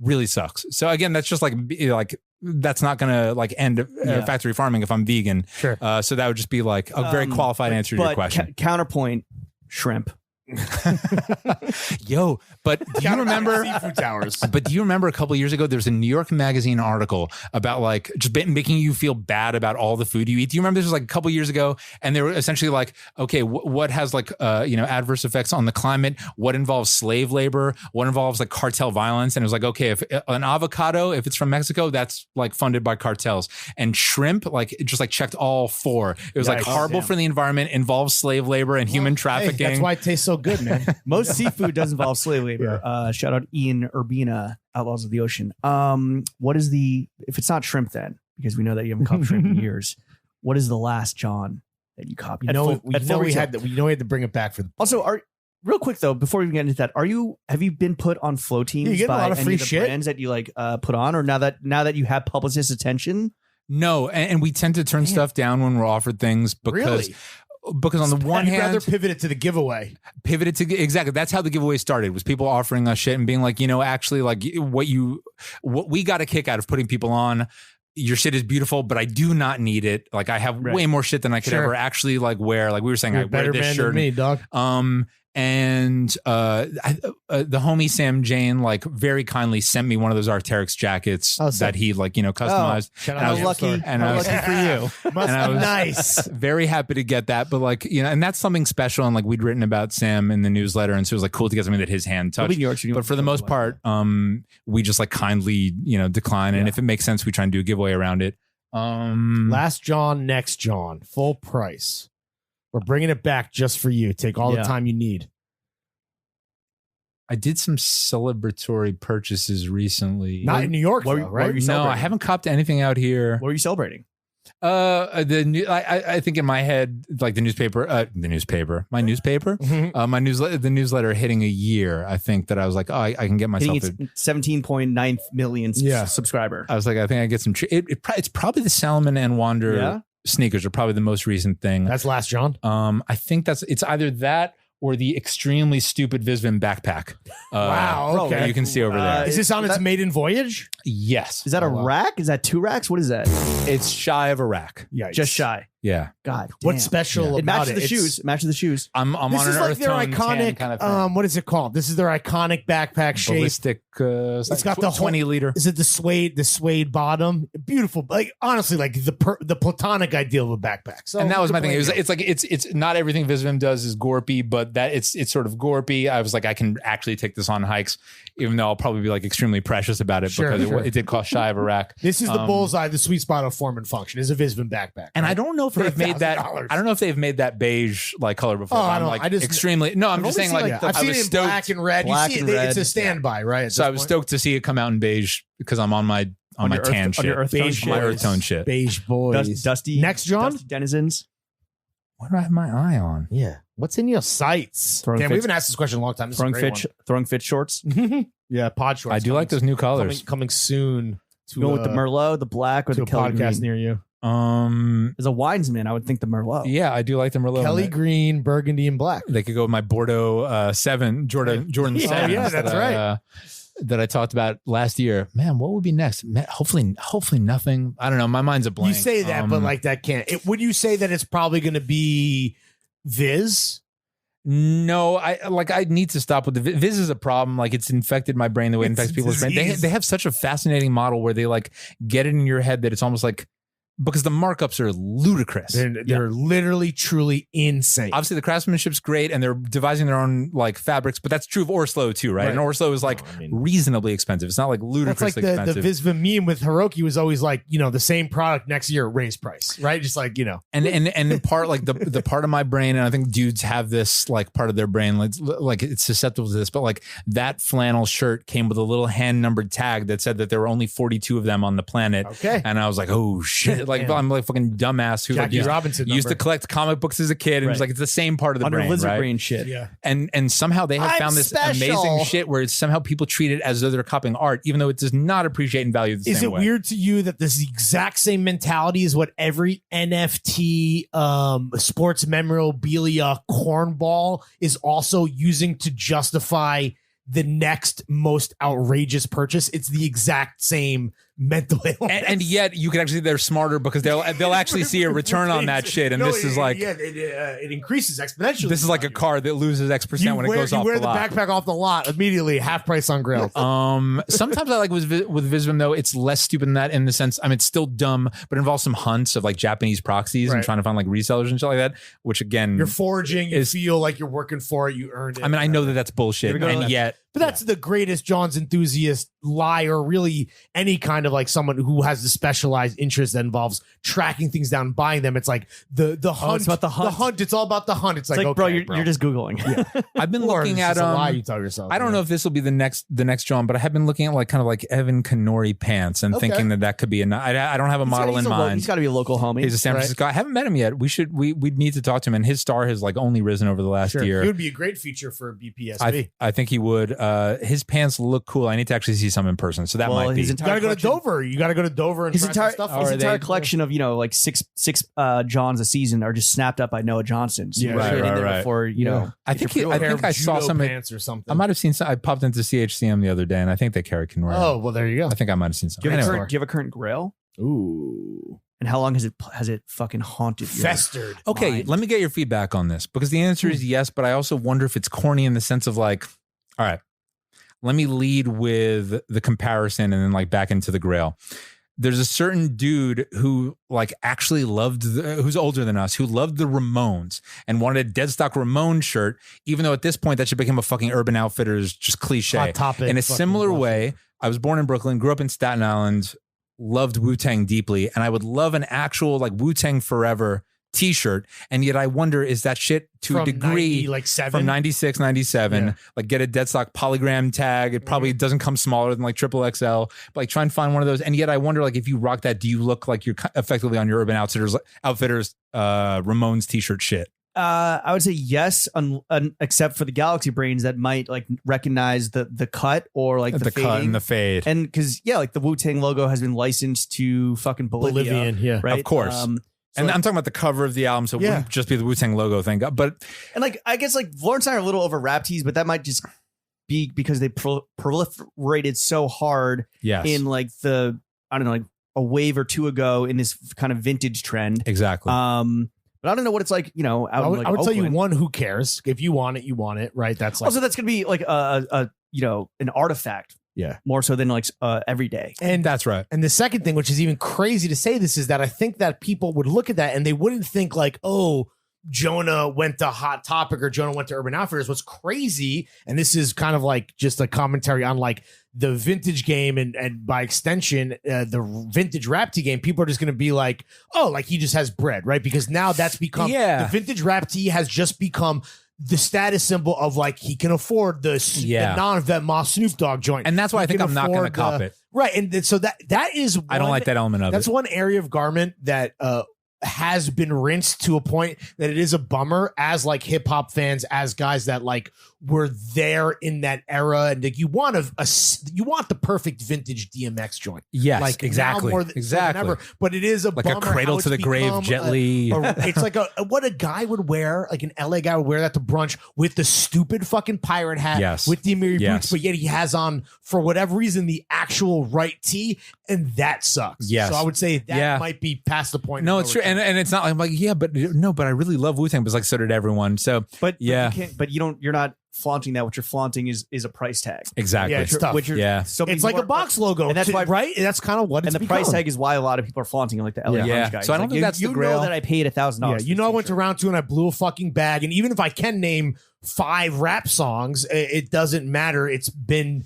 really sucks. So again, that's just like that's not going to like end factory farming if I'm vegan. Sure. So that would just be like a very qualified answer to your question. Counterpoint, shrimp. Yo, but do you remember seafood towers? But do you remember a couple of years ago there was a New York Magazine article about like just making you feel bad about all the food you eat? Do you remember this was like a couple of years ago? And they were essentially like, okay, what has like you know, adverse effects on the climate? What involves slave labor? What involves like cartel violence? And it was like, okay, if an avocado, if it's from Mexico, that's like funded by cartels. And shrimp, like it just like checked all four. It was like horrible for the environment, involves slave labor and human trafficking. Hey, that's why it tastes so good, man. Most seafood does involve slave labor. Shout out Ian Urbina, Outlaws of the Ocean. What is if it's not shrimp then, because we know that you haven't caught shrimp in years, what is the last John that you copied? We had to bring it back for the also real quick though, before we even get into that, have you been put on flow teams you get a by lot of any free of the shit? brands that you like put on, or now that you have publicist attention? No, and we tend to turn stuff down when we're offered things because on the one I'd hand, rather pivot it to the giveaway. Exactly. That's how the giveaway started, was people offering us shit and being like, actually, like what we got a kick out of putting people on. Your shit is beautiful, but I do not need it. Like I have way more shit than I could ever actually like wear. Like we were saying, I wear this shirt. Than me, dog. And the homie Sam Jane like very kindly sent me one of those Arc'teryx jackets that he like customized. And I was lucky. And I was lucky for you. Must and I be was nice. very happy to get that. But like and that's something special. And like we'd written about Sam in the newsletter, and so it was like cool to get something that his hand touched. But for the most part, we just like kindly decline. And if it makes sense, we try and do a giveaway around it. Last John, next John, full price. We're bringing it back just for you. Take all the time you need. I did some celebratory purchases recently. Not in New York, right? No, I haven't copped anything out here. What are you celebrating? I think in my head, like the newspaper, my newsletter, the newsletter hitting a year. I think that I was like, I can get myself 17.9 million subscriber. I was like, I think I get some. It's probably the Salomon and Wander sneakers are probably the most recent thing. That's Last John. I think it's either that or the extremely stupid Visvim backpack. Wow. Okay. You can see over there. Is this on its maiden voyage? Yes. Is that a rack? Is that 2 racks? What is that? It's shy of a rack. Yeah. Just shy. Yeah. God. What's special It about matches the shoes. It matches the shoes. I'm this on is an like earth their tone iconic. kind of thing. What is it called? This is their iconic backpack shape. Ballistic. It's got the 20 liter. Is it the suede bottom? Beautiful. Like honestly, like the platonic ideal of a backpack. So and that was my thing. It's not everything Visvim does is gorpy, but that it's sort of gorpy. I was like, I can actually take this on hikes, even though I'll probably be like extremely precious about it because it did cost shy of a rack. This is the bullseye, the sweet spot of form and function is a Visvim backpack. And I don't know if they've made that. I don't know if they've made that beige like color before. I'm just saying like I've seen it in black and red. It's a standby, right? So I was stoked to see it come out in beige because I'm on my tan shit. My earth tone shit. Beige boys. Dusty. Next, John? Dusty denizens. What do I have my eye on? Yeah. What's in your sights? Damn, we haven't asked this question in a long time. Throwing fit shorts. Yeah, pod shorts. I do like those new colors. Coming soon. Go with the Merlot, the black, or the Kelly podcast green. near you. As a winesman, I would think the Merlot. Yeah, I do like the Merlot. Kelly green, burgundy, and black. They could go with my Bordeaux 7, Jordan 7. Yeah, that's right. That I talked about last year. Man, what would be next? Man, hopefully nothing. I don't know. My mind's a blank. You say that, but like that can't. Would you say that it's probably going to be Viz? No, I need to stop with the Viz is a problem. Like it's infected my brain the way it infects people's brain. They have such a fascinating model where they like get it in your head that it's almost like, because the markups are ludicrous. They're literally, truly insane. Obviously, the craftsmanship's great, and they're devising their own like fabrics. But that's true of Orslo too, right? And Orslo is like reasonably expensive. It's not like ludicrously expensive. The Visvim meme with Hiroki was always like, the same product next year, raised price, right? Just like And in part, like the part of my brain, and I think dudes have this like part of their brain, like it's susceptible to this. But like that flannel shirt came with a little hand numbered tag that said that there were only 42 of them on the planet. Okay, and I was like, oh shit. Like I'm like fucking dumbass who Jackie like Robinson used to collect comic books as a kid, and it was like it's the same part of the brain, lizard right? brain shit. Yeah. And somehow they have found this amazing shit where it's somehow people treat it as though they're copying art, even though it does not appreciate and value the same way. Is it weird to you that this exact same mentality is what every NFT sports memorabilia cornball is also using to justify the next most outrageous purchase? It's the exact same mental illness. And yet you can actually, they're smarter because they'll actually see a return on that shit. And this is like, it increases exponentially. This is like a car that loses X% when it goes off the lot. You wear the backpack off the lot immediately, half price on grill. Sometimes I like with Visvim though, it's less stupid than that in the sense, I mean, it's still dumb, but it involves some hunts of like Japanese proxies and trying to find like resellers and shit like that, which again, you're foraging, you feel like you're working for it, you earned it. I mean, I know that that's bullshit, and yet But that's the greatest John's enthusiast lie, or really any kind of like someone who has the specialized interest that involves tracking things down and buying them. It's like the hunt. It's about the hunt. The hunt. It's all about the hunt. It's like, okay, bro, you're just Googling. Yeah. I've been Or looking it's at just a lie you tell yourself. I don't know if this will be the next John, but I have been looking at like kind of like Evan Kenori pants and thinking that could be I don't have a model in mind. He's got to be a local homie. He's a San Francisco guy. I haven't met him yet. We'd need to talk to him, and his star has like only risen over the last year. He would be a great feature for BPSB. I think he would. His pants look cool. I need to actually see some in person, so that might be. You gotta go to Dover. You gotta go to Dover and his try entire stuff. his entire collection of like six Johns a season are just snapped up by Noah Johnson. So right. Before I think I saw some pants or something. I might have seen some. I popped into CHCM the other day, and I think they carry Kenora. Oh well, there you go. I think I might have seen some. Do you have a current grail? Ooh. And how long has it fucking haunted you? Festered. Okay, mind? let me get your feedback on this, because the answer is yes, but I also wonder if it's corny in the sense of like, all right, let me lead with the comparison and then like back into the grail. There's a certain dude who like actually who's older than us, who loved the Ramones and wanted a dead stock Ramones shirt, even though at this point that should become a fucking Urban Outfitters just cliche. Hot Topic. In a similar way, I was born in Brooklyn, grew up in Staten Island, loved Wu-Tang deeply, and I would love an actual like Wu-Tang Forever t-shirt, and yet I wonder, is that shit to from a degree 90, from 96, 97, like get a dead stock polygram tag. It probably doesn't come smaller than like XXL, but like try and find one of those. And yet I wonder, like, if you rock that, do you look like you're effectively on your Urban Outfitters Ramones t-shirt shit? I would say yes, except for the Galaxy Brains that might like recognize the cut or like the cut and the fade. And because like the Wu-Tang logo has been licensed to fucking Bolivia, right? Of course. And I'm talking about the cover of the album, so it wouldn't just be the Wu-Tang logo thing. But like I guess like Lawrence and I are a little over rap tees, but that might just be because they proliferated so hard in like the like a wave or two ago in this kind of vintage trend. Exactly. But I don't know what it's like, out I would, in, like, I would tell you, Oakland. one, who cares? If you want it, you want it, right? That's like, Also, that's gonna be like a an artifact. Yeah. More so than like every day. And that's right. And the second thing, which is even crazy to say this, is that I think that people would look at that and they wouldn't think like, oh, Jonah went to Hot Topic or Jonah went to Urban Outfitters. What's crazy, and this is kind of like just a commentary on like the vintage game and by extension, the vintage rap tee game, people are just going to be like, oh, like he just has bread, right? Because now that's become, the vintage rap tee has just become the status symbol of like he can afford the non-vet Moss Snoop Dogg joint. And that's why I think I'm not going to cop it. Right. And so that is I don't like that element of it. That's one area of garment that has been rinsed to a point that it is a bummer as like hip hop fans, as guys that like were there in that era, and like you want the perfect vintage DMX joint. Yes, like exactly, more than ever. But it is a like bummer a cradle to the grave, Jet Li. It's like what a guy would wear, like an LA guy would wear that to brunch with the stupid fucking pirate hat, with the Amiri boots, but yet he has on for whatever reason the actual right tee, and that sucks. Yes. So I would say that might be past the point. No, it's true, and it's not like but I really love Wu-Tang, but it's like so did everyone. So but you're not flaunting that. What you're flaunting is a price tag. Exactly. Yeah, it's tough. It's like a box logo, and that's why, right? That's kind of what it's and the become. price tag is why a lot of people are flaunting, like the LA guys. So I don't think that's the grail. You know that I paid $1,000. I went to round 2 and I blew a fucking bag, and even if I can name 5 rap songs, it doesn't matter. It's been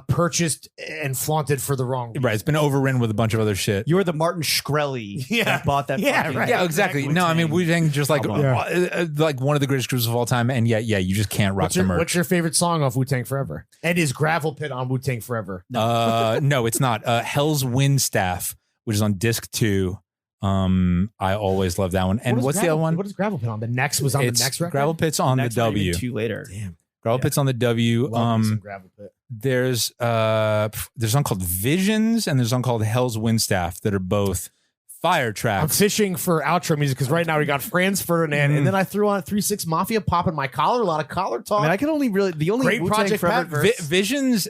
purchased and flaunted for the wrong reason. Right. It's been overridden with a bunch of other shit. You're the Martin Shkreli that bought that. Yeah, exactly. No, I mean Wu-Tang just like like one of the greatest groups of all time, and yet you just can't rock the merch. What's your favorite song off Wu-Tang Forever? And is Gravel Pit on Wu-Tang Forever? No, it's not. Hell's Windstaff, which is on disc 2. I always love that one. And what's the other one? What is Gravel Pit on? The Next was on the next record? Gravel Pit's on the W. 2 later. Damn. Gravel Pit's on the W. Gravel Pit. There's a song called Visions and there's a song called Hell's Windstaff that are both fire tracks. I'm fishing for outro music because right now we got Franz Ferdinand, and then I threw on 3-6 Mafia, popping my collar, a lot of collar talk. I mean, I can only really the only Great Wu-Tang Project Forever Pat. verse. Visions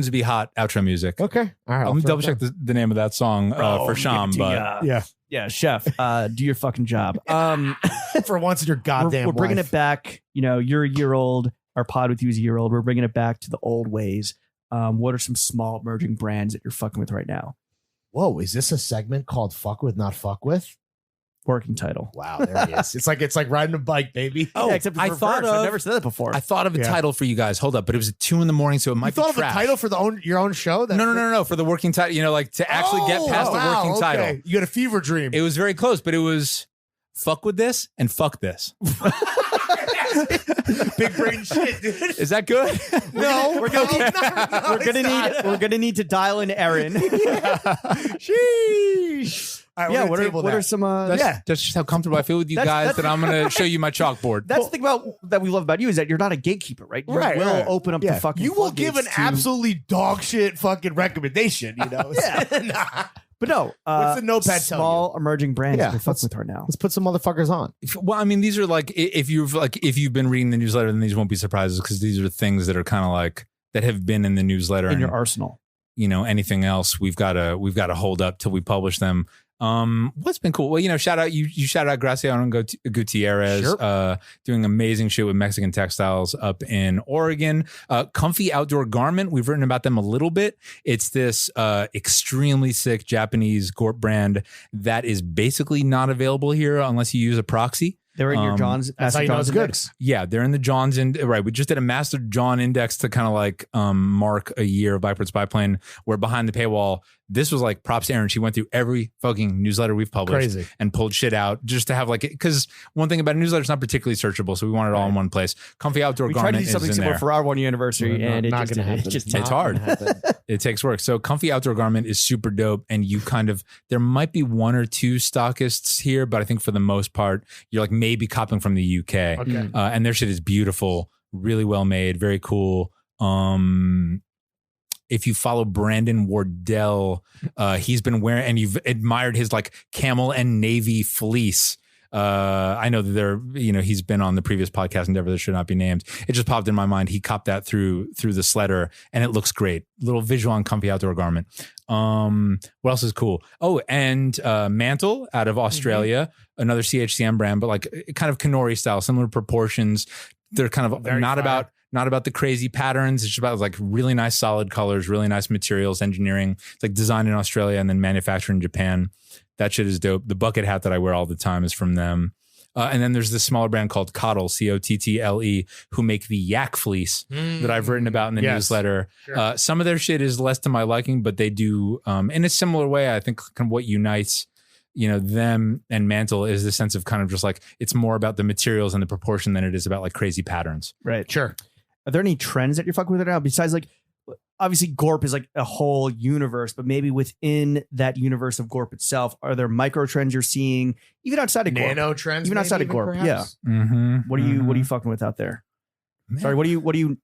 would be hot outro music. Okay, all right. Let me double check the name of that song for Sham, but yeah, chef, do your fucking job. For once in your goddamn we're bringing life. it back. You're a year old. Our pod with you is a year old. We're bringing it back to the old ways. What are some small emerging brands that you're fucking with right now? Whoa, is this a segment called Fuck With Not Fuck With? working title. Wow, there he is. It's like riding a bike, baby. Yeah, except for I reverse. thought I've of- never said that before. I thought of a title for you guys. Hold up, but it was at 2 a.m, so it might You thought be of a trash. title for your own show? No, for the working title. You know, like to actually get past the working okay. title. You got a fever dream. It was very close, but it was fuck with this and fuck this. Big brain shit, dude. Is that good? No, we're gonna need to dial in Aaron. Sheesh. All right, Yeah, we're gonna table what that. are some? That's just how comfortable I feel with you That's- guys that's- that I'm going to show you my chalkboard. That's the thing that we love about you is that you're not a gatekeeper, right? You will open up the fucking. You will give an floodgates to- absolutely dog shit fucking recommendation. You know. Nah. But no, What's the notepad tell small emerging brands Yeah, we fuck with right now. Let's put some motherfuckers on. Well, I mean, these are like if you've been reading the newsletter, then these won't be surprises because these are things that are kind of like that have been in the newsletter In and your arsenal. you know anything else we've got to hold up till we publish them. What's been cool? Well, you know, shout out you shout out Graciano Gutierrez, Sure. doing amazing shit with Mexican textiles up in Oregon. Comfy Outdoor Garment. We've written about them a little bit. It's this extremely sick Japanese gorp brand that is basically not available here unless you use a proxy. They're in your John's. That's how you know it's good. Index. Yeah, they're in the Johns right. We just did a Master John Index to kind of like mark a year of Blackbird Spyplane. Where behind the paywall, this was like props to Erin. She went through every fucking newsletter we've published Crazy. and pulled shit out just to have like because one thing about a newsletter is not particularly searchable, so we want it all in one place. Comfy Outdoor We tried to Garment do is something in similar there. for our 1 year anniversary, and not gonna happen. It's hard. It takes work. So Comfy Outdoor Garment is super dope. And you kind of, there might be one or two stockists here, but I think for the most part, you're like maybe copping from the UK. Okay. And their shit is beautiful, really well made, very cool. If you follow Brandon Wardell, he's been wearing, and you've admired his like camel and navy fleece. I know that he's been on the previous podcast endeavor that should not be named. It just popped in my mind. He copped that through the sletter and it looks great. Little visual on Comfy Outdoor Garment. What else is cool? Oh, and Mantle out of Australia, another CHCM brand, but like kind of Kenori style, similar proportions. They're kind of not about the crazy patterns. It's just about like really nice solid colors, really nice materials, engineering. It's like designed in Australia and then manufactured in Japan. That shit is dope. The bucket hat that I wear all the time is from them. And then there's this smaller brand called Cottle, Cottle, who make the yak fleece that I've written about in the newsletter. Sure. Some of their shit is less to my liking, but they do in a similar way. I think kind of what unites, them and Mantle is the sense of kind of just like it's more about the materials and the proportion than it is about like crazy patterns. Right. Sure. Are there any trends that you're fucking with right now besides like? Obviously, gorp is like a whole universe, but maybe within that universe of gorp itself, are there micro trends you're seeing even outside of gorp? Nano trends, even outside of gorp. perhaps? Yeah. Mm-hmm. What are you fucking with out there? Man. Sorry, what do you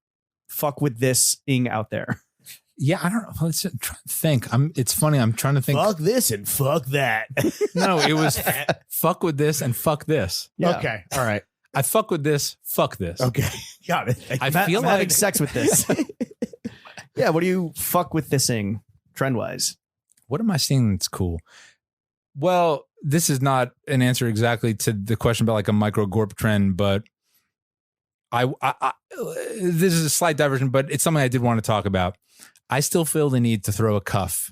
fuck with this-ing out there? Yeah, I don't know. Let's try to think. It's funny. I'm trying to think. Fuck this and fuck that. No, it was fuck with this and fuck this. Yeah. Okay. All right. I fuck with this. Fuck this. Okay. Got it. I I'm feel having like sex with this. Yeah, what do you fuck with this-ing trend-wise? what am I seeing that's cool? Well, this is not an answer exactly to the question about like a micro gorp trend, but I this is a slight diversion, but it's something I did want to talk about. I still feel the need to throw a cuff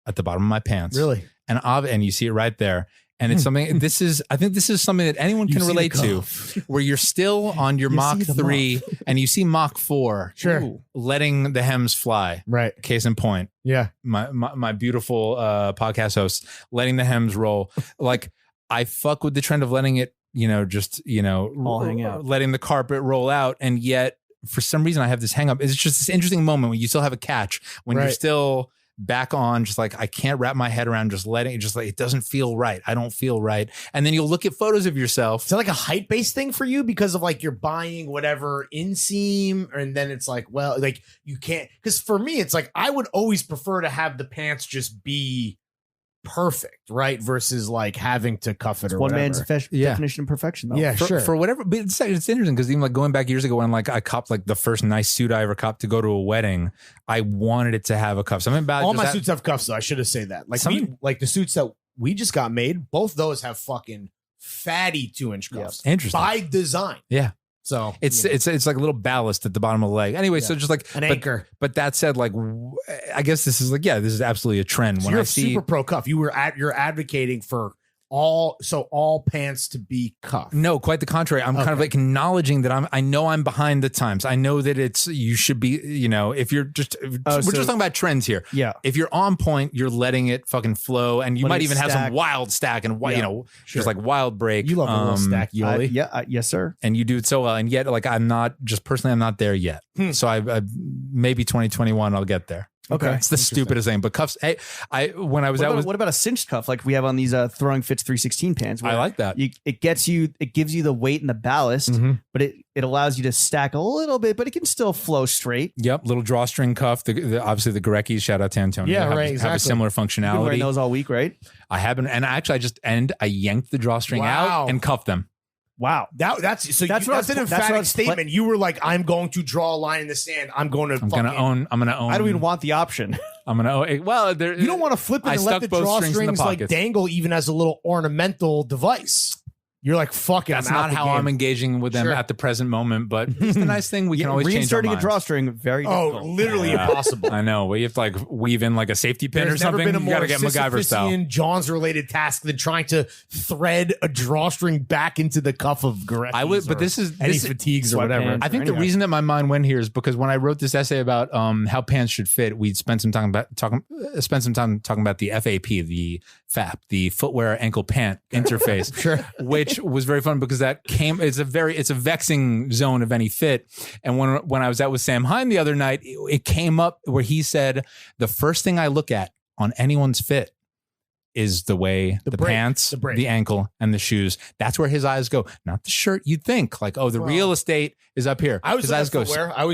at the bottom of my pants. Really? And you see it right there. And it's something, I think this is something that anyone can relate to, where you're still on your Mach 3 and you see Mach 4 Sure. letting the hems fly. Right. Case in point, Yeah. my beautiful podcast host letting the hems roll. Like I fuck with the trend of letting it, all hang out, letting the carpet roll out. And yet for some reason I have this hang up. It's just this interesting moment when you still have a catch, when you're still back on, just like I can't wrap my head around just letting it, just like it doesn't feel right. I don't feel right. And then you'll look at photos of yourself. Is that like a height based thing for you because of like you're buying whatever inseam, and then it's like, well, like you can't, because for me it's like I would always prefer to have the pants just be perfect, right? Versus like having to cuff it or one whatever. man's definition of perfection, though. Yeah, sure. For whatever, but it's interesting because even like going back years ago when like I copped like the first nice suit I ever copped to go to a wedding, I wanted it to have a cuff. Something about all my suits have cuffs though. I should have said that. Like like the suits that we just got made, both those have fucking fatty 2-inch cuffs. Interesting. By design. Yeah. So it's like a little ballast at the bottom of the leg. Anyway, so just like an anchor. But that said, like I guess this is like, this is absolutely a trend. So when you're I see super pro cuff. You're advocating for all pants to be cuffed. No, quite the contrary. I'm kind of like acknowledging that I know I'm behind the times. I know that you should be, if you're just, we're just talking about trends here. Yeah. If you're on point, you're letting it fucking flow, and you might even have some wild stack and just like wild break. You love a little stack, Yoli. Yes, sir. And you do it so well. And yet, like, I'm not there yet. So I maybe 2021, I'll get there. Okay. It's the stupidest thing. But cuffs, hey, what about a cinched cuff like we have on these Throwing Fits 316 pants? I like that. It gives you the weight and the ballast, but it allows you to stack a little bit, but it can still flow straight. Yep. Little drawstring cuff. Obviously the Goreckis, shout out to Antonio. Yeah, right. Exactly. Have a similar You've been functionality. wearing those all week, right? I haven't. And actually I yanked the drawstring out and cuffed them. Wow. That's an emphatic statement. You were like, I'm going to draw a line in the sand. I'm going to own. I don't even want the option. I'm going to own. Well, you don't want to flip it and let the drawstrings like dangle even as a little ornamental device. You're like, fuck it. That's not how I'm engaging with them at the present moment, but it's a nice thing. We can always change our minds. Reinserting a drawstring, very difficult. Literally impossible. I know. We have to like weave in like a safety pin or something. Never been a more you got to get MacGyver style. Jaws related task than trying to thread a drawstring back into the cuff of Goreckis. But this is fatigues or whatever. I think the reason that my mind went here is because when I wrote this essay about how pants should fit, we'd spent some time talking about the FAP, the FAP, the footwear ankle pant interface, which was very fun because it's a vexing zone of any fit. And when I was out with Sam Hine the other night, it came up where he said the first thing I look at on anyone's fit is the way the pants, the ankle, and the shoes. That's where his eyes go. Not the shirt. You'd think like, the real estate is up here. His eyes go. I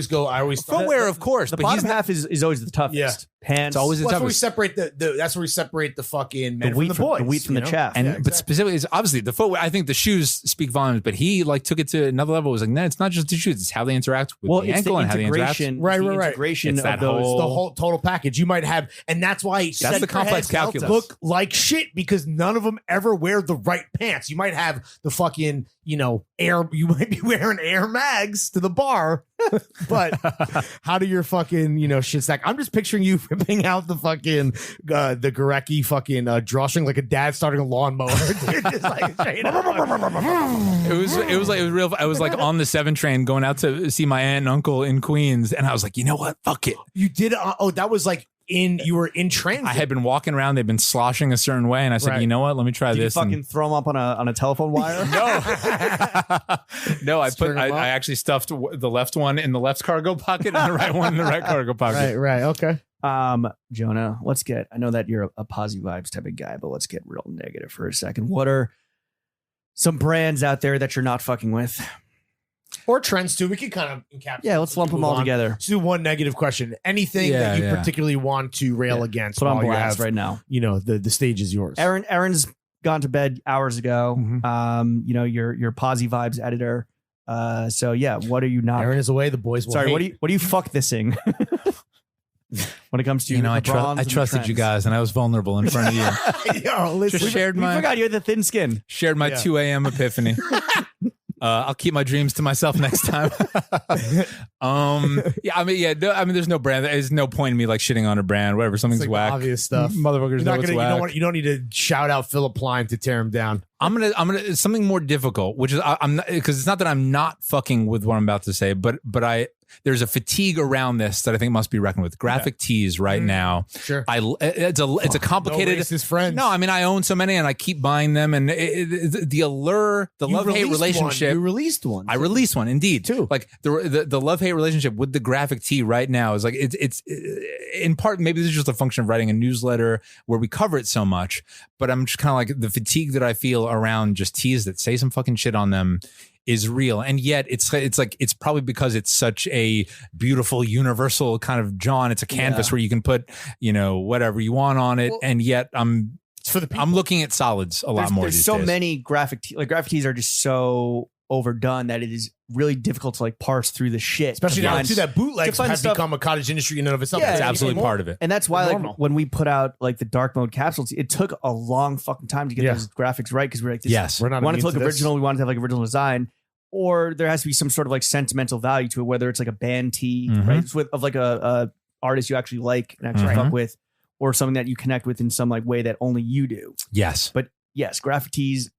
always footwear, of course. The bottom half is always the toughest. Yeah. Pants. It's always the toughest. That's where we separate the fucking men from the boys. The wheat from the chaff. And but specifically, is obviously the footwear. I think the shoes speak volumes. But he like took it to another level. It was like, no, it's not just the shoes. It's how they interact with the ankle and how they interact. Right. Integration of the whole total package. You might have, and that's why that's the complex calculus. Look like shit because none of them ever wear the right pants. You might have the fucking air. You might be wearing Air Mags to the bar, but how do your fucking shit stack? I'm just picturing you ripping out the fucking the Gorecki fucking drawstring like a dad starting a lawnmower. Just like straight up. It was real. I was like on the 7 train going out to see my aunt and uncle in Queens, and I was like, you know what? Fuck it. You did. That was like. You were in transit. I had been walking around. They'd been sloshing a certain way, and I said, "You know what? Let me try this." You fucking throw them up on a telephone wire? No. I actually stuffed the left one in the left cargo pocket and the right one in the right cargo pocket. Right. Okay. Jonah, I know that you're a positive vibes type of guy, but let's get real negative for a second. What are some brands out there that you're not fucking with? Or trends too. We can kind of encapsulate. Yeah, let's lump them all together. Let's do one negative question. Anything that you particularly want to rail against? Put on blast right now. The stage is yours. Aaron's gone to bed hours ago. Your Posy Vibes editor. So yeah, what are you not? Aaron is away. The boys will. Sorry, what are you fuck thising? When it comes to I trusted you guys, and I was vulnerable in front of you. Yo, listen, we forgot you had the thin skin. Shared my 2 a.m. epiphany. I'll keep my dreams to myself next time. There's no brand. There's no point in me like shitting on a brand, whatever. Something's whack. Obvious stuff. Motherfuckers know it's whack. You don't need to shout out Philip Plein to tear him down. I'm gonna something more difficult, which is I'm not, because it's not that I'm not fucking with what I'm about to say, but there's a fatigue around this that I think must be reckoned with. Graphic tees right now. Sure. It's a complicated. No racist friends. No, I mean I own so many and I keep buying them, and the allure, the love-hate relationship. You released one. I released one indeed too. Like the love-hate relationship with the graphic tee right now is like it's in part maybe this is just a function of writing a newsletter where we cover it so much, but I'm just kind of like the fatigue that I feel around just tees that say some fucking shit on them is real. And yet it's like it's probably because it's such a beautiful universal kind of John. It's a canvas where you can put whatever you want on it, and yet I'm looking at solids a lot more. There's so many graphic tees are just so overdone that it is really difficult to like parse through the shit. Especially now too, that bootlegs have become a cottage industry in and of itself. Yeah, it's absolutely part of it. And that's why like when we put out like the dark mode capsules, it took a long fucking time to get those graphics right, because we're like, we're not. We wanted to look original. We wanted to have like original design, or there has to be some sort of like sentimental value to it, whether it's like a band tee, right, of like a artist you actually like and actually fuck with, or something that you connect with in some like way that only you do. Yes, but yes, graphic tees.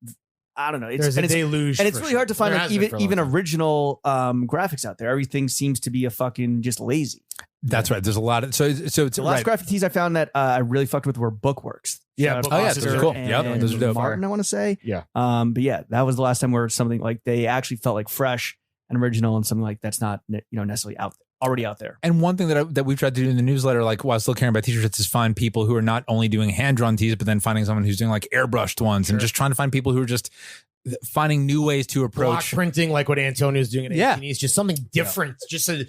I don't know. There's a deluge, and it's really hard to find There like has been for a even long time. original graphics out there. Everything seems to be a fucking just lazy. That's right. There's a lot of so it's The last graphic tees I found that I really fucked with were Bookworks. Yeah, Shout out oh, to yeah, Oscar those are cool. Yep, and those are dope. Martin, I want to say. Yeah. But yeah, that was the last time where something like they actually felt like fresh and original and something like that's not necessarily already out there. And one thing that we've tried to do in the newsletter, like while still caring about t-shirts, is find people who are not only doing hand-drawn tees, but then finding someone who's doing like airbrushed ones, and just trying to find people who are just finding new ways to Block approach. printing, like what Antonio's doing at Yeah. 18. It's just something different. Just a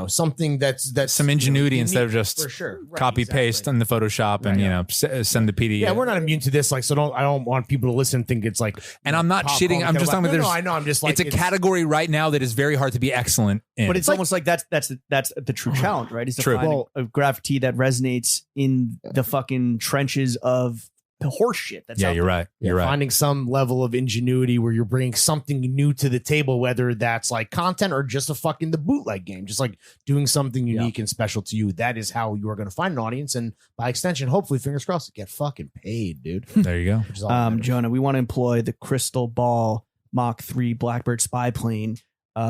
something that's Some ingenuity unique, instead of just for sure. Right, copy exactly. paste in the Photoshop and send the PDF. Yeah, we're not immune to this. Like, so I don't want people to listen and think it's like. And I'm not pop shitting. culture I'm just talking about no, there's. I know. I'm just like it's a category right now that is very hard to be excellent in. But it's almost like that's the true challenge, right? Is to True. find a graphic tee that resonates in the fucking trenches of the horse shit. That's yeah, out you're there. right. You're right. Finding some level of ingenuity where you're bringing something new to the table, whether that's like content or just a fucking the bootleg game, just like doing something unique and special to you. That is how you are going to find an audience, and by extension, hopefully, fingers crossed, get fucking paid, dude. There you go. Which is all that matters. Jonah, we want to employ the Crystal Ball Mach 3 Blackbird Spyplane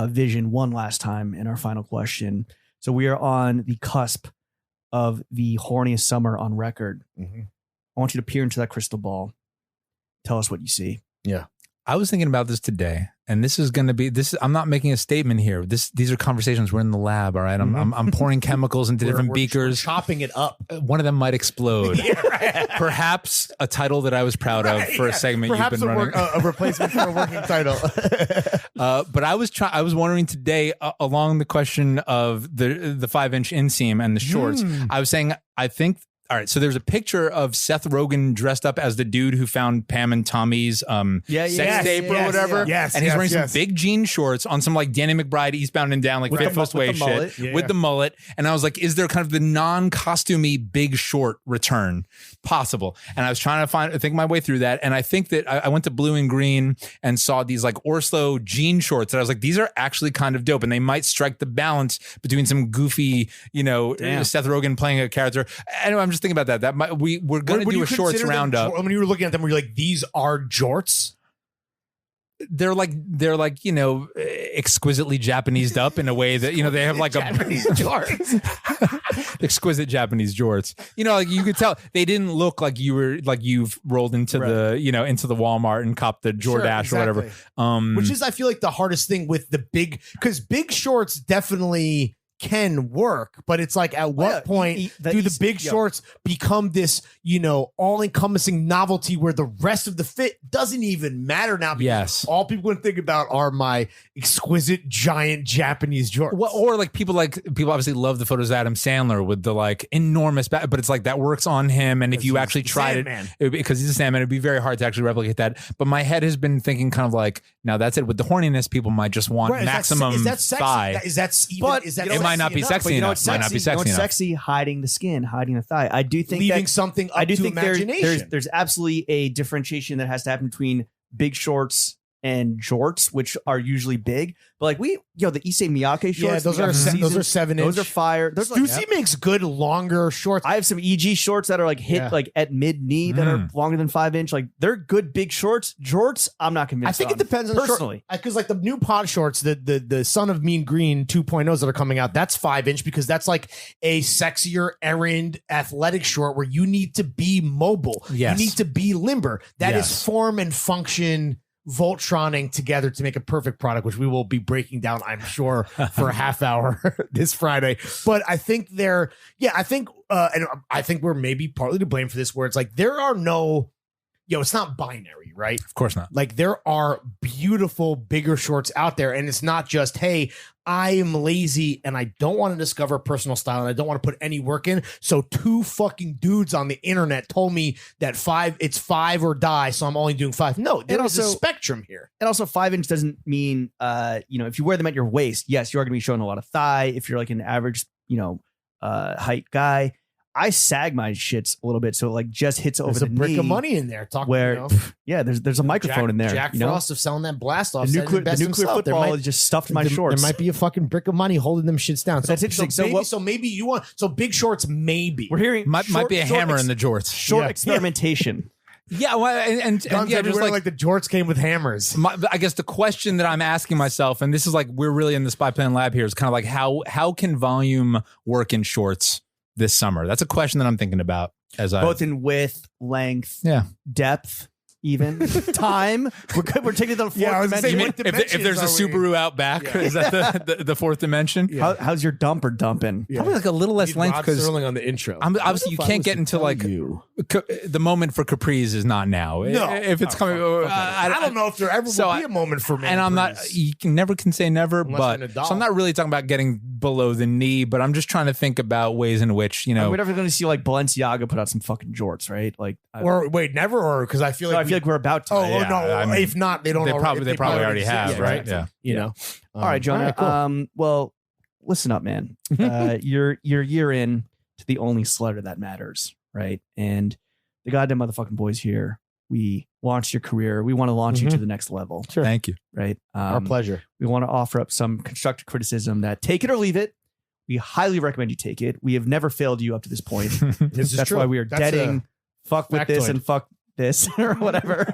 vision one last time in our final question. So we are on the cusp of the horniest summer on record. Mhm. I want you to peer into that crystal ball. Tell us what you see. I was thinking about this today, and this is going to be this. I'm not making a statement here. These are conversations. We're in the lab. All right. I'm pouring chemicals into different beakers. Chopping it up. One of them might explode. Perhaps a title that I was proud of for a segment Perhaps you've been running. a replacement for a working title. But I was wondering today along the question of the 5-inch inseam and the shorts. I was saying I think. All right, so there's a picture of Seth Rogen dressed up as the dude who found Pam and Tommy's sex tape or whatever. Yes, and he's wearing yes. some big jean shorts on some like Danny McBride Eastbound and Down like With Fit the First mu- Way with the shit mullet. with the mullet. And I was like, is there kind of the non-costumey big short return possible? And I was trying to think my way through that. And I think that I went to Blue and Green and saw these like Orslo jean shorts. And I was like, these are actually kind of dope. And they might strike the balance between some goofy, Seth Rogen playing a character. Anyway, I'm just thinking about that. We're going to do a shorts roundup. When you were looking at them, were you like, these are jorts? They're like exquisitely Japanesed up in a way that they have like Japanese jorts. exquisite Japanese jorts. Like you could tell they didn't look like you've rolled into the into the Walmart and copped the Jordache or whatever. Which is, I feel like, the hardest thing with the because big shorts definitely can work, but it's like, at what point do the big shorts become this all-encompassing novelty where the rest of the fit doesn't even matter now, because all people can think about are my exquisite giant Japanese jorts. Well, or like people obviously love the photos of Adam Sandler with the like enormous back, but it's like that works on him, and if you actually tried it because he's a Sandman, it'd be very hard to actually replicate that. But my head has been thinking kind of like, now that's it. With the horniness, people might just want maximum thigh. It might not be sexy enough. Might not be sexy enough. Sexy, hiding the skin, hiding the thigh. I do think leaving something up to imagination. There's absolutely a differentiation that has to happen between big shorts and jorts, which are usually big. But like the Issei Miyake shorts, yeah, those are 7-inch. Those are fire. Stussy makes good longer shorts. I have some EG shorts that are like hit like at mid knee that are longer than 5-inch. Like they're good big shorts. Jorts, I'm not convinced. I think it depends on personally, because like the new pod shorts, the Son of Mean Green 2.0s that are coming out, that's 5-inch because that's like a sexier errand athletic short where you need to be mobile. Yes. You need to be limber. That is form and function Voltroning together to make a perfect product, which we will be breaking down, I'm sure, for a half hour this Friday. But I think and I think we're maybe partly to blame for this, where it's like there are no, it's not binary, right? Of course not. Like there are beautiful bigger shorts out there, and it's not just, hey, I am lazy and I don't want to discover personal style and I don't want to put any work in. So 2 fucking dudes on the internet told me that it's 5 or die, so I'm only doing 5. No, there's a spectrum here. And also 5-inch doesn't mean if you wear them at your waist, yes, you are going to be showing a lot of thigh. If you're like an average, height guy, I sag my shits a little bit, so it like just hits over the knee. There's a brick of money in there. There's a microphone in there. Jack Frost of selling that blast off. The nuclear football is just stuffed my shorts. There might be a fucking brick of money holding them shits down. So that's interesting. So maybe you want big shorts. Maybe we're hearing might be a hammer in the jorts. Short experimentation. Yeah, well, and Guns yeah, everywhere, just like the jorts came with hammers. I guess the question that I'm asking myself, and this is like we're really in the Spyplane lab here, is kind of like how can volume work in shorts this summer? That's a question that I'm thinking about as Both in width, length, depth, even time. We're taking it to the fourth dimension. If there's a Subaru out back, is that the fourth dimension? Yeah. How's your dumper dumping? Probably like a little less length because on the intro. Obviously you can't get into like the moment for capris is not now. No, if it's coming, I don't know if there ever will be a moment for me. And I'm not. You can say never, but so I'm not really talking about getting below the knee. But I'm just trying to think about ways in which we're never going to see like Balenciaga put out some fucking jorts, right? Like, or wait, never, or because I feel like we're about to. Oh no! I mean, if not, they don't. They probably already have, right? Yeah, you know. All right, Jonah. All right, cool. Well, listen up, man. You're year in to the only sletter that matters, right? And the goddamn motherfucking boys here. We launched your career. We want to launch you to the next level. Sure. Thank you. Right. Our pleasure. We want to offer up some constructive criticism that take it or leave it. We highly recommend you take it. We have never failed you up to this point. That's why we are deading. Fuck with this and fuck this or whatever.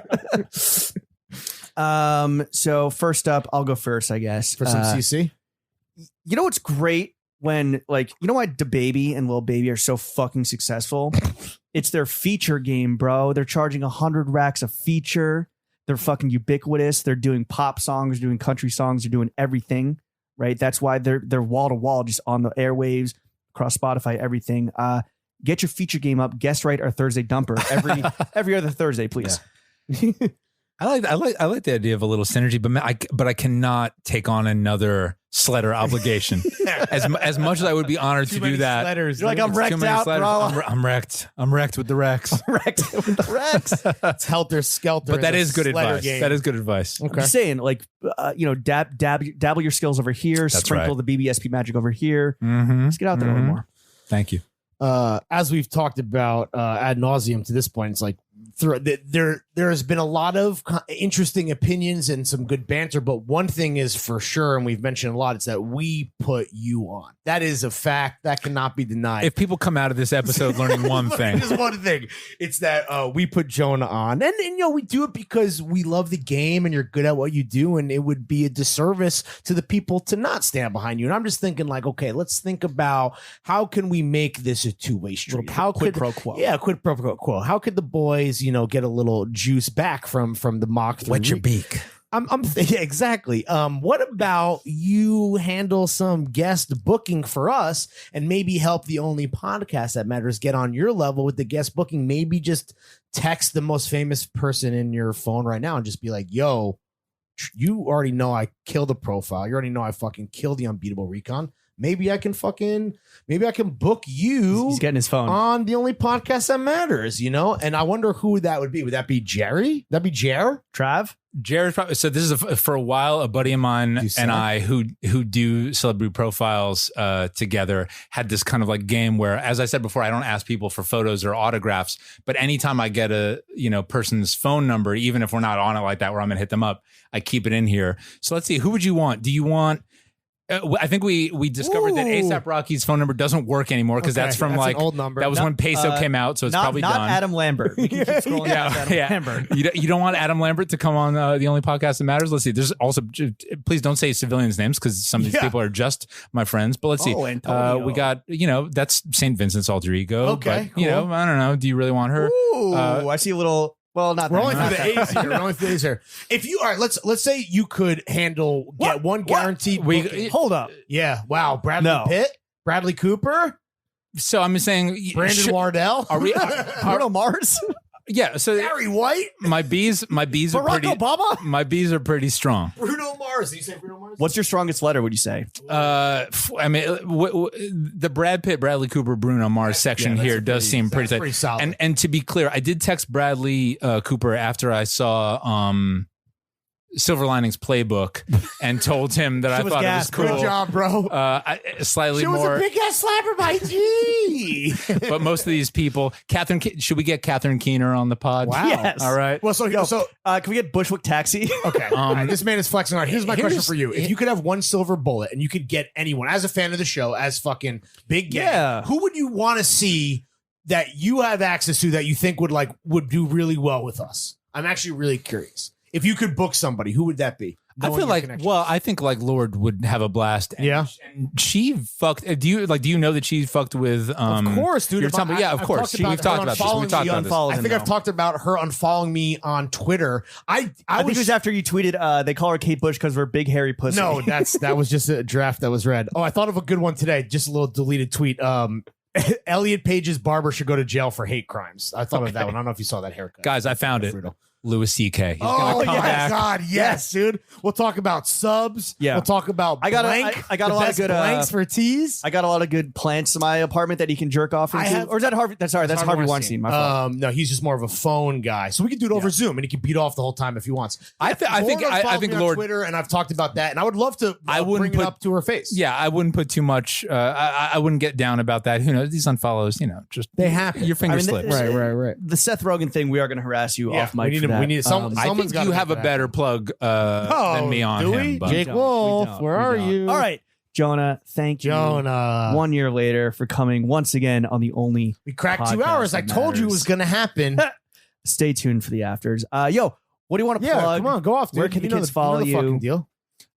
So first up, I'll go first, I guess. For some CC. You know what's great when why DaBaby and Lil Baby are so fucking successful? It's their feature game, bro. They're charging 100 racks a feature. They're fucking ubiquitous. They're doing pop songs, doing country songs, they're doing everything, right? That's why they're wall to wall, just on the airwaves, across Spotify, everything. Get your feature game up. Guest right our Thursday dumper every other Thursday, please. Yeah. I like the idea of a little synergy, but I cannot take on another sletter obligation. As much as I would be honored to do that. Sletters, you're like, I'm wrecked out, bro. I'm wrecked. I'm wrecked with the Rex. Wrecked with the Rex. It's helter skelter. But that is good advice. Game. That is good advice. Okay. I'm just saying, like, dabble your skills over here. That's sprinkle right. the BBSP magic over here. Mm-hmm. Let's get out there a little more. Thank you. As we've talked about ad nauseum to this point, it's like there has been a lot of interesting opinions and some good banter, but one thing is for sure, and we've mentioned a lot, it's that we put you on. That is a fact that cannot be denied. If people come out of this episode learning one thing, just one thing, it's that we put Jonah on, and we do it because we love the game and you're good at what you do, and it would be a disservice to the people to not stand behind you. And I'm just thinking, like, okay, let's think about how can we make this a two-way street? How quid pro quo? Yeah, quid pro quo. How could the boys, get a little juice back from the mock? Wet your beak. Yeah, exactly. What about you handle some guest booking for us and maybe help the only podcast that matters get on your level with the guest booking? Maybe just text the most famous person in your phone right now and just be like, yo, you already know I killed the profile. You already know I fucking killed the unbeatable recon. Maybe I can book you. He's getting his phone on the only podcast that matters, And I wonder who that would be. Would that be Jerry? That'd be Jer? Trav? Jared's probably, so this is for a while, a buddy of mine and I who do celebrity profiles together had this kind of like game where, as I said before, I don't ask people for photos or autographs, but anytime I get a person's phone number, even if we're not on it like that where I'm gonna hit them up, I keep it in here. So let's see, who would you want? Do you want I think we discovered that ASAP Rocky's phone number doesn't work anymore because that's from like an old number. That was when Peso came out, so it's probably not done. Adam Lambert. We can keep scrolling down Adam Lambert. You don't want Adam Lambert to come on the only podcast that matters. Let's see. There's also, please don't say civilians' names because some of these people are just my friends. But let's see. We got that's St. Vincent's alter ego. Okay, but, cool. I don't know. Do you really want her? Ooh, I see a little. Well, not. We're only through the A's here. We're only through the A's here. If you let's say you could get one guaranteed. Hold up. Yeah. Wow. Bradley Pitt, Bradley Cooper. So I'm saying Brandon Wardell. Are we Bruno Mars? Yeah. So Barry White. My bees are pretty. Obama? My bees are pretty strong. Bruno Mars. Did you say Bruno Mars? What's your strongest letter? Would you say? I mean, the Brad Pitt, Bradley Cooper, Bruno Mars section here does seem pretty solid. And to be clear, I did text Bradley Cooper after I saw Silver Linings Playbook and told him that I thought it was cool. Good job, bro. Slightly she more. was a big ass slapper by G. But most of these people, should we get Catherine Keener on the pod? Wow. Yes. All right. Well, so can we get Bushwick Taxi? Okay. This man is flexing hard. Here's my question for you: if you could have one silver bullet and you could get anyone as a fan of the show, as fucking big gang, who would you want to see that you have access to that you think would do really well with us? I'm actually really curious. If you could book somebody, who would that be? I feel like, I think like Lord would have a blast. And, yeah. And she fucked. Do you know that she fucked with? Of course, dude. Of course. We've talked about this. I think I've talked about her unfollowing me on Twitter. I think it was after you tweeted, they call her Kate Bush because of her big hairy pussy. No, that was just a draft that was read. Oh, I thought of a good one today. Just a little deleted tweet. Elliot Page's barber should go to jail for hate crimes. I thought of that one. I don't know if you saw that haircut. Guys, I found it. Brutal. Louis C.K. He's oh gonna come back. God, yes, dude. We'll talk about subs. Yeah, we'll talk about. I got a lot of good blanks for teas. I got a lot of good plants in my apartment that he can jerk off into. Or is that Harvey? That's Harvey Weinstein. My fault. No, he's just more of a phone guy, so we can do it over Zoom, and he can beat off the whole time if he wants. I think Lord Twitter, and I've talked about that, and I would love to. Bring it up to her face. Yeah, I wouldn't put too much. I wouldn't get down about that. Who knows? These unfollows, just they happen. Your finger slips. Right. The Seth Rogen thing. We are going to harass you off mic. We need some. I think you have a better plug than me on him. But Jake Wolf, where are you? All right, Jonah, thank you. Jonah. 1 year later for coming once again on the only. We cracked 2 hours. I told you it was going to happen. Stay tuned for the afters. Yo, what do you want to plug? Come on, go off, dude. Where can the kids follow you? Deal.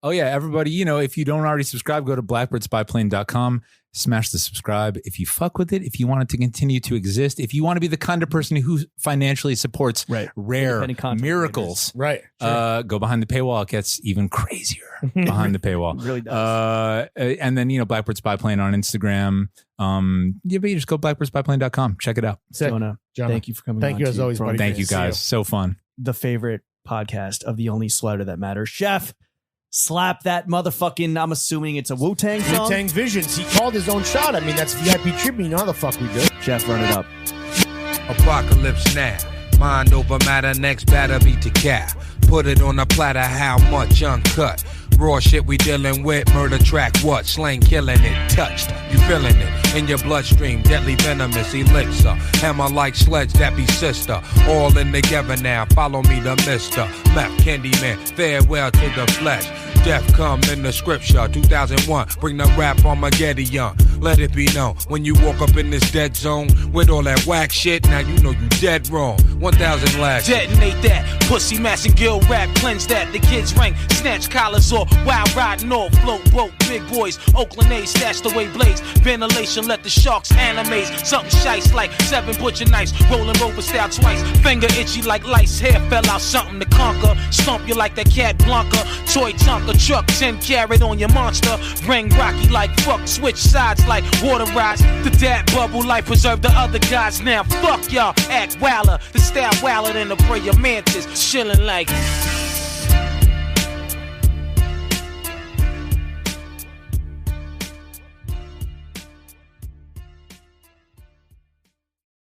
Oh, yeah, everybody, if you don't already subscribe, go to blackbirdspyplane.com. Smash the subscribe if you fuck with it, if you want it to continue to exist, if you want to be the kind of person who financially supports rare miracles. Right. Sure. Go behind the paywall. It gets even crazier behind the paywall. It really does. And then, Blackbird Spyplane on Instagram. But you just go blackbirdspyplane.com. Check it out. Jonah, thank you for coming. Thank you as always, buddy. Thank you guys. So fun. The favorite podcast of the only sletter that matters. Chef, slap that motherfucking, I'm assuming it's a Wu-Tang song. Wu-Tang Visions. He called his own shot. I mean, that's VIP tribute. You know how the fuck we do. Chef, run it up. Apocalypse now. Mind over matter, next batter be to cow. Put it on a platter, how much uncut? Raw shit we dealing with, murder track what? Slang killing it, touched, you feeling it in your bloodstream, deadly venomous elixir. Hammer like sledge, that be sister. All in together now, follow me to Mr. Meth Candyman, farewell to the flesh. Death come in the scripture, 2001, bring the rap Armageddon. Let it be known, when you walk up in this dead zone, with all that whack shit, now you know you dead wrong. 1,000 lash. Detonate that, pussy mass and gill rap, cleanse that. The kids rank, snatch collars off, wild riding off, float boat, big boys, Oakland A's, stashed away blades, ventilation, let the sharks animate. Something shice like 7 butcher knives, rolling rover style twice, finger itchy like lice, hair fell out, something to conquer, stomp you like that cat Blanca, toy Tonka, truck 10 carat on your monster, ring rocky like fuck, switch sides like water rides, the dad bubble life preserve the other guys, now fuck y'all, act wilder, the style wilder than the prayer mantis, chilling like